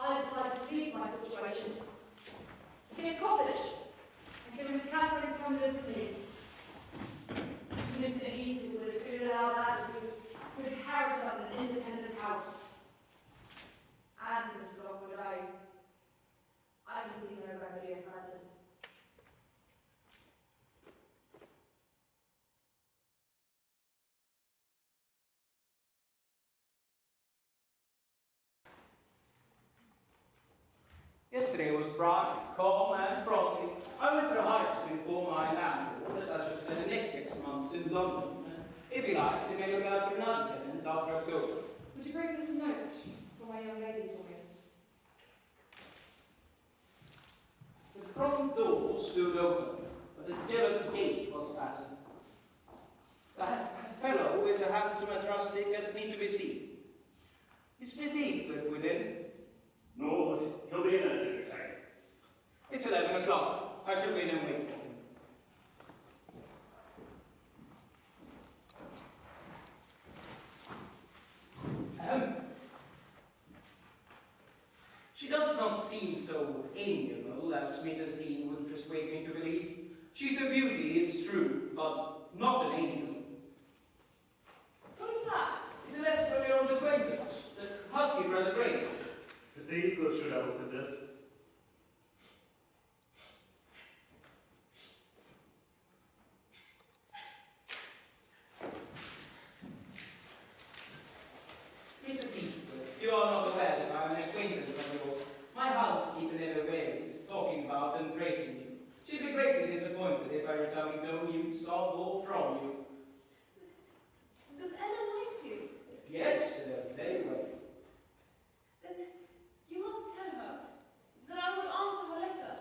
I decided to leave my situation, to get a cottage, and give him a Catherine to liberty. Mr. Heathcliff would soon allow that to inherit an independent house. And Mr. Lockwood, I can see no remedy at present. Yesterday was bright, calm and frosty. I went to Heights to inform my landlord that I should spend the next 6 months in London. If he likes, he may look out for another tenant after October. Would you bring this note for my young lady for me? The front door stood open, but the jealous gate was fastened. That fellow is as handsome as rustic as need to be seen. Is Mr. Heathcliff within? No, but he'll be in at dinner time. It's 11 o'clock. I shall be in and wait for him. She does not seem so amiable as Mrs. Dean would persuade me to believe. She's a beauty, it's true, but not an angel. What is that? It's a letter from your old acquaintance, the housekeeper at the Grange. Mr. Heathcliff should have looked at this. Mrs. Heathcliff, you are not aware that I am an acquaintance of yours. My housekeeper never varies, talking about and praising you. She'd be greatly disappointed if I return with no news of or from you. Does Ellen like you? Yes, very well. Then you must tell her that I would answer her letter.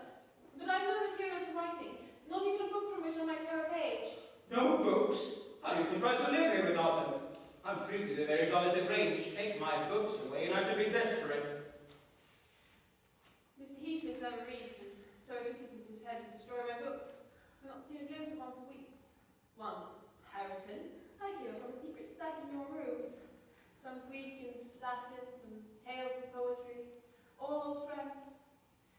But I've no material to writing, not even a book from which I might tear a page. No books? How you can try to live here without them? I'm frankly the very god at the Grange. Take my books away and I shall be desperate. Mr. Heathcliff never reads, and so I took it into his head to destroy my books. I've not seen a glimpse of one for weeks. Once, Harrington, I came upon a secret stack in your rooms. Some Greek and Latin, some tales of poetry, all old friends.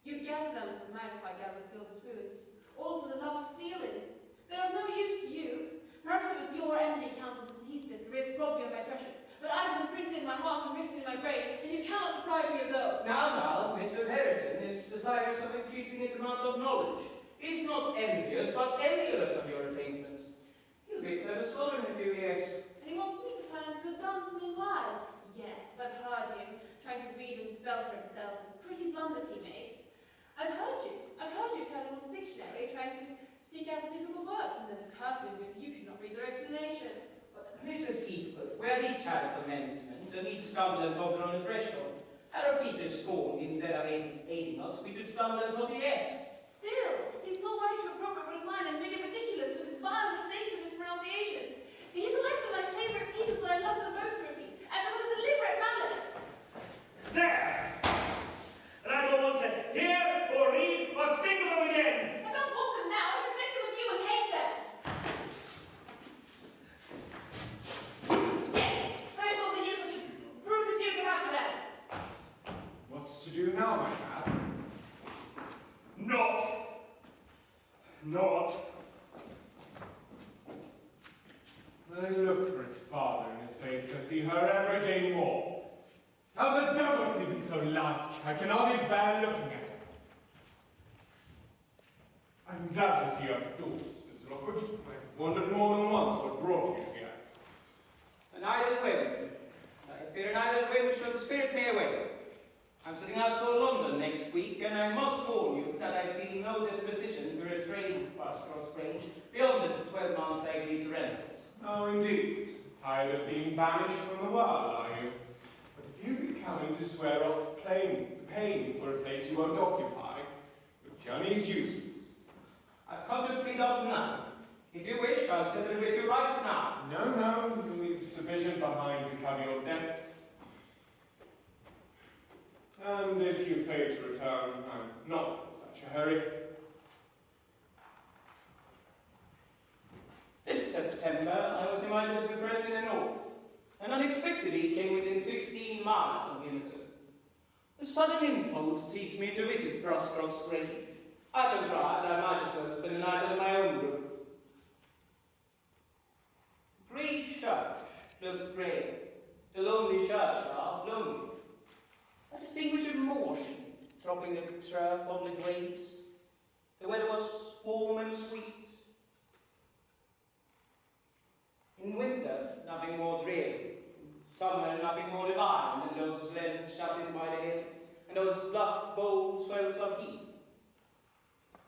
You've gathered them as a magpie gathers silver spoons, all for the love of stealing. They're of no use to you. Perhaps it was your enemy, Counsel Mr. Heathcliff, to rob me of my treasures, but I've them printed in my heart and written in my brain, and you cannot deprive me of those. Now, Mr. Harrington is desirous of increasing his amount of knowledge. He's not envious, but emulous of your attainments. He'll be a clever scholar in a few years. And he wants me to turn into a dunce meanwhile. Yes, I've heard him, trying to read and spell for himself, and pretty blunders he makes. I've heard you turning on the dictionary, trying to seek out the difficult words, and there's cursing because you cannot read their explanations. But Mrs. Heathcliff, we had each had a commencement, and each stumbled and tottered on the threshold. Had our teachers scorned instead of aiding us, we should stumble and totter yet. Still, he's no right to appropriate what is mine and make it ridiculous with his vile mistakes and mispronunciations. He selected my favourite pieces that I love the most to repeat, as out of deliberate malice. There! And I don't want to hear or read or think of them again! I don't want them now, I should make them with you and hate them. Yes, that is all the use of Brutus you can have for them. What's to do now, my lad? Not. I look for his father in his face and see her every day more. How the devil can he be so like? I can hardly bear looking at him. I'm glad to see you out of doors, Mr. Lockwood. I've wondered more than once what brought you here. An idle whim. I fear an idle whim should spirit me away. I'm setting out for London next week, and I must warn you that I feel no disposition to retrain fast or strange beyond the 12 months I agreed to rent it. Oh, indeed. Tired of being banished from the world, are you? But if you be coming to swear off paying for a place you won't occupy, your journey's useless. I've come to plead off none. If you wish, I'll settle with you right now. No, you leave sufficient behind to cover your debts. return. I'm not in such a hurry. This September, I was invited to a friend in the north, and unexpectedly came within 15 miles of Liverpool. A sudden impulse teased me to visit Frostcross Grange. I could drive, and I might as well spend the night under my own roof. The grey church looked grey, the lonely churchyard lonely. A distinguished motion throbbing the turf on the graves. The weather was warm and sweet. In winter, nothing more dreary. In summer, nothing more divine than those glens shut in by the hills, and those bluff, bold swells of heath.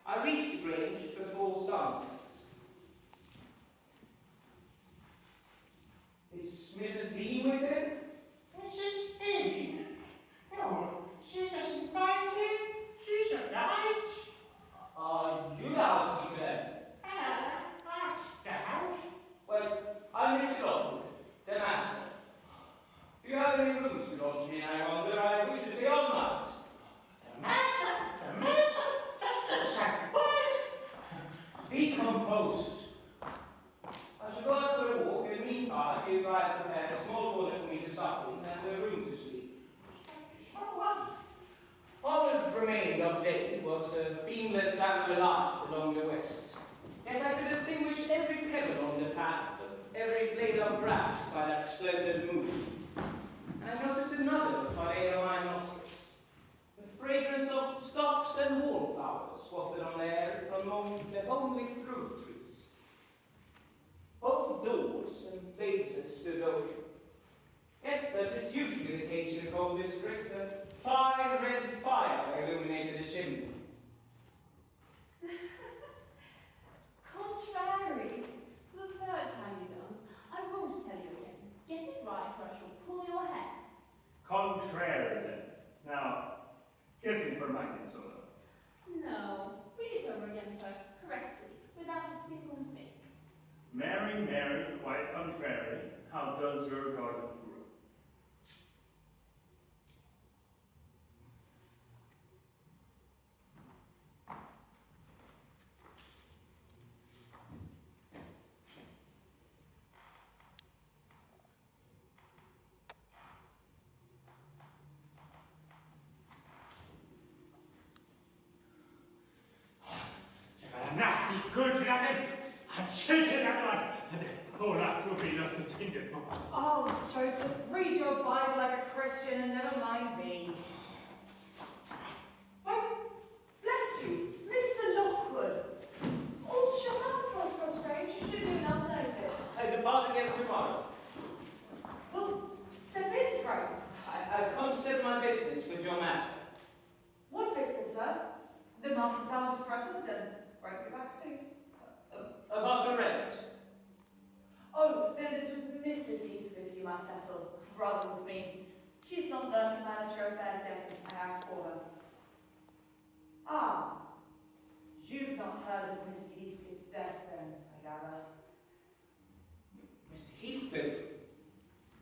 I reached the Grange before sunset. Is Mrs. Dean with him? Mrs. Dean? No, she doesn't mind him. She's a light. Are you the housekeeper then? That's the house. Well, I'm Mr. Lockwood, the master. Do you have any rooms to lodge me, I wonder? I wish to stay all night. The master, just a second. What? Decomposed. I shall go out for a walk. In the meantime, you try to prepare a small corner for me to sup in and a room to sleep. All that remained of day was a beamless amber light along the west. Yet I could distinguish every pebble on the path, every blade of grass by that splendid moon. And I noticed another by aid of my nostrils. The fragrance of stocks and wallflowers wafted on the air from among the homely fruit trees. Both doors and places stood open. Yet, as is usually the case in the coal district, a fine red fire illuminated the chimney. Contrary. For the third time you dance, I won't tell you again. Get it right or I shall pull your hair. Contrary, then. Now, kissing for my consoler. No. Read it over again first, correctly, without a single mistake. Mary, Mary, quite contrary, how does your garden grow? Nasty good for nothing. I choose another one. Oh, that will be just continued. Oh, Joseph, read your Bible like a Christian and never mind me. Why, bless you, Mr. Lockwood. Oh, shut up, Frostcross Grange. You should have given us notice. I depart again tomorrow. Well, step in, pray. I've come to settle my business with your master. What business, sir? The master's house is present, and won't be back soon. About the rent. Oh, then it's with Mrs. Heathcliff you must settle, rather than with me. She's not learned to manage her affairs yet, and I act for her. Ah, you've not heard of Mr. Heathcliff's death, then, I gather. Mr. Heathcliff?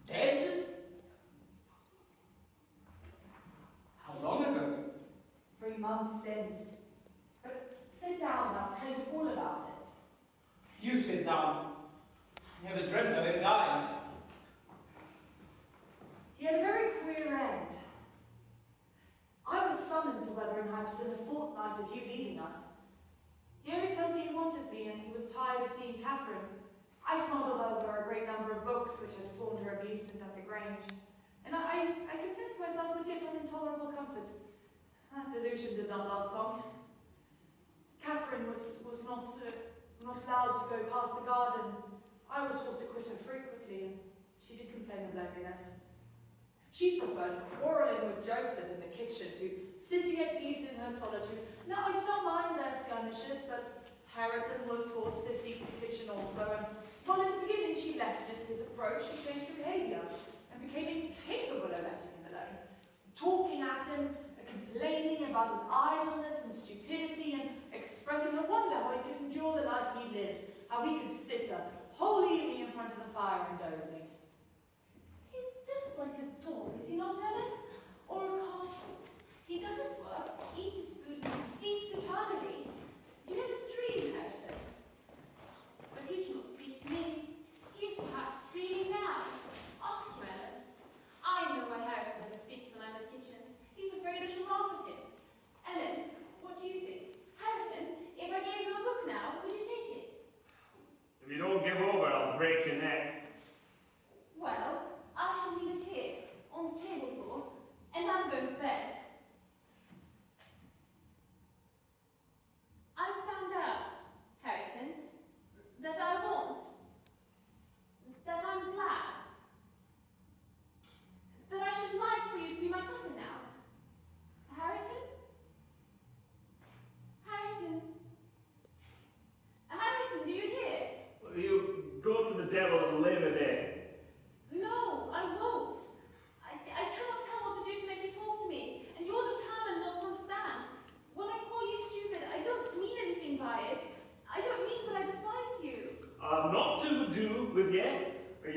Dead? How long ago? 3 months since. But sit down and I'll tell you all about it. You sit down. I never dreamt of him dying. He had a very queer end. I was summoned to Wuthering Heights within a fortnight of you leaving us. He only told me he wanted me and he was tired of seeing Catherine. I smuggled over a great number of books which had formed her amusement at the Grange, and I convinced myself we'd get on in tolerable comfort. That delusion did not last long. Catherine was not allowed to go past the garden. I was forced to quit her frequently, and she did complain of loneliness. She preferred quarrelling with Joseph in the kitchen to sitting at peace in her solitude. Now, I did not mind their skirmishes, but Harriton was forced to seek the kitchen also, and while in the beginning she left it at his approach, she changed her behaviour and became incapable of letting him alone, talking at him, complaining about his idleness and stupidity, and expressing her wonder how he could endure the life he lived, how he could sit a whole evening in front of the fire and dozing. He's just like a dog, is he not, Helen? Or a cartoon. He does his work,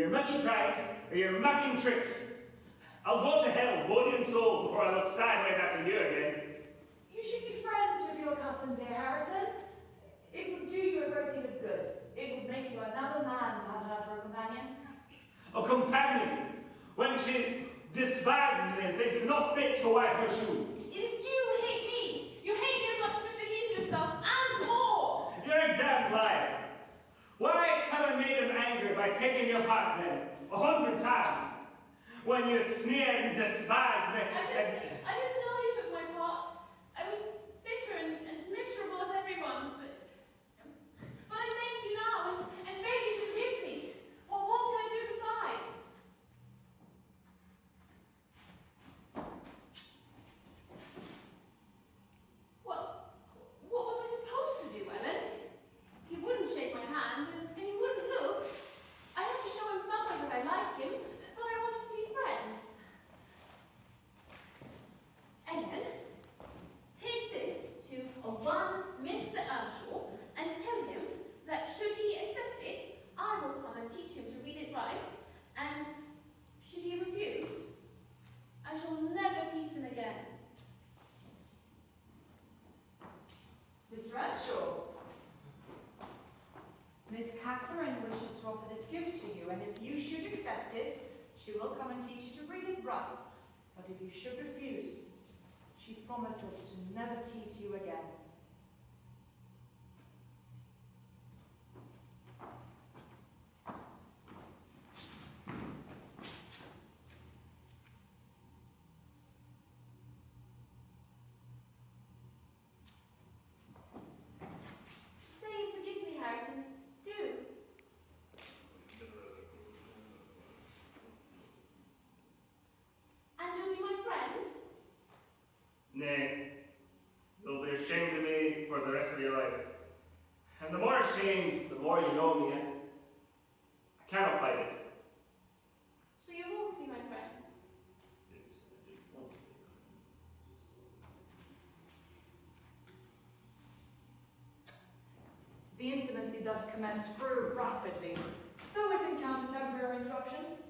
your mucky pride or your mucking tricks. I'll go to hell, body and soul, before I look sideways after you again. You should be friends with your cousin, dear Harrington. It would do you a great deal of good. It would make you another man to have her for a companion. A companion, when she despises me and thinks it not fit to wipe her shoe. It is you who hate me. You hate me as much as Mr. Heathcliff does, and more. You're a damned liar. Why have I made him angry by taking your part then, 100 times? When you sneered and despised me. I didn't know you took my part. I was bitter and miserable at everyone, but I thank you now and beg you to forgive me. What more can I do besides? Well, what was I supposed to do, Ellen? He wouldn't shake my hand and he wouldn't look. I had to show him somewhere that I like him, that I want us to be friends. Ellen, take this to one Mr. Earnshaw and tell him that should he accept it, I will come and teach him to read it right, and should he refuse, I shall never tease him again. Mr. Earnshaw, Miss Catherine wishes to offer this gift to you, and if you should accept it, she will come and teach you to read it right. But if you should refuse, she promises to never tease you again. Say you forgive me, Harrington. Do. And you'll be my friend? Nay, you'll be ashamed of me for the rest of your life. And the more ashamed, the more you know me. I cannot hide it. So you won't be my friend? The intimacy thus commenced grew rapidly, though it encountered temporary interruptions.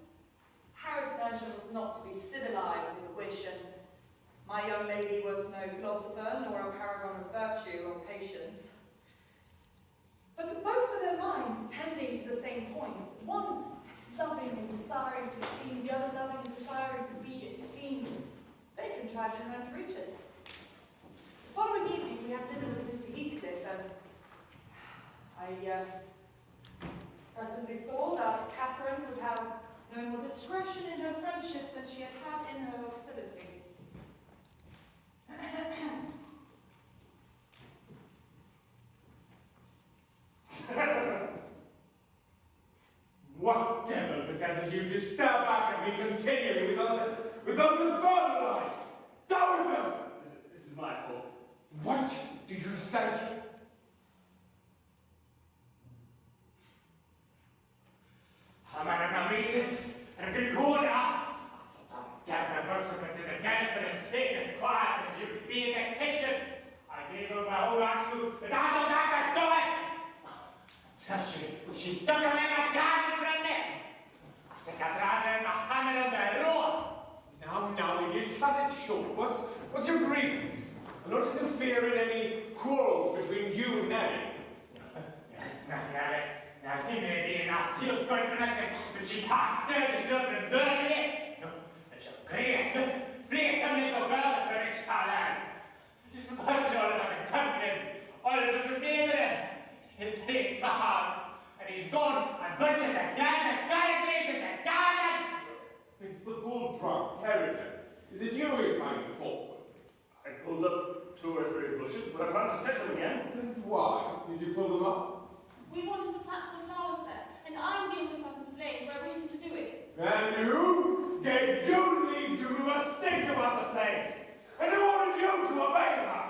Harrington Earnshaw was not to be civilized with a wish, and my young lady was no philosopher, nor a paragon of virtue or patience. But both with their minds tending to the same point, one loving and desiring to esteem, the other loving and desiring to be esteemed, they contrived to learn to reach it. The following evening we had dinner with Mr. Heathcliff, and I presently saw that Catherine would have no more discretion in her friendship than she had had in her hostility. What devil possesses you to stare back at me continually with those infernal eyes? Down with them! This is my fault. What do you say? I'm at my meters, and I'm going to go now. I thought I'd gather a burst up into the den for the sake of quiet as you could be in the kitchen. I gave her my whole axe to, but I don't have to do it. So she took him in my garden from me. I think I'd rather in the hammer on the road. Now, idiot, cut it short. What's your grievance? I'm not interfering in any quarrels between you and Nelly. It's not Nelly. Now, he may be enough to good for nothing, but she can't stir the silver and burn it. No, and she'll grace some little girl as the rich father. She's wanted all of the company, all of the neighboring. It breaks the heart, and he's gone and butchered the garden grace in the garden. It's the full drunk character. Is it you who is finding fault with? I pulled up 2 or 3 bushes, but I plan to set them again. And why did you pull them up? We wanted to plant some flowers there, and I'm the only person to blame for I wished him to do it. And who gave you leave to move a stink about the place? And who ordered you to obey her?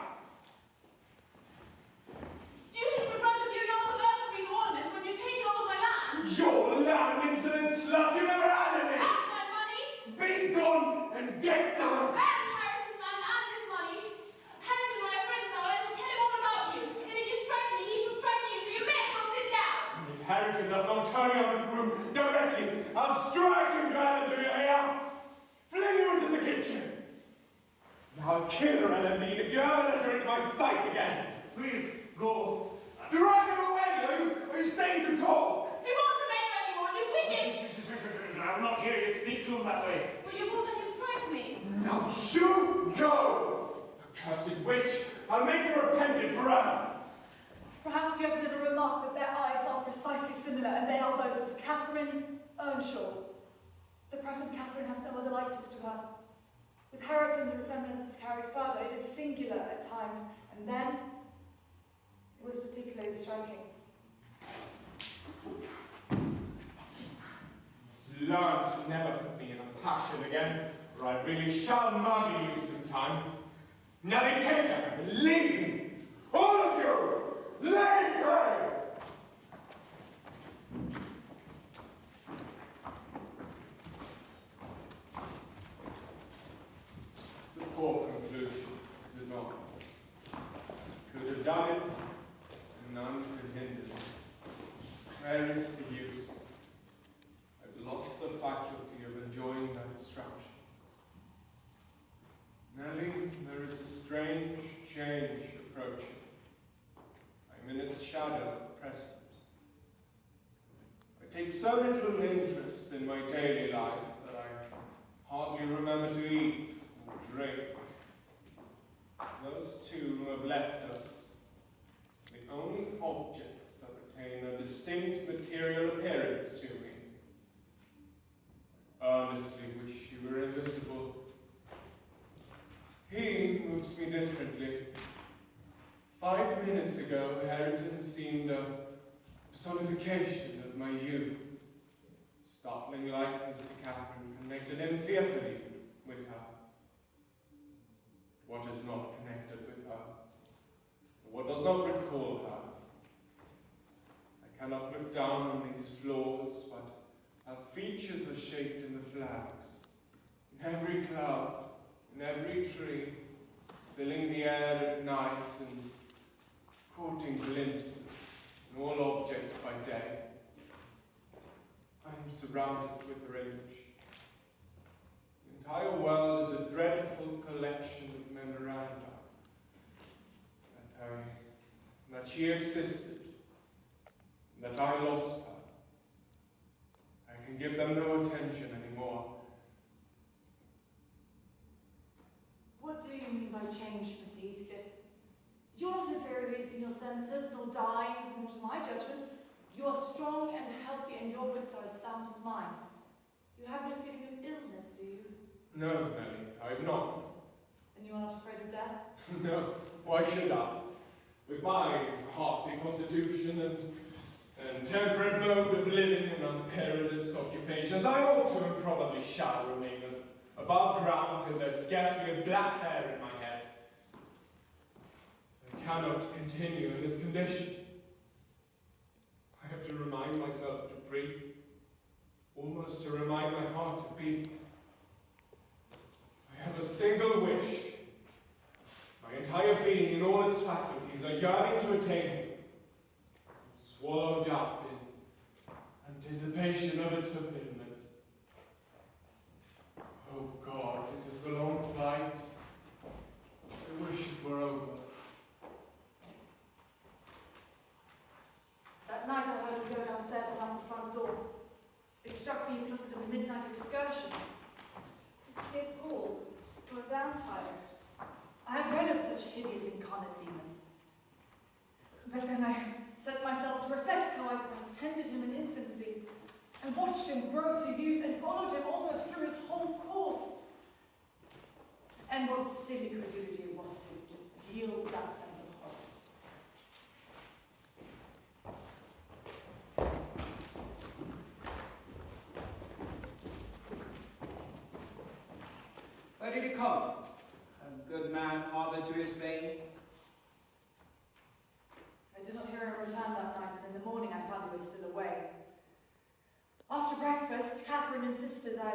You should begrudge a few yards of earth for these ornaments when you've taken all of my land. Your land, insolent slut, you never had any! And my money. Be gone and get down! And Harrington's land and this money. Harrington and I are friends now, and I shall tell him all about you. And if you strike me, he shall strike you, so you may as well sit down. If Harrington does not turn you out of the room directly, I I'll kill her, Nelly Dean, if you ever let her into my sight again. Please, go. Drive her away! Are you staying to talk? He won't remain anymore, you wicked! I will not hear you speak to him that way. Will you won't let him strike me? No, you go! Accursed witch! I'll make you repentant forever! Perhaps you have never remarked that their eyes are precisely similar, and they are those of Catherine Earnshaw. The present Catherine has no other likeness to her. With Hareton, the resemblance is carried further. It is singular at times, and then it was particularly striking. Learn to never put me in a passion again, or I really shall murder you sometime. Nelly, take her and leave me! All of you! Leave her! It's a poor conclusion, is it not? Could have done it, and none could hinder me. Where is the use? I've lost the faculty of enjoying my distraction. Nelly, there is a strange change approaching. I'm in its shadow at present. I take so little interest in my daily life that I hardly remember to eat or drink. Those two who have left us, the only objects that retain a distinct material appearance to me. Earnestly wish you were invisible. He moves me differently. 5 minutes ago, Hareton seemed a personification of my youth. Startling likeness to Catherine connected him fearfully with her. What is not connected with her? What does not recall her? I cannot look down on these floors, but her features are shaped in the flags, in every cloud, in every tree, filling the air at night and courting glimpses in all objects by day. I am surrounded with her image. The entire world is a dreadful collection of memoranda. That she existed, that I lost her. I can give them no attention anymore. What do you mean by change, Mr. Heathcliff? You're not inferior losing your senses, nor dying, according to my judgment. You are strong and healthy, and your wits are as sound as mine. You have no feeling of illness, do you? No, Nelly, I have not. And you are not afraid of death? No, why should I? With my hearty constitution and temperate mode of living and unperilous occupations, I ought to and probably shall remain above ground till there's scarcely a black hair in my head. I cannot continue in this condition. I have to remind myself to breathe, almost to remind my heart to beat. I have a single wish. My entire being and all its faculties are yearning to attain it, swallowed up in anticipation of its fulfillment. Oh God, it is a long flight. I wish it were over. That night I heard him go downstairs and out the front door. It struck me he plotted a midnight excursion. To escape ghoul or vampire. I had read of such hideous incarnate demons. But then I set myself to reflect how I tended him in infancy, and watched him grow to youth, and followed him almost through his whole course. And what silly credulity it was to yield to that sense of horror. Where did he come from? A good man harbored to his bane? I did not hear him return that night, and in the morning I found he was still away. After breakfast, Catherine insisted I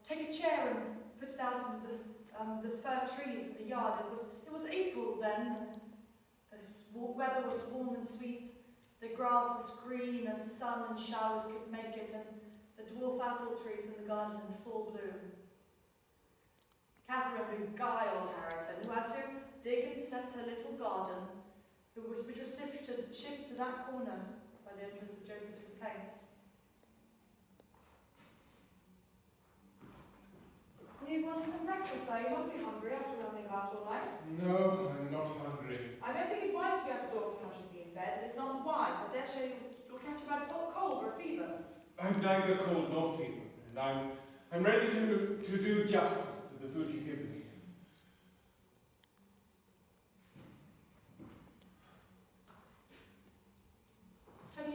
take a chair and put it out into the fir trees in the yard. It was April then, and the weather was warm and sweet. The grass as green as sun and showers could make it, and the dwarf apple trees in the garden in full bloom. Catherine beguiled Hareton, set her little garden, which was shifted to that corner by the influence of Joseph's complaints. You wanting some breakfast, sir? You must be hungry after running about all night. No, I'm not hungry. I don't think it's wise to be out of doors when I should be in bed. It's not wise. I dare say you'll catch a bad cold or a fever. I've neither cold nor fever, and I'm ready to do justice to the food you give me. Have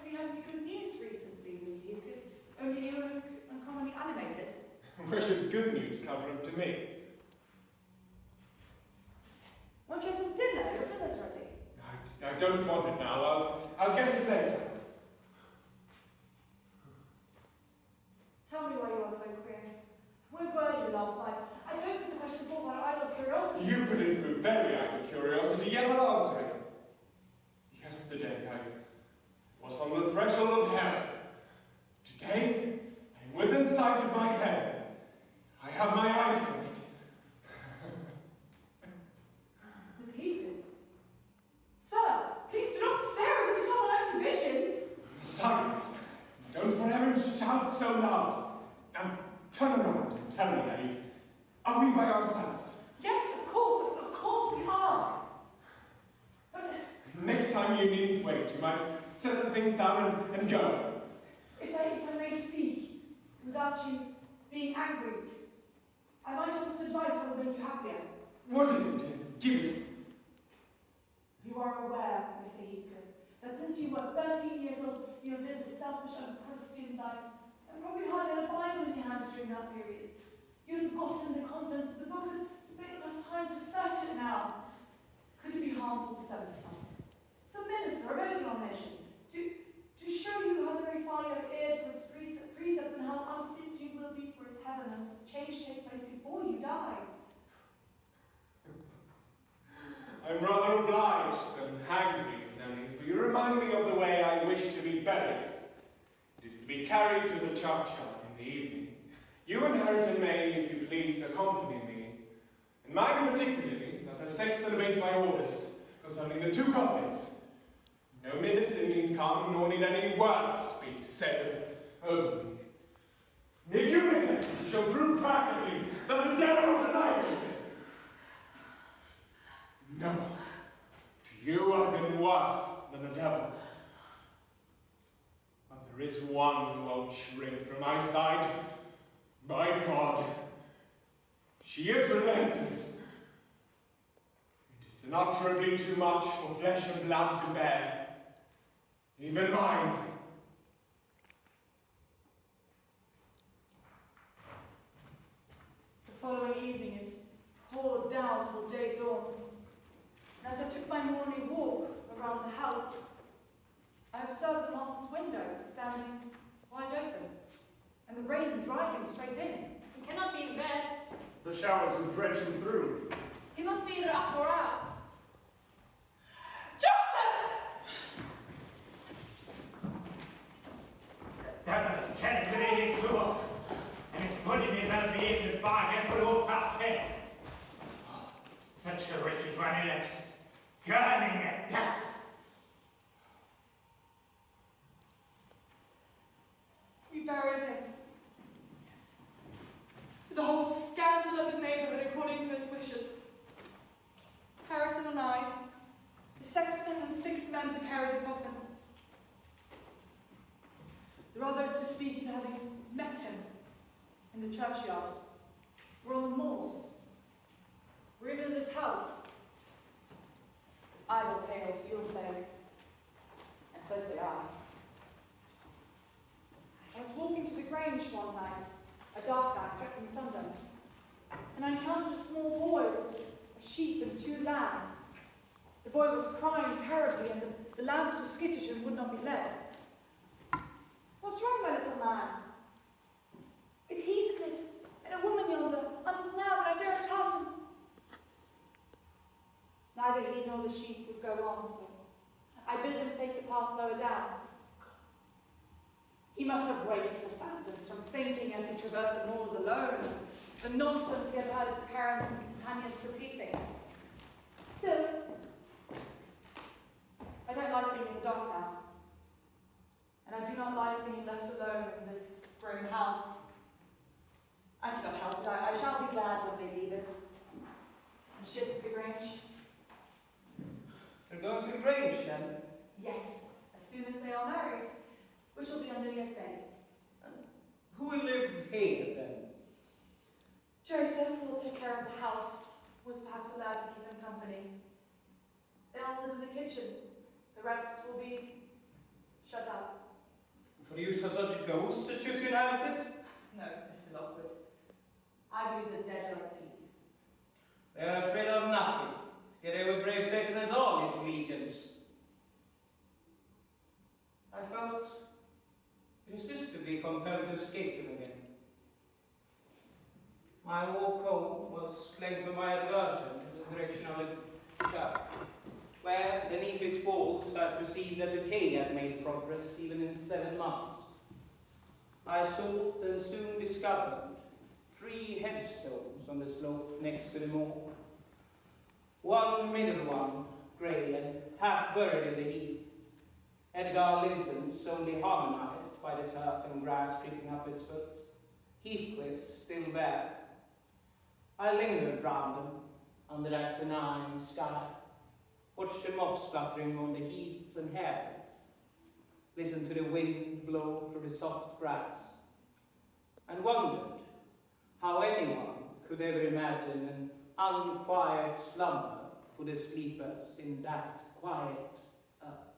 you had any good news recently, Mr. Heathcliff? Only you look uncommonly animated. Where should good news come from to me? Won't you have some dinner? Your dinner's ready. I don't want it now. I'll get it later. Tell me why you are so queer. Where were you last night? I don't put the question forward out of idle curiosity. You put it through very idle curiosity, yet I'll answer it. Yesterday, I was on the threshold of heaven. Today, I'm within sight of my heaven. I have my eyes on it. Miss Heathcliff? Sir, please do not stare as if you saw an open vision. Silence! Don't for heaven shout so loud. Now, turn around and tell me, Nelly, are we by ourselves? Yes, of course we are. But Next time you needn't wait. You might set the things down and go. if I may speak, without you being angry, I might offer some advice that will make you happier. What is it? Give it. You are aware, Mr. Heathcliff, that since you were 13 years old, you have lived a selfish and Protestant life, and probably hardly had a Bible in your hands during that period. You have forgotten the contents of the books, and you may not have time to search it now. Could it be harmful to send some minister of any denomination to show you how very far you have erred from its precepts and how unfit you will be for its heaven, and change take place before you die? I'm rather obliged and angry, Nelly, for you remind me of the way I wish to be buried. It is to be carried to the churchyard in the evening. You and Harrington may, if you please, accompany me. And mind particularly that the sexton obeys my orders concerning the 2 coffins. No minister need come, nor need any words be said over me. And if you neglect it, you shall prove practically that the devil was annihilated. No, to you I've been worse than the devil. But there is one who won't shrink from my side. My God, she is relentless. It is unutterably too much for flesh and blood to bear, even mine. The following evening it poured down till day dawned. And as I took my morning walk around the house, I observed the master's window standing wide open, and the rain driving straight in. He cannot be in bed. The showers would drench him through. He must be either up or out. Devils can't believe his soul, and it's putting me well be able to bargain for old past ten. Such a wicked one he looks, gurning at death. We buried him. To the whole scandal of the neighbourhood according to his wishes. Harrington and I, the sexton and 6 men to carry the coffin. There are those to speak to having met him in the churchyard. We're on the moors. We're even in this house. Idle tales, you'll say. And so say I. I was walking to the Grange one night, a dark night threatening thunder, and I encountered a small boy with a sheep and 2 lambs. The boy was crying terribly, and the lambs were skittish and would not be led. What's wrong, my little man? It's Heathcliff and a woman yonder, until now when I daren't pass him. Neither he nor the sheep would go on, so I bid him take the path lower down. He must have wasted the phantoms from thinking as he traversed the moors alone, the nonsense he had heard his parents and companions repeating. Still, I don't like being in the dark now. And I do not like being left alone in this grim house. I cannot help it. I shall be glad when they leave it and shift to the Grange. They're going to the Grange, then? Yes, as soon as they are married, which will be on New Year's Day. Who will live here, then? Joseph will take care of the house, with perhaps a lad to keep him company. They'll live in the kitchen. The rest will be shut up. For the use of such a ghost to choose to inhabit it? No, Mr. Lockwood. I believe the dead are at peace. They are afraid of nothing. Together with brave Satan as all his legions. I felt irresistibly compelled to escape them again. My walk home was claimed for my aversion to the direction of the church, where, beneath its walls, I perceived that decay had made progress even in 7 months. I sought and soon discovered 3 headstones on the slope next to the moor. One middle one, grey and half buried in the heath. Edgar Linton's only harmonized by the turf and grass creeping up its foot. Heathcliff's still bare. I lingered round them under that benign sky, watched the moths fluttering on the heath and hairpins, listened to the wind blow through the soft grass, and wondered how anyone could ever imagine an unquiet slumber for the sleepers in that quiet earth.